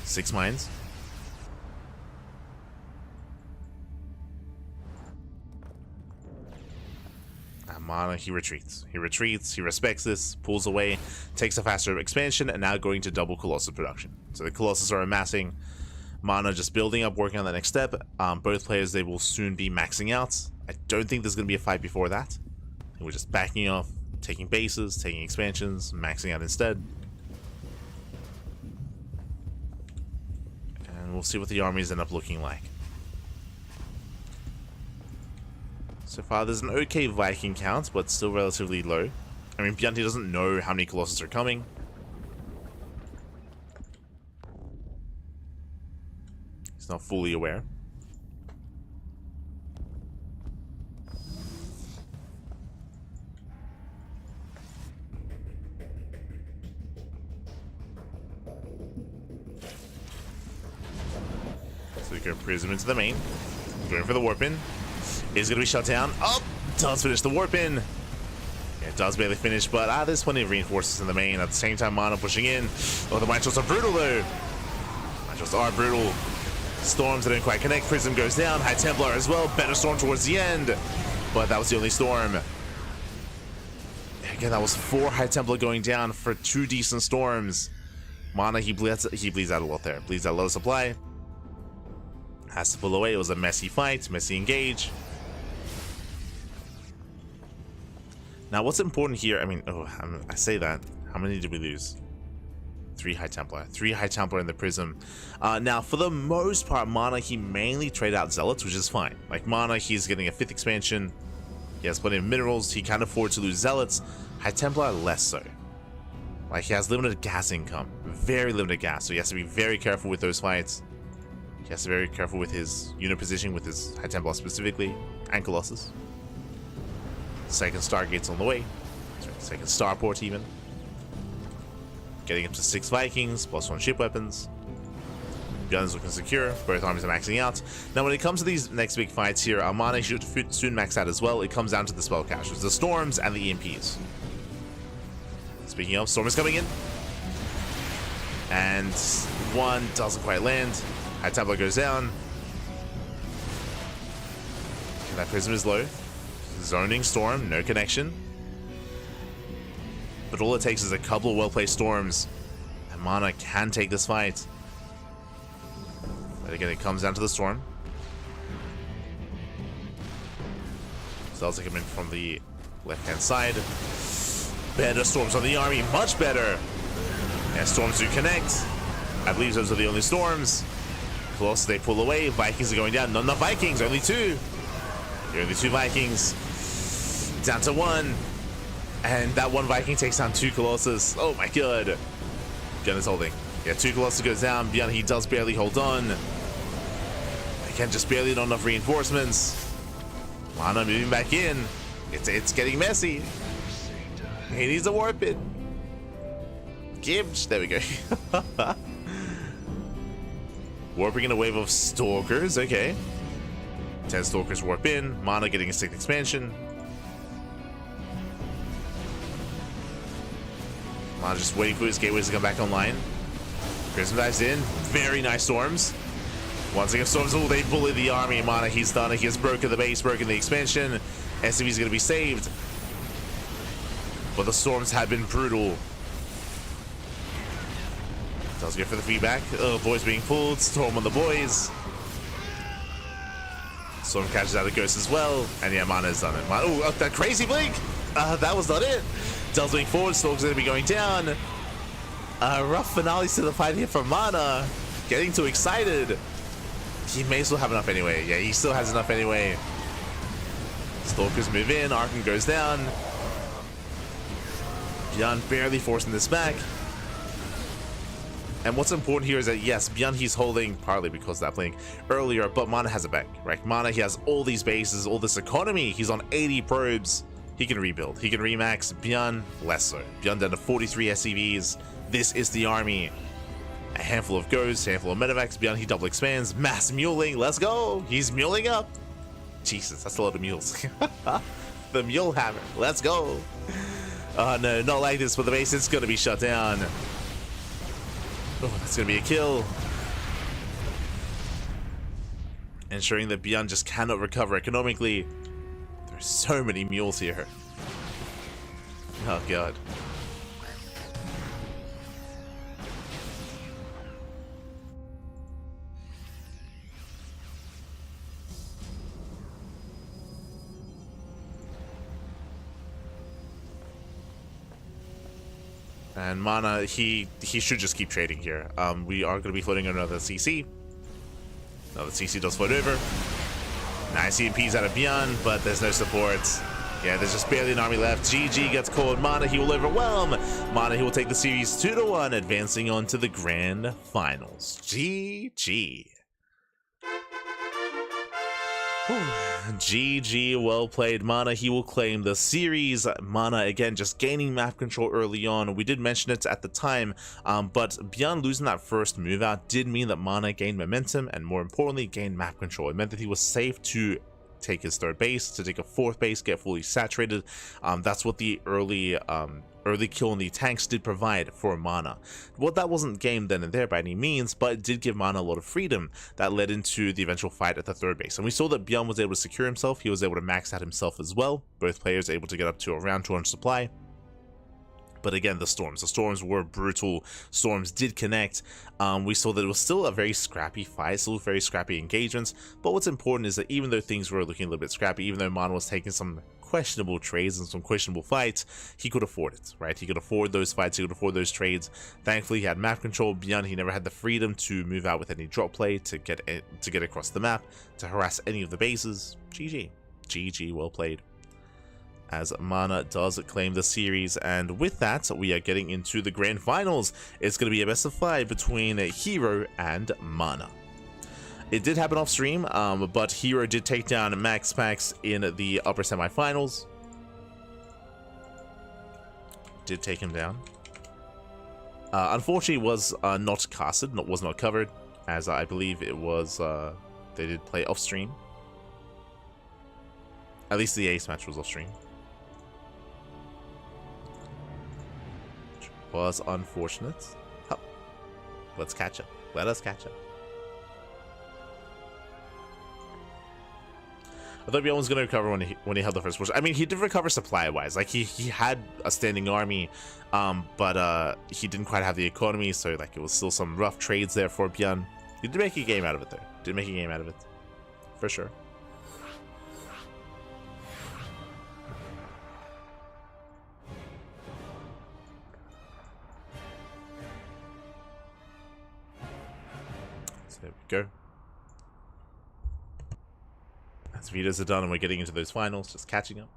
6 mines. Mana, he retreats. He retreats, he respects this, pulls away, takes a faster expansion, and now going to double Colossus production. So the Colossus are amassing. Mana just building up, working on the next step. Both players, they will soon be maxing out. I don't think there's going to be a fight before that. We're just backing off, taking bases, taking expansions, maxing out instead. And we'll see what the armies end up looking like. So far, there's an okay Viking count, but still relatively low. I mean, ByuN doesn't know how many Colossus are coming. He's not fully aware. So we go Prism into the main. Going for the warp in. Is going to be shut down. Oh, does finish the warp in. Yeah, it does barely finish, but there's plenty of reinforcements in the main. At the same time, Mana pushing in. Oh, the Mine-Shots are brutal though. Mine-Shots are brutal. Storms that don't quite connect. Prism goes down. High Templar as well. Better storm towards the end, but that was the only storm. Again, that was 4 High Templar going down for 2 decent storms. Mana, he bleeds out a lot there. Bleeds out a lot of supply. Has to pull away. It was a messy fight, messy engage. Now, what's important here? I mean, I say that. How many did we lose? 3 High Templar. 3 High Templar in the Prism. Now, for the most part, Mana, he mainly trade out Zealots, which is fine. Like, Mana, he's getting a 5th expansion. He has plenty of minerals. He can't afford to lose Zealots. High Templar, less so. Like, he has limited gas income. Very limited gas, so he has to be very careful with those fights. He has to be very careful with his unit positioning, with his High Templar specifically, and Colossus. Second Stargate's on the way. Sorry, second Starport even. Getting up to 6 Vikings, +1 ship weapons. Guns looking secure. Both armies are maxing out. Now, when it comes to these next big fights here, Mana should soon max out as well. It comes down to the spell casters, the Storms and the EMPs. Speaking of, Storm is coming in. And one doesn't quite land. High Templar goes down. And that Prism is low. Zoning Storm, no connection. But all it takes is a couple of well-placed storms, and Mana can take this fight. But again, it comes down to the storm. Cells come in from the left-hand side. Better storms on the army, much better. Yeah, storms do connect. I believe those are the only storms. Colossus, they pull away. Vikings are going down. Not enough Vikings, only 2. Only 2 Vikings. Down to 1. And that 1 Viking takes down 2 Colossus. Oh my god. ByuN is holding. Yeah, 2 Colossus goes down. ByuN, he does barely hold on. Again, just barely not enough reinforcements. Mana moving back in. It's getting messy. He needs a warp in. Gibbs. There we go. Warping in a wave of Stalkers. Okay. 10 Stalkers warp in. Mana getting a 6th expansion. Mana just waiting for his gateways to come back online. Prism dives in. Very nice storms. Once again, storms, oh, they bully the army. Mana, he's done it. He has broken the base, broken the expansion. SCV's going to be saved. But the storms have been brutal. Does go for the feedback. Oh, boys being pulled. Storm on the boys. Storm catches out the ghost as well. And yeah, Mana has done it. Oh, that crazy blink. That was not it. Del's moving forward. Storm's going to be going down. Rough finale to the fight here from Mana. Getting too excited. He may still have enough anyway. Yeah, he still has enough anyway. Stalkers move in. Arkham goes down. ByuN barely forcing this back. And what's important here is that, yes, ByuN, he's holding partly because of that blink earlier, but Mana has a bank, right? Mana, he has all these bases, all this economy. He's on 80 probes. He can rebuild. He can remax. ByuN, less so. ByuN down to 43 SCVs. This is the army. A handful of ghosts, handful of medivacs. ByuN, he double expands. Mass muling. Let's go. He's muling up. Jesus, that's a lot of mules. The mule hammer. Let's go. Oh, no, not like this. But the base is going to be shut down. Oh, that's going to be a kill. Ensuring that ByuN just cannot recover economically. There's so many mules here. Oh, God. And Mana, he should just keep trading here. We are going to be floating another CC. Another CC does float over. Nice EMPs out of ByuN, but there's no support. Yeah, there's just barely an army left. GG gets called. Mana, he will overwhelm. Mana, he will take the series 2-1, advancing on to the grand finals. GG. GG, well played. Mana, he will claim the series. Mana, again, just gaining map control early on. We did mention it at the time, but ByuN losing that first move out did mean that Mana gained momentum and, more importantly, gained map control. It meant that he was safe to take his third base, to take a fourth base, get fully saturated. That's what the early kill in the tanks did provide for Mana. Well, that wasn't game then and there by any means, but it did give Mana a lot of freedom that led into the eventual fight at the third base. And we saw that ByuN was able to secure himself. He was able to max out himself as well. Both players able to get up to around 200 supply. But again, the storms were brutal. Storms did connect. We saw that it was still a very scrappy fight, still very scrappy engagements. But what's important is that even though things were looking a little bit scrappy, even though Mana was taking some questionable trades and some questionable fights, he could afford it, right? He could afford those fights, he could afford those trades. Thankfully, he had map control. ByuN, he never had the freedom to move out with any drop play, to get across the map, to harass any of the bases. GG, well played. As Mana does claim the series, and with that, we are getting into the grand finals. It's going to be a best of 5 between herO and Mana. It did happen off stream, but herO did take down MaxPax in the upper semifinals. Did take him down. Unfortunately, was not casted, was not covered, as I believe it was. They did play off stream. At least the ace match was off stream. Was unfortunate. Oh, let's catch up. Let us catch up. I thought ByuN was going to recover when he held the first push. I mean, he did recover supply-wise. Like, he had a standing army, but he didn't quite have the economy, so like it was still some rough trades there for ByuN. He did make a game out of it there. Did make a game out of it, for sure. There we go. As Vitas are done and we're getting into those finals, just catching up.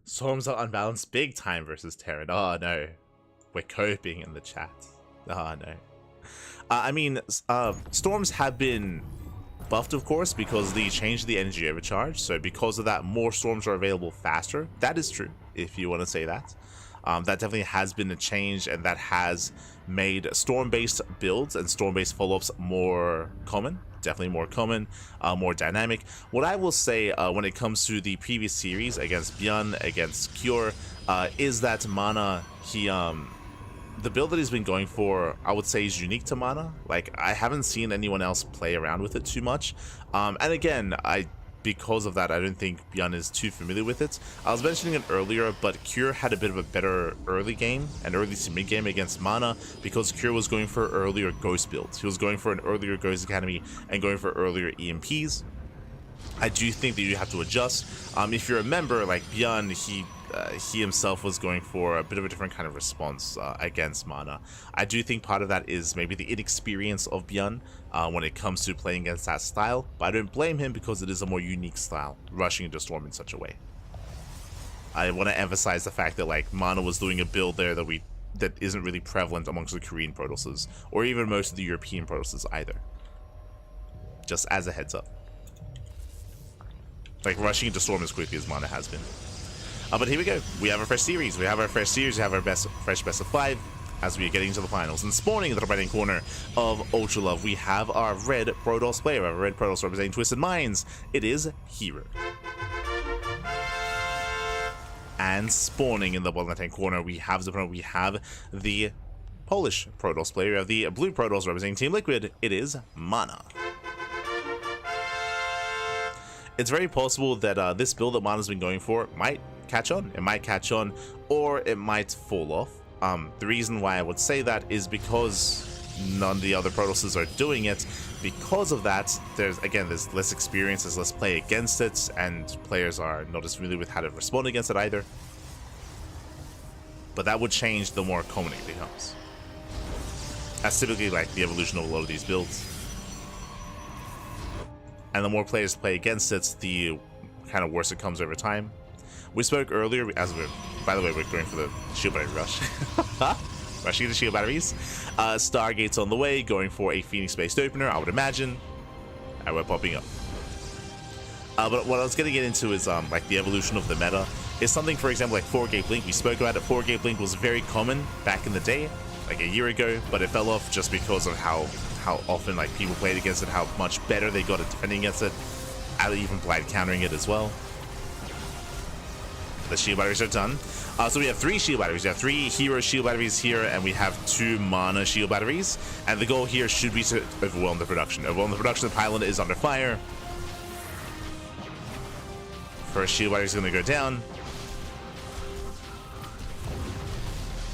Storms are unbalanced big time versus Terran. Oh no. We're coping in the chat. Oh no. I mean, storms have been buffed, of course, because they changed the energy overcharge. So because of that, more storms are available faster. That is true, if you want to say that. That definitely has been a change, and that has made storm-based builds and storm-based follow-ups more common. Definitely more common, more dynamic. What I will say when it comes to the previous series against ByuN, against Cure, is that Mana, the build that he's been going for, I would say, is unique to Mana. Like, I haven't seen anyone else play around with it too much. And again, because of that, I don't think ByuN is too familiar with it. I was mentioning it earlier, but Cure had a bit of a better early game, an early to mid game against Mana, because Cure was going for earlier Ghost builds. He was going for an earlier Ghost Academy and going for earlier EMPs. I do think that you have to adjust. If you remember, like ByuN, he himself was going for a bit of a different kind of response against Mana. I do think part of that is maybe the inexperience of ByuN when it comes to playing against that style, but I don't blame him because it is a more unique style, rushing into Storm in such a way. I want to emphasize the fact that like Mana was doing a build there that isn't really prevalent amongst the Korean Protosses, or even most of the European Protosses either. Just as a heads up. Like rushing into Storm as quickly as Mana has been. But here we go. We have our fresh series. We have our fresh fresh best of 5 as we are getting into the finals. And spawning in the right-hand corner of Ultra Love, we have our red Protoss player. We have a red Protoss representing Twisted Minds. It is herO. And spawning in the bottom left-hand corner, we have the Polish Protoss player. We have the blue Protoss representing Team Liquid. It is Mana. It's very possible that this build that Mana's been going for might catch on. It might catch on, or it might fall off. The reason why I would say that is because none of the other Protosses are doing it. Because of that, there's less experience, there's less play against it, and players are not as familiar with how to respond against it either. But that would change the more common it becomes. That's typically like the evolution of a lot of these builds. And the more players play against it, the kind of worse it comes over time. We spoke earlier, by the way, we're going for the shield battery rush. Rushing the shield batteries. Stargate's on the way, going for a Phoenix-based opener, I would imagine. And we're popping up. But what I was going to get into is like the evolution of the meta. Is something, for example, like 4-gate blink. We spoke about it. 4-gate blink was very common back in the day, like a year ago, but it fell off just because of how often like people played against it, how much better they got at defending against it, and even played countering it as well. The shield batteries are done. So we have 3 shield batteries. We have 3 herO shield batteries here, and we have 2 Mana shield batteries. And the goal here should be to overwhelm the production. Overwhelm the production. The pylon is under fire. First shield battery is going to go down.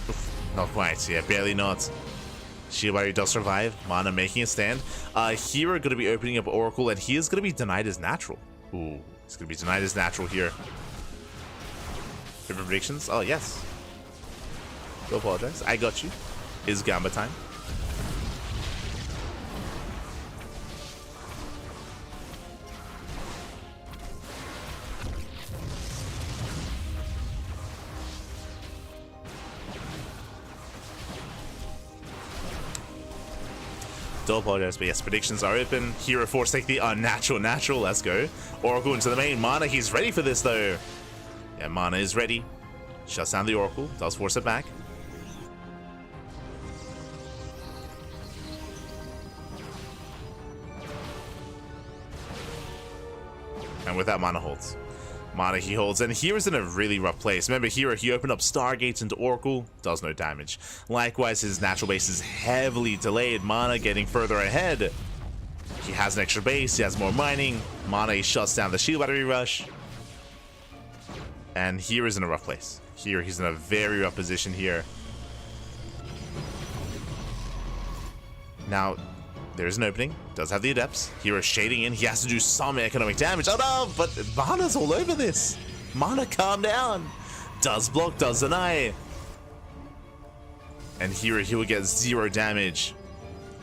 Oof, not quite. Yeah, barely not. Shield battery does survive. Mana making a stand. herO going to be opening up Oracle, and he is going to be denied as natural. Ooh, he's going to be denied as natural here. Favorite predictions? Oh, yes. Don't apologize. I got you. Is Gamba time. Don't apologize, but yes, predictions are open. herO force take the unnatural natural. Let's go. Oracle into the main. Mana, he's ready for this though. Yeah, Mana is ready. Shuts down the Oracle. Does force it back. And with that, Mana holds. Mana he holds, and hero's in a really rough place. Remember, herO, he opened up Stargates into Oracle, does no damage. Likewise, his natural base is heavily delayed. Mana getting further ahead. He has an extra base, he has more mining. Mana, he shuts down the shield battery rush. And hero's in a rough place. Here, he's in a very rough position here. Now, there's an opening. Does have the adepts. herO shading in. He has to do some economic damage. Oh no, but Mana's all over this. Mana, calm down. Does block, does deny. And herO, he will get 0 damage.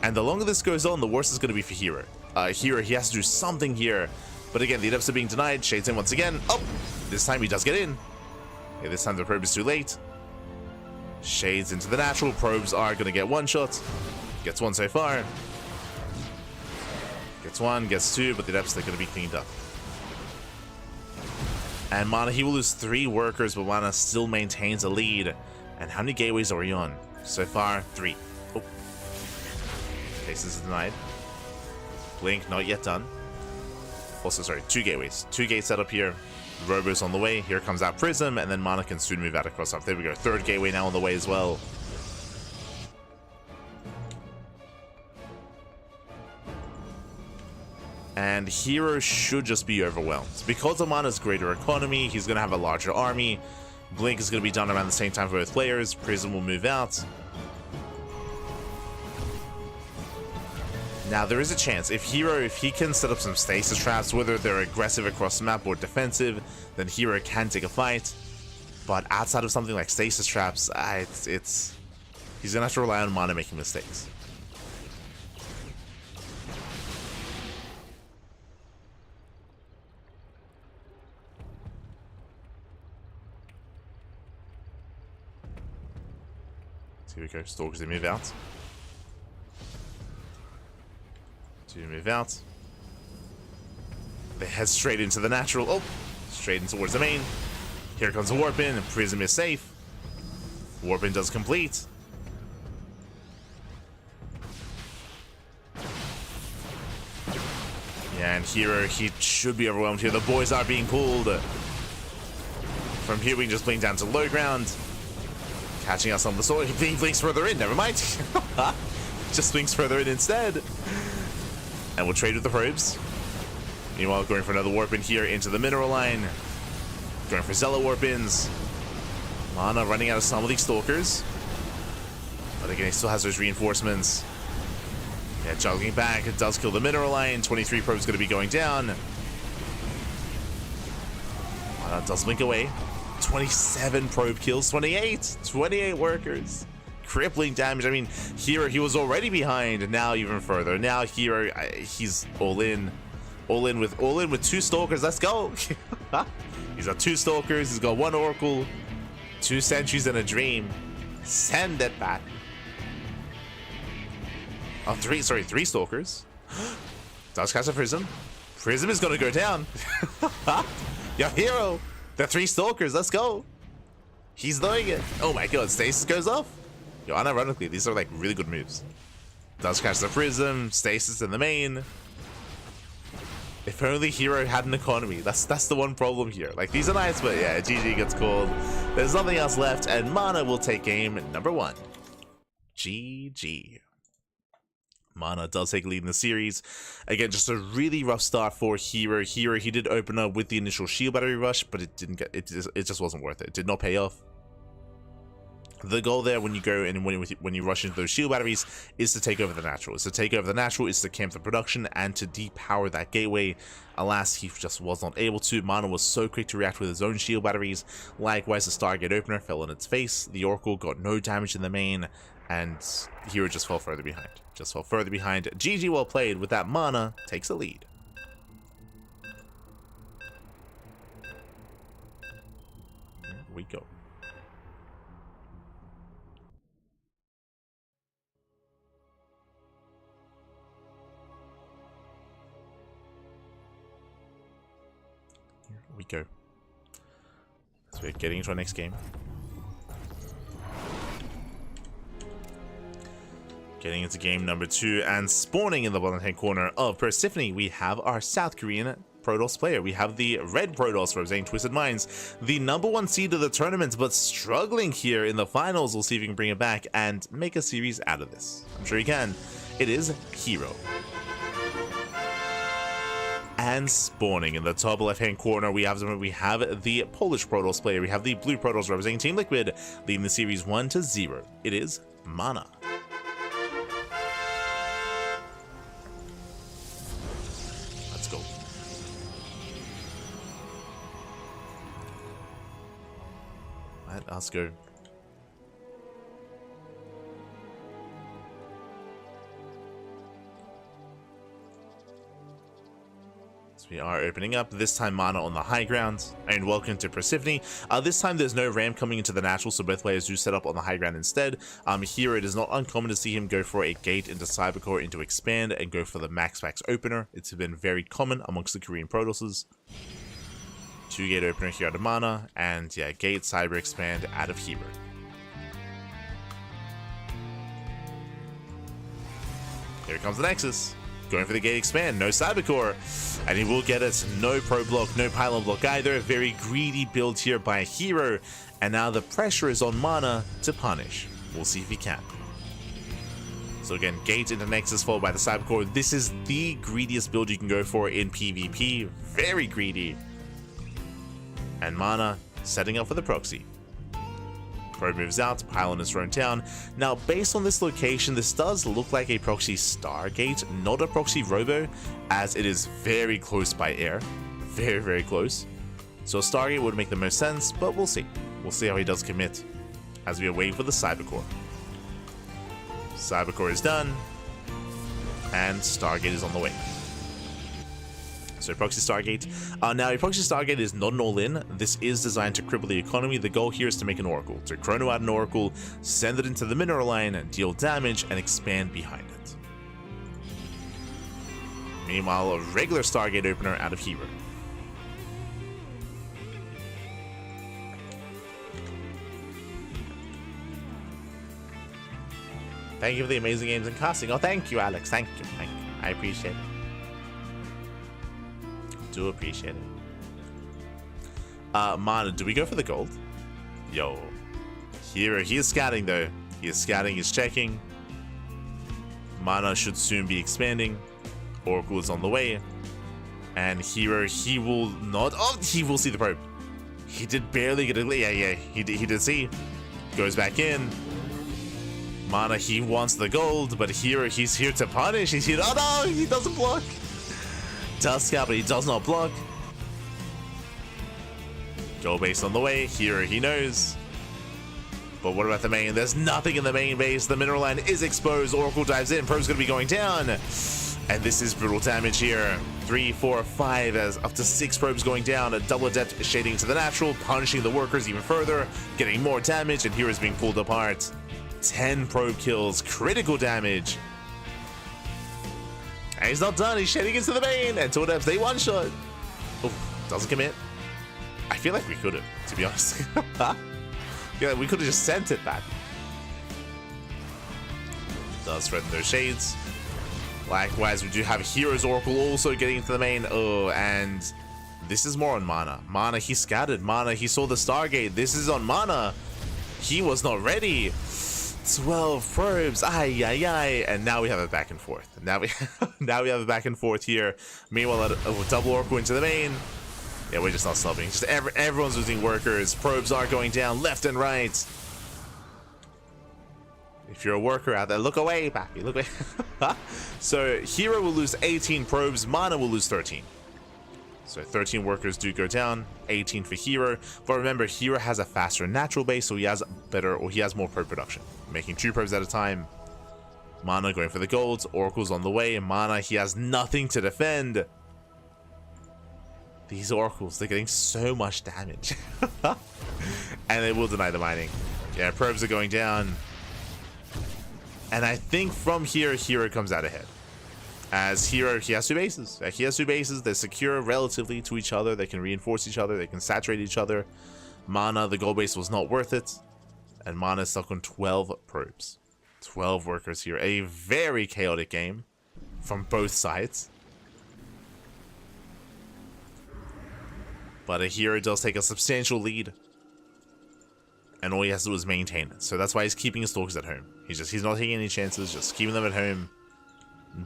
And the longer this goes on, the worse it's going to be for herO. herO, he has to do something here. But again, the adepts are being denied. Shades in once again. Oh, this time he does get in. Okay, this time the probe is too late. Shades into the natural. Probes are going to get 1 shot. Gets 1 so far. Gets 1, gets 2, but the adepts are going to be cleaned up. And Mana, he will lose 3 workers, but Mana still maintains a lead. And how many gateways are we on? So far, 3. Oh. Cases denied. Blink, not yet done. Also, sorry, 2 gateways. 2 gates set up here. Robo's on the way. Here comes out Prism, and then Mana can soon move out across up. There we go. 3rd gateway now on the way as well. And herO should just be overwhelmed. Because of Mana's greater economy, he's going to have a larger army. Blink is going to be done around the same time for both players. Prism will move out. Now, there is a chance. If he can set up some stasis traps, whether they're aggressive across the map or defensive, then herO can take a fight. But outside of something like stasis traps, he's going to have to rely on Mana making mistakes. Here we go. Stalkers, they move out. Two move out. They head straight into the natural. Oh, straight in towards the main. Here comes a warp in. Prism is safe. Warp in does complete. Yeah, and herO, he should be overwhelmed here. The boys are being pulled. From here, we can just blink down to low ground. Catching us on the sword. He blinks further in. Never mind. Just blinks further in instead. And we'll trade with the probes. Meanwhile, going for another warp in here into the mineral line. Going for Zealot warp ins. Mana running out of some of these stalkers. But again, he still has those reinforcements. Yeah, jogging back. It does kill the mineral line. 23 probes going to be going down. Mana does blink away. 27 probe kills. 28 workers. Crippling damage. I mean, herO, he was already behind, and now even further. Now herO, he's all in with two stalkers. Let's go. He's got two stalkers. He's got one oracle, two sentries, and a dream. Send it back. Oh, three stalkers. Does catch a prism. Prism is gonna go down. Yeah, herO. The three stalkers. Let's go. He's doing it. Oh my god, stasis goes off. Yo, unironically, these are like really good moves. Does catch the prism, stasis in the main. If only herO had an economy. That's the one problem here. Like, these are nice, but yeah, GG gets called. There's nothing else left, and Mana will take game number 1. GG. Mana does take lead in the series. Again, just a really rough start for herO. herO, he did open up with the initial shield battery rush, but it just wasn't worth it. It did not pay off. The goal there when you go and when you rush into those shield batteries is to take over the natural. Is to take over the natural, is to camp the production, and to depower that gateway. Alas, he just was not able to. Mana was so quick to react with his own shield batteries. Likewise, the Stargate opener fell in its face. The Oracle got no damage in the main, and herO just fell further behind. GG, well played. With that, Mana takes the lead. Here we go. We go. So we're getting into our next game. Getting into game number 2 and spawning in the bottom hand corner of Persephone, we have our South Korean Protoss player. We have the red Protoss representing Twisted Minds, the #1 seed of the tournament, but struggling here in the finals. We'll see if he can bring it back and make a series out of this. I'm sure he can. It is herO. And spawning in the top left-hand corner, we have the Polish Protoss player. We have the blue Protoss representing Team Liquid, leading the series 1-0. It is Mana. Let's go. Let us go. We are opening up, this time Mana on the high ground, and welcome to Persephone. This time there's no ramp coming into the natural, so both players do set up on the high ground instead. Here it is not uncommon to see him go for a gate into Cybercore into expand and go for the MaxPax opener. It's been very common amongst the Korean Protosses. 2-gate opener here out of Mana, and yeah, gate, cyber expand out of herO. Here comes the Nexus. Going for the gate expand, no cybercore, and he will get it. No pro block, no pylon block either. Very greedy build here by herO, and now the pressure is on Mana to punish. We'll see if he can. So again, gate into Nexus followed by the cybercore. This is the greediest build you can go for in PvP. Very greedy. And Mana setting up for the proxy. Probe moves out, pylon is thrown down. Now, based on this location, this does look like a proxy Stargate, not a proxy Robo, as it is very close by air. Very, very close. So a Stargate would make the most sense, but we'll see. We'll see how he does commit as we are waiting for the Cybercore. Cybercore is done, and Stargate is on the way. So proxy Stargate. Now a proxy Stargate is not an all-in. This is designed to cripple the economy. The goal here is to make an Oracle, to chrono out an Oracle, send it into the mineral line, and deal damage, and expand behind it. Meanwhile, a regular Stargate opener out of herO. Thank you for the amazing games and casting. Oh, thank you, Alex. Thank you. Thank you. I appreciate it. Do appreciate it. Mana, do we go for the gold? Yo. herO, he is scouting though. He is scouting, he's checking. Mana should soon be expanding. Oracle is on the way. And herO, he will not. Oh, he will see the probe. He did barely get a. Yeah, he did see. Goes back in. Mana, he wants the gold, but herO, he's here to punish. He's here. Oh no, he doesn't block. Does scout, but he does not block. Gold base on the way. herO, he knows. But what about the main? There's nothing in the main base. The mineral line is exposed. Oracle dives in. Probe's going to be going down. And this is brutal damage here. 3, 4, 5, as up to 6 probes going down. A double adept shading to the natural, punishing the workers even further, getting more damage, and hero's being pulled apart. 10 probe kills, critical damage. And he's not done. He's shading into the main, and 2 adepts, they one-shot. Oh, doesn't commit. I feel like we could have, to be honest. Yeah, we could have just sent it back. Does threaten those shades. Likewise, we do have herO's Oracle also getting into the main. Oh, and this is more on Mana. Mana, he scattered. Mana, he saw the Stargate. This is on Mana. He was not ready. 12 probes. Ay, ay, ay. And now we have a back and forth. Now we have a back and forth here. Meanwhile, a double Oracle into the main. Yeah, we're just not subbing. Just everyone's losing workers. Probes are going down left and right. If you're a worker out there, look away, Pappy. Look away. So herO will lose 18 probes. Mana will lose 13. So 13 workers do go down. 18 for herO. But remember, herO has a faster natural base, so he has better, or he has more probe production, making 2 probes at a time. Mana going for the gold. Oracle's on the way. Mana, he has nothing to defend. These oracles, they're getting so much damage. And they will deny the mining. Yeah, probes are going down. And I think from here, herO comes out ahead. As herO, he has 2 bases. He has 2 bases. They're secure relatively to each other. They can reinforce each other. They can saturate each other. Mana, the gold base was not worth it. And Mana is stuck on 12 probes. 12 workers here. A very chaotic game from both sides. But a herO does take a substantial lead. And all he has to do is maintain it. So that's why he's keeping his stalkers at home. He's not taking any chances, just keeping them at home.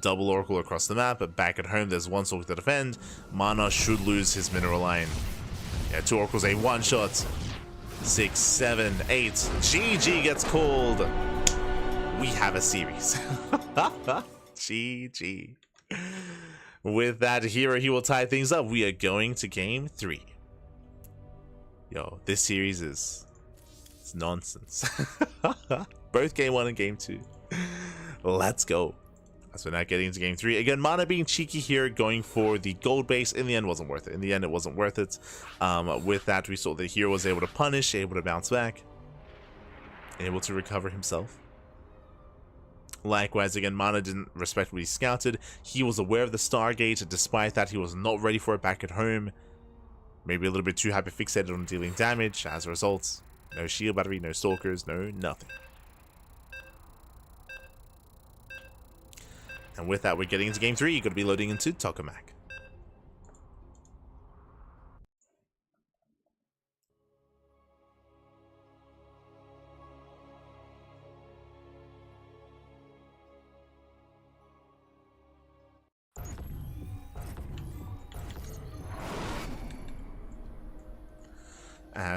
Double Oracle across the map, but back at home there's 1 stalker to defend. Mana should lose his mineral line. Yeah, 2 Oracles, a one-shot. 6, 7, 8. GG gets called. We have a series. GG. With that, herO, he will tie things up. We are going to game 3. Yo, this series is... it's nonsense. Both game 1 and game 2. Let's go. So now getting into game 3. Again, Mana being cheeky here, going for the gold base. In the end, wasn't worth it. In the end, it wasn't worth it. With that, we saw that herO was able to punish, able to bounce back, able to recover himself. Likewise, again, Mana didn't respect what he scouted. He was aware of the Stargate. Despite that, he was not ready for it back at home. Maybe a little bit too hyper-fixated on dealing damage. As a result, no shield battery, no stalkers, no nothing. And with that, we're getting into game 3. You're going to be loading into Tokamak.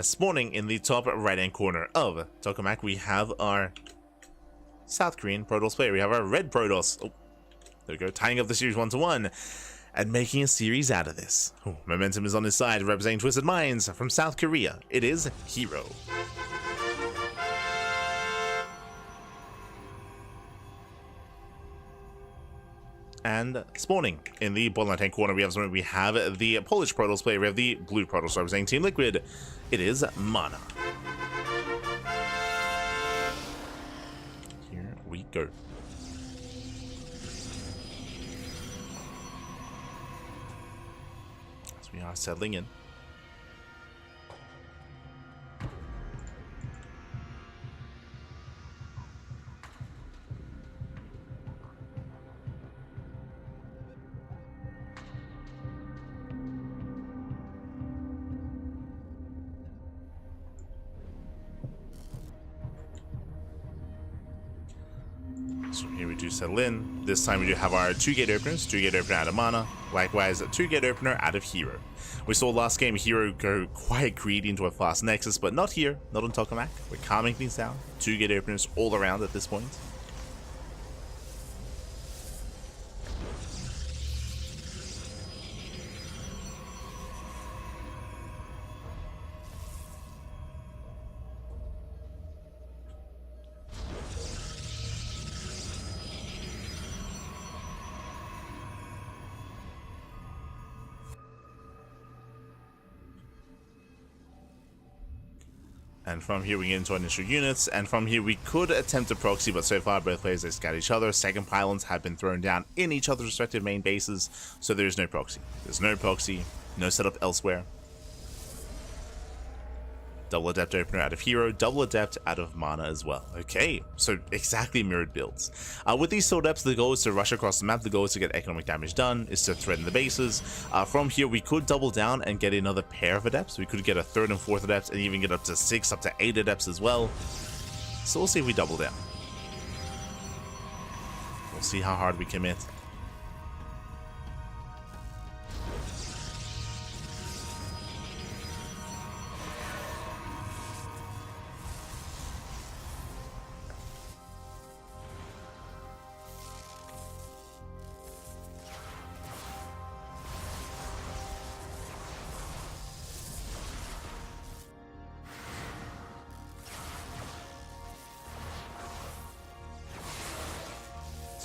Spawning in the top right-hand corner of Tokamak, we have our South Korean Protoss player. We have our red Protoss. Oh, there we go, tying up the series 1-1 and making a series out of this. Oh, momentum is on his side, representing Twisted Minds from South Korea. It is herO. And spawning in the bottom left-hand corner, we have the Polish Protoss player. We have the blue Protoss representing Team Liquid. It is Mana. Here we go. As we are settling in. So here we do settle in. This time we do have our 2-gate openers, 2-gate opener out of Mana, likewise a 2-gate opener out of herO. We saw last game herO go quite greedy into a fast Nexus, but not here, not on Tokamak. We're calming things down. 2-gate openers all around at this point. And from here we get into our initial units, and from here we could attempt a proxy, but so far both players they scout each other. Second pylons have been thrown down in each other's respective main bases, so there is no proxy. There's no proxy, no setup elsewhere. Double Adept opener out of herO, double Adept out of Mana as well. Okay, so exactly mirrored builds. With these Soul Adepts, the goal is to rush across the map, the goal is to get economic damage done, is to threaten the bases. From here, we could double down and get another pair of Adepts. We could get a 3rd and 4th Adepts and even get up to 6, up to 8 Adepts as well. So we'll see if we double down. We'll see how hard we commit.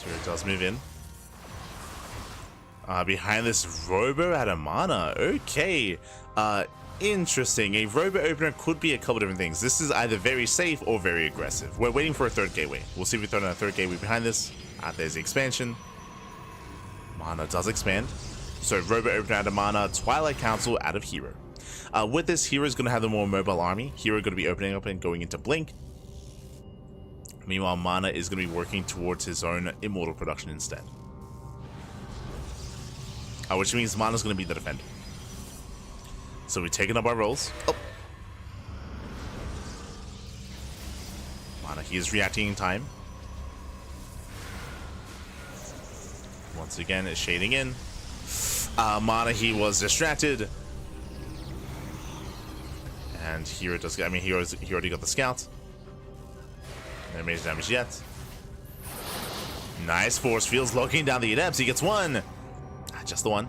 It does move in. Behind this Robo out of Mana. Okay. Interesting. A Robo opener could be a couple different things. This is either very safe or very aggressive. We're waiting for a 3rd gateway. We'll see if we throw in a 3rd gateway behind this. There's the expansion. Mana does expand. So Robo opener out of Mana, Twilight Council out of herO. With this, herO's going to have the more mobile army. herO going to be opening up and going into Blink. Meanwhile, Mana is going to be working towards his own immortal production instead. Which means Mana's going to be the defender. So we're taking up our rolls. Oh. Mana, he is reacting in time. Once again, is shading in. Mana, he was distracted. And herO does, I mean, he already got the scout. No major damage yet. Nice force fields locking down the Adepts. He gets one. Just the one.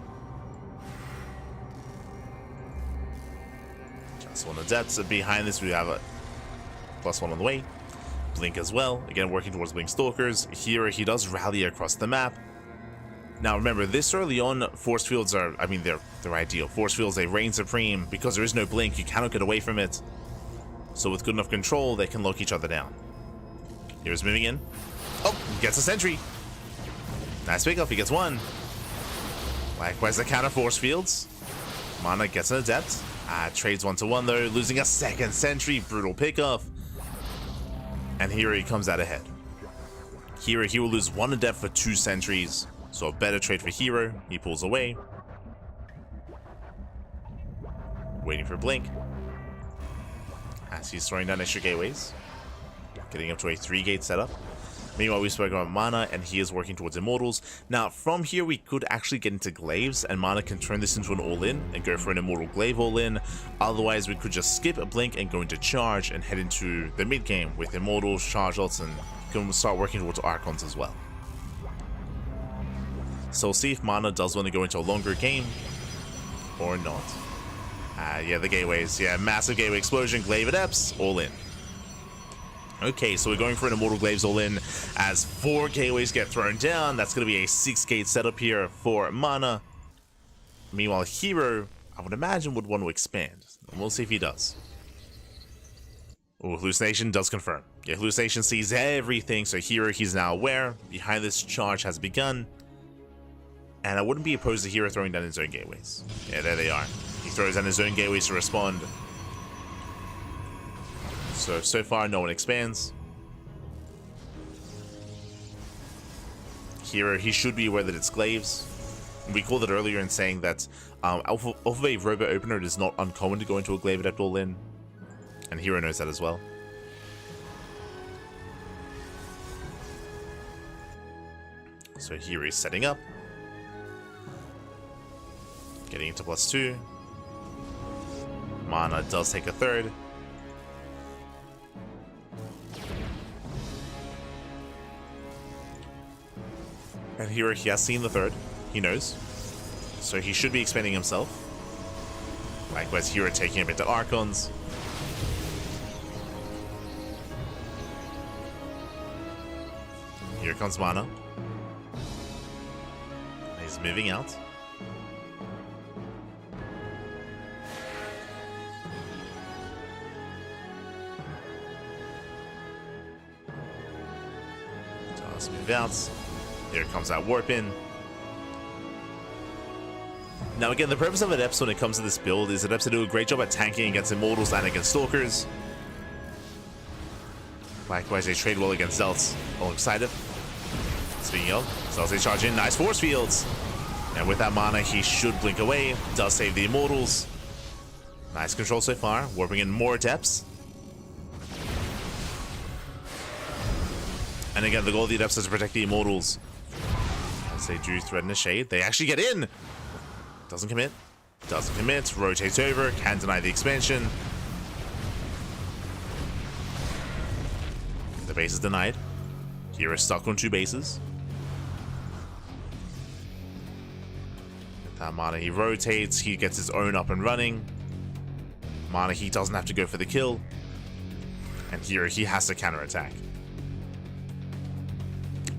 Just one Adepts. Behind this, we have a +1 on the way. Blink as well. Again, working towards Blink Stalkers. Here, he does rally across the map. Now, remember, this early on, force fields are, I mean, they're ideal. Force fields, they reign supreme. Because there is no Blink, you cannot get away from it. So with good enough control, they can lock each other down. Here's moving in. Oh, gets a sentry. Nice pickup, he gets one. Likewise, the counter force fields. Mana gets an Adept. Trades 1-1 though, losing a 2nd sentry. Brutal pickup. And here he comes out ahead. Here he will lose 1 Adept for 2 sentries. So a better trade for herO. He pulls away. Waiting for Blink. As he's throwing down extra gateways. Getting up to a 3-gate setup. Meanwhile, we spoke about Mana, and he is working towards Immortals. Now, from here, we could actually get into Glaives, and Mana can turn this into an all-in and go for an Immortal Glaive all-in. Otherwise, we could just skip a Blink and go into Charge and head into the mid-game with Immortals, Charge ults, and can start working towards Archons as well. So we'll see if Mana does want to go into a longer game or not. Yeah, the gateways. Yeah, massive gateway explosion, Glaive Adepts, all in. Okay, so we're going for an Immortal Glaives all in as 4 gateways get thrown down. That's going to be a 6-gate setup here for Mana. Meanwhile, herO, I would imagine, would want to expand. And we'll see if he does. Oh, Hallucination does confirm. Yeah, Hallucination sees everything, so herO, he's now aware. Behind this charge has begun. And I wouldn't be opposed to herO throwing down his own gateways. Yeah, there they are. He throws down his own gateways to respond. So far, no one expands. herO, he should be aware that it's Glaives. We called it earlier in saying that Alpha Wave Robo Opener, it is not uncommon to go into a Glaive Adept all in. And herO knows that as well. So herO is setting up. Getting into +2. Mana does take a third. And here he has seen the third. He knows. So he should be expanding himself. Likewise, herO taking a bit to Archons. Here comes Mana. He's moving out. Let's move out. Here comes that warp in. Now again, the purpose of Adepts when it comes to this build is Adepts do a great job at tanking against Immortals and against Stalkers. Likewise, they trade well against Zelts. All excited. Speaking of, Zelts they charge in, nice force fields. And with that Mana, he should blink away. Does save the Immortals. Nice control so far, warping in more Adepts. And again, the goal of the Adepts is to protect the Immortals. As they do threaten a shade, they actually get in! Doesn't commit. Doesn't commit. Rotates over. Can deny the expansion. The base is denied. herO is stuck on 2 bases. With that Mana, he rotates. He gets his own up and running. Mana, he doesn't have to go for the kill. And herO, he has to counterattack.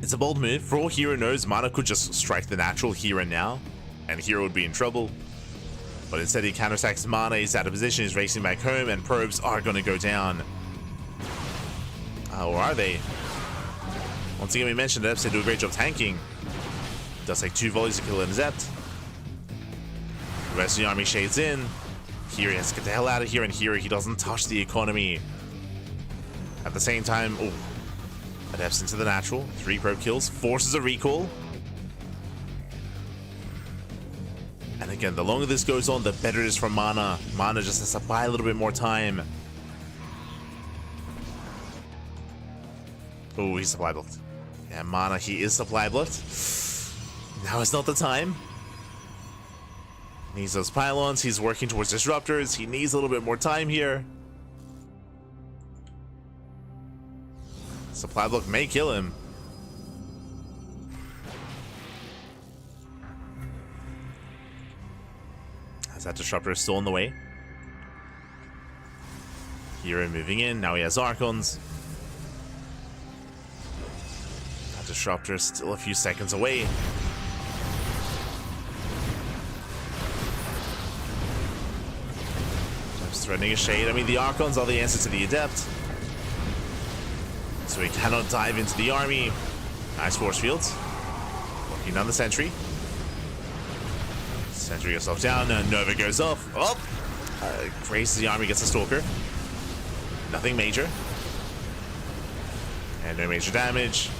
It's a bold move. For all herO knows, Mana could just strike the natural here and now, and herO would be in trouble. But instead he counterattacks Mana, he's out of position, he's racing back home, and probes are going to go down. Or are they? Once again, we mentioned that Adepts do a great job tanking. Does take 2 volleys to kill an Adept. The rest of the army shades in. herO has to get the hell out of here, and herO, he doesn't touch the economy. At the same time, oh, Adepts into the natural. 3 probe kills. Forces a recall. And again, the longer this goes on, the better it is for Mana. Mana just has to buy a little bit more time. Oh, he's supply blocked. Yeah, Mana, he is supply blocked. Now is not the time. Needs those pylons. He's working towards disruptors. He needs a little bit more time here. Supply block may kill him. As that disruptor is still on the way. herO moving in. Now he has Archons. That disruptor is still a few seconds away. Just threatening a shade. I mean, the Archons are the answer to the Adept. So he cannot dive into the army. Nice force fields. Locking down the sentry. Sentry gets knocked down, and Nova goes off. Oh! Grazes the army, gets a Stalker. Nothing major. And no major damage.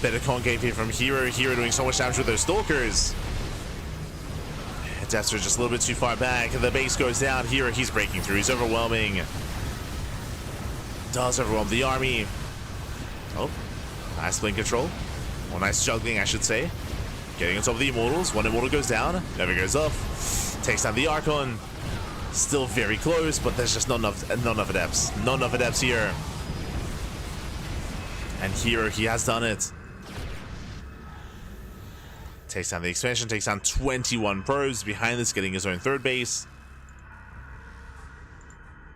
Better concave here from herO. herO doing so much damage with those Stalkers. Adepts are just a little bit too far back. The base goes down. herO, he's breaking through. He's overwhelming. Does overwhelm the army. Oh, Nice blink control. Or nice juggling, I should say. Getting on top of the Immortals. One Immortal goes down. Never goes up. Takes down the Archon. Still very close, but there's just not enough adepts. Not enough adepts here. And here he has done it. Takes down the expansion, takes down 21 probes. Behind this, getting his own third base.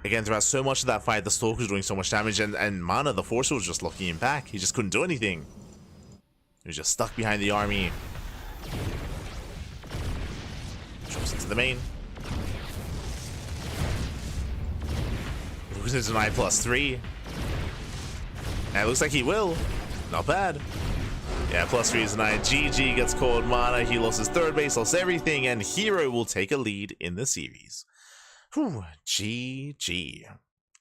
Again, throughout so much of that fight, the Stalker was doing so much damage, and Mana, the Forcer, was just locking him back. He just couldn't do anything. He was just stuck behind the army. Drops into the main. Loses an I+3. And it looks like he will. Not bad. Yeah, +3 is 9. GG gets called Mana. He lost his third base, lost everything, and herO will take a lead in the series. Whew, GG.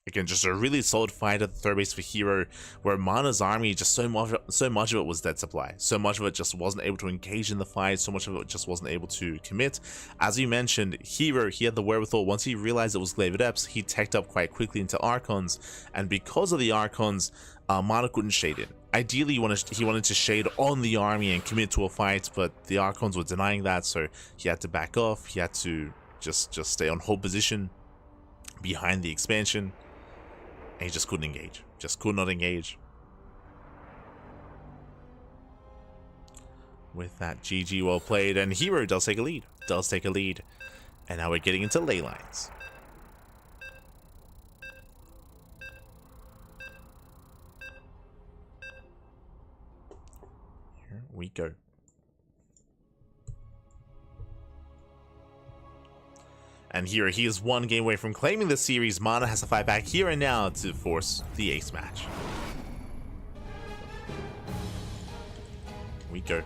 Again, just a really solid fight at the third base for herO, where Mana's army, just so much of it was dead supply. So much of it just wasn't able to engage in the fight. So much of it just wasn't able to commit. As you mentioned, herO, he had the wherewithal. Once he realized it was Glaive Adepts, he teched up quite quickly into Archons. And because of the Archons, Mana couldn't shade in. Ideally, he wanted to shade on the army and commit to a fight, but the Archons were denying that, so he had to back off. He had to just stay on hold position behind the expansion. And he just couldn't engage. Just could not engage. With that, GG, well played. And herO does take a lead. Does take a lead. And now we're getting into ley lines. Here we go. And here he is one game away from claiming the series. Mana has to fight back here and now to force the ace match. Here we go.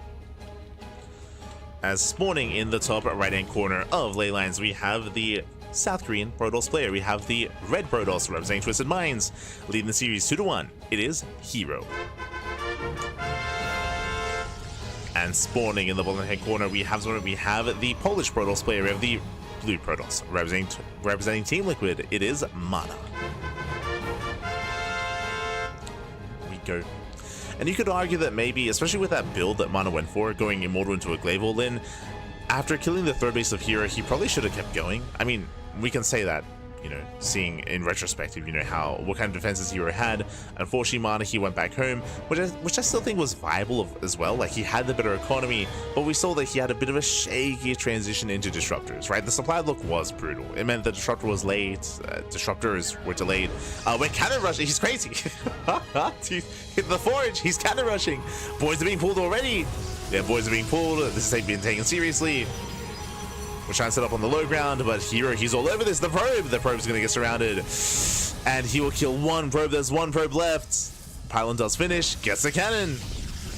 As spawning in the top right hand corner of ley lines, we have the South Korean Protoss player. We have the red Protoss representing Twisted Minds, leading the series 2-1. It is herO. And spawning in the bottom hand corner, we have the Polish Protoss player. We have the blue Protoss representing Team Liquid. It is Mana. Here we go. And you could argue that maybe, especially with that build that Mana went for, going Immortal into a Glaive All-In, after killing the third base of herO, he probably should have kept going. I mean, we can say that, you know, seeing in retrospective, you know, what kind of defenses herO had. Unfortunately, Mana, he went back home, which I still think was viable as well. Like, he had the better economy, but we saw that he had a bit of a shaky transition into disruptors, right? The supply look was brutal. It meant the disruptor was late, disruptors were delayed. When cannon rushing, he's crazy. He's hit the forge, he's cannon rushing. Boys are being pulled already. Yeah, boys are being pulled. This is being taken seriously. We're trying to set up on the low ground, but herO, he's all over this. The probe's going to get surrounded. And he will kill one probe. There's one probe left. Pylon does finish. Gets the cannon.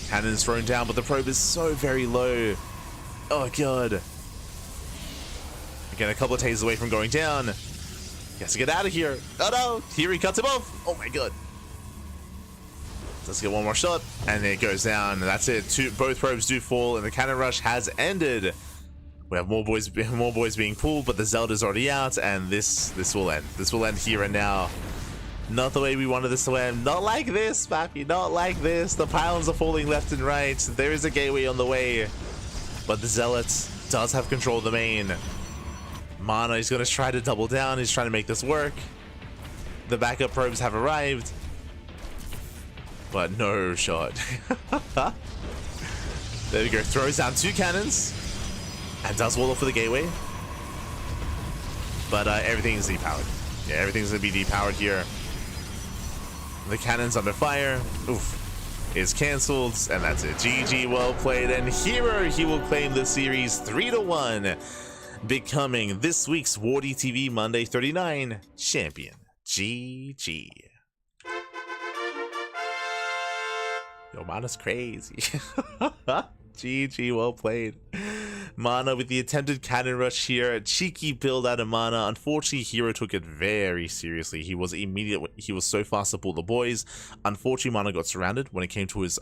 Cannon is thrown down, but the probe is so very low. Oh, God. Again, a couple of tasers away from going down. He has to get out of here. Oh, no. Here he cuts him off. Oh, my God. Let's get one more shot. And it goes down. That's it. Both probes do fall, and the cannon rush has ended. We have more boys being pulled, but the Zealot is already out, and this will end. This will end here and now. Not the way we wanted this to end. Not like this, Pappy. Not like this. The pylons are falling left and right. There is a gateway on the way, but the Zealot does have control of the main. Mana is going to try to double down. He's trying to make this work. The backup probes have arrived, but no shot. There we go. Throws down two cannons. And does wall off for the gateway. But everything is depowered. Yeah, everything's going to be depowered here. The cannon's under fire. Oof. Is cancelled. And that's it. GG, well played. And herO, he will claim the series 3-1. Becoming this week's WardiTV Monday 39 champion. GG. Yo, Mana's crazy. GG, well played. Mana with the attempted cannon rush here, a cheeky build out of Mana. Unfortunately, herO took it very seriously. He was so fast to pull the boys. Unfortunately, Mana got surrounded when it came to his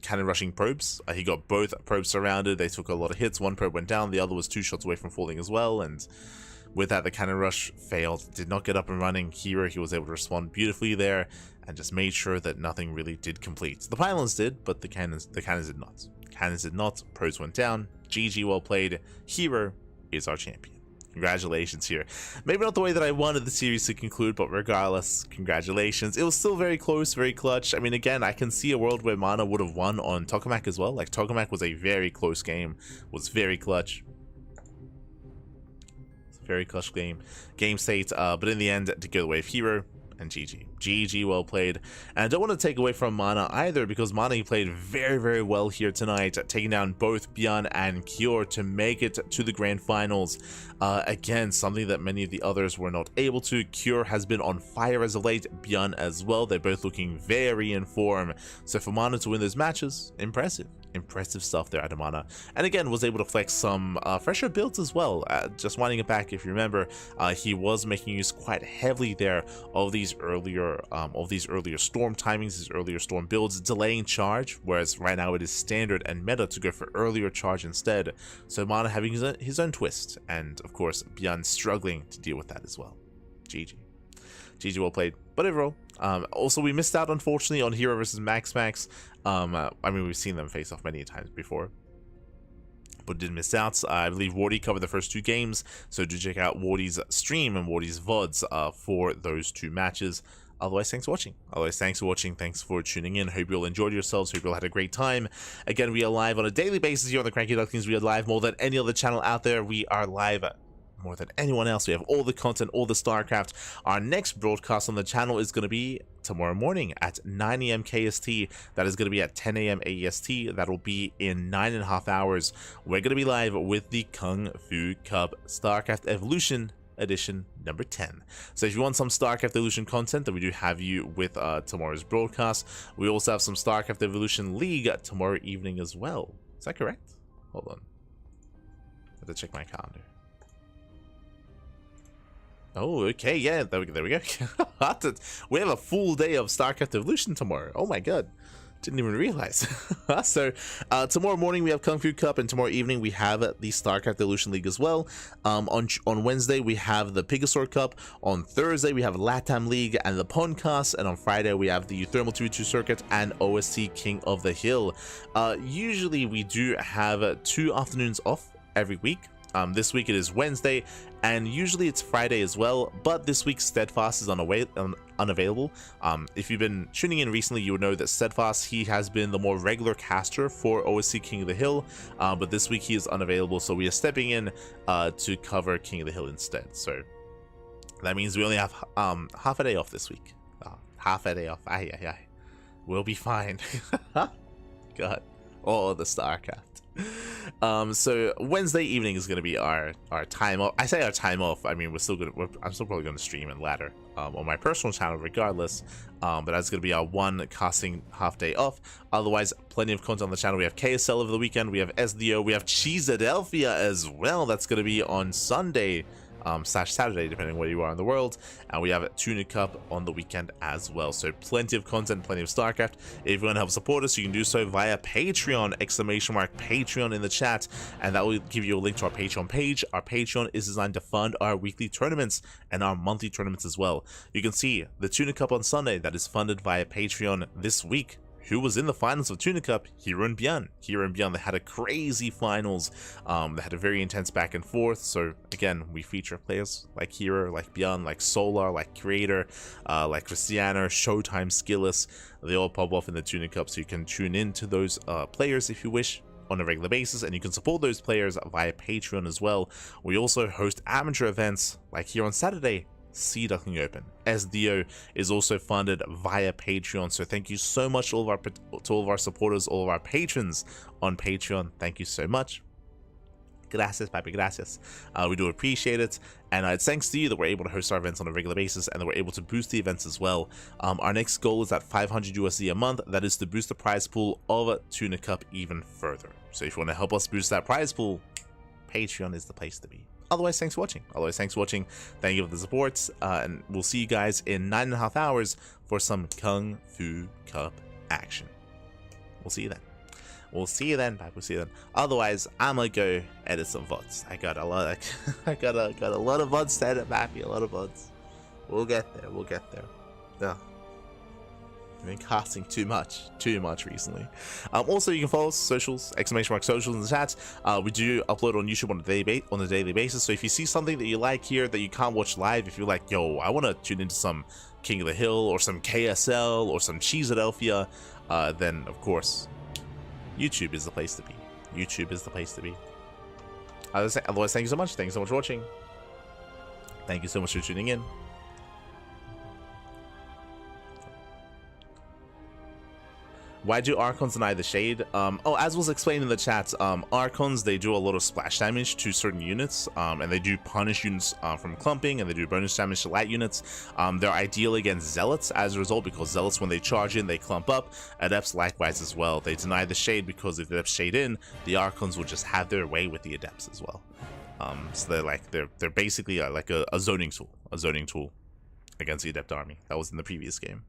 cannon rushing probes. He got both probes surrounded. They took a lot of hits. One probe went down, the other was 2 shots away from falling as well, and with that, the cannon rush failed, did not get up and running. herO, he was able to respond beautifully there and just made sure that nothing really did complete. The pylons did, but the cannons did not. Cannons did not. Pros went down. GG, well played. herO is our champion. Congratulations here. Maybe not the way that I wanted the series to conclude, but regardless, congratulations. It was still very close, very clutch. I mean, again, I can see a world where Mana would have won on Tokamak as well. Like, Tokamak was a very close game, was very clutch. Very clutch game state, but in the end, to go the way of herO and GG, well played. And I don't want to take away from Mana either, because Mana, he played very, very well here tonight, taking down both ByuN and Cure to make it to the grand finals. Again, something that many of the others were not able to. Cure has been on fire as of late, ByuN as well. They're both looking very in form. So for Mana to win those matches, impressive stuff there at Mana. And again, was able to flex some fresher builds as well. Just winding it back, if you remember, he was making use quite heavily there of these earlier storm timings, these earlier storm builds, delaying charge, whereas right now it is standard and meta to go for earlier charge instead. So Mana having his own twist, and of course ByuN struggling to deal with that as well. GG, well played. But overall, also we missed out unfortunately on herO versus MaxPax. I mean, we've seen them face off many times before, but did miss out. I believe Wardy covered the first two games, so do check out Wardy's stream and Wardy's VODs for those two matches. Otherwise, thanks for watching. Thanks for tuning in. Hope you all enjoyed yourselves. Hope you all had a great time. Again, we are live on a daily basis here on the CranKy Ducklings. We are live more than any other channel out there. We are live more than anyone else. We have all the content, all the StarCraft. Our next broadcast on the channel is going to be tomorrow morning at 9 AM KST. That is going to be at 10 AM AEST. That will be in 9.5 hours. We're going to be live with the Kung Fu Cup StarCraft Evolution Edition number 10. So if you want some StarCraft Evolution content, then we do have you with tomorrow's broadcast. We also have some StarCraft Evolution League tomorrow evening as well. Is that correct? Hold on. I have to check my calendar. Oh, okay, yeah, there we go. We have a full day of StarCraft Evolution tomorrow. Oh my god, didn't even realize. So tomorrow morning we have Kung Fu Cup, and tomorrow evening we have the StarCraft Evolution League as well. On Wednesday we have the Pegasaur Cup. On Thursday we have LATAM League and the Podcast, and on Friday we have the Thermal 2v2 Circuit and OSC King of the Hill. Usually we do have 2 afternoons off every week. This week it is Wednesday, and usually it's Friday as well, but this week Steadfast is unavailable. If you've been tuning in recently, you would know that Steadfast, he has been the more regular caster for OSC King of the Hill, but this week he is unavailable, so we are stepping in to cover King of the Hill instead. So that means we only have half a day off this week. Half a day off. We'll be fine. God. Oh, the StarCraft. So Wednesday evening is going to be our time off. I say our time off, I mean I'm still probably going to stream and ladder on my personal channel regardless, but that's going to be our one casting half day off. Otherwise, plenty of content on the channel. We have KSL over the weekend, we have SDO, we have Cheeseadelphia as well. That's going to be on Sunday / Saturday, depending where you are in the world, and we have a Tuna Cup on the weekend as well. So plenty of content, plenty of StarCraft. If you want to help support us, you can do so via Patreon, !Patreon in the chat, and that will give you a link to our Patreon page. Our Patreon is designed to fund our weekly tournaments and our monthly tournaments as well. You can see the Tuna Cup on Sunday that is funded via Patreon this week. Who was in the finals of Tuna Cup? herO and ByuN. They had a crazy finals. They had a very intense back and forth. So again, we feature players like herO, like ByuN, like Solar, like Creator, like Christiana, Showtime, Skilless. They all pop off in the Tuna Cup, so you can tune in to those players if you wish on a regular basis, and you can support those players via Patreon as well. We also host amateur events like here on Saturday, Sea Duckling Open. SDO is also funded via Patreon, so thank you so much to all of our supporters, all of our patrons on Patreon. Thank you so much. Gracias, papi, gracias. We do appreciate it, and it's thanks to you that we're able to host our events on a regular basis, and that we're able to boost the events as well. Our next goal is at 500 USD a month. That is to boost the prize pool of Tuna Cup even further. So if you want to help us boost that prize pool, Patreon is the place to be. Otherwise, thanks for watching. Thank you for the support, and we'll see you guys in 9.5 hours for some Kung Fu Cup action. We'll see you then. we'll see you then. We'll see you then. Otherwise, I'm gonna go edit some VODs. I got a lot. I got a lot of VODs to edit, Mappy. A lot of VODs. We'll get there. We'll get there. Yeah. I've been casting too much recently. Also, you can follow us socials, !socials in the chat. We do upload on YouTube on a daily basis. So if you see something that you like here that you can't watch live, if you're like, yo, I want to tune into some King of the Hill or some KSL or some Cheeseadelphia, then of course, YouTube is the place to be. YouTube is the place to be. Otherwise, thank you so much. Thank you so much for watching. Thank you so much for tuning in. Why do Archons deny the shade? Oh, as was explained in the chat, Archons, they do a lot of splash damage to certain units, and they do punish units from clumping, and they do bonus damage to light units. They're ideal against Zealots as a result, because Zealots, when they charge in, they clump up. Adepts likewise as well. They deny the shade because if the Adepts shade in, the Archons will just have their way with the Adepts as well. So they're basically like a zoning tool against the Adept army. That was in the previous game.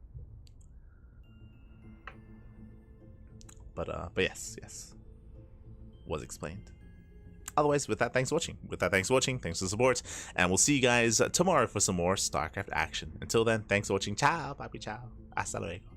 But yes, was explained. Otherwise, with that, thanks for watching. Thanks for the support, and we'll see you guys tomorrow for some more StarCraft action. Until then, thanks for watching. Ciao, papi, ciao. Hasta luego.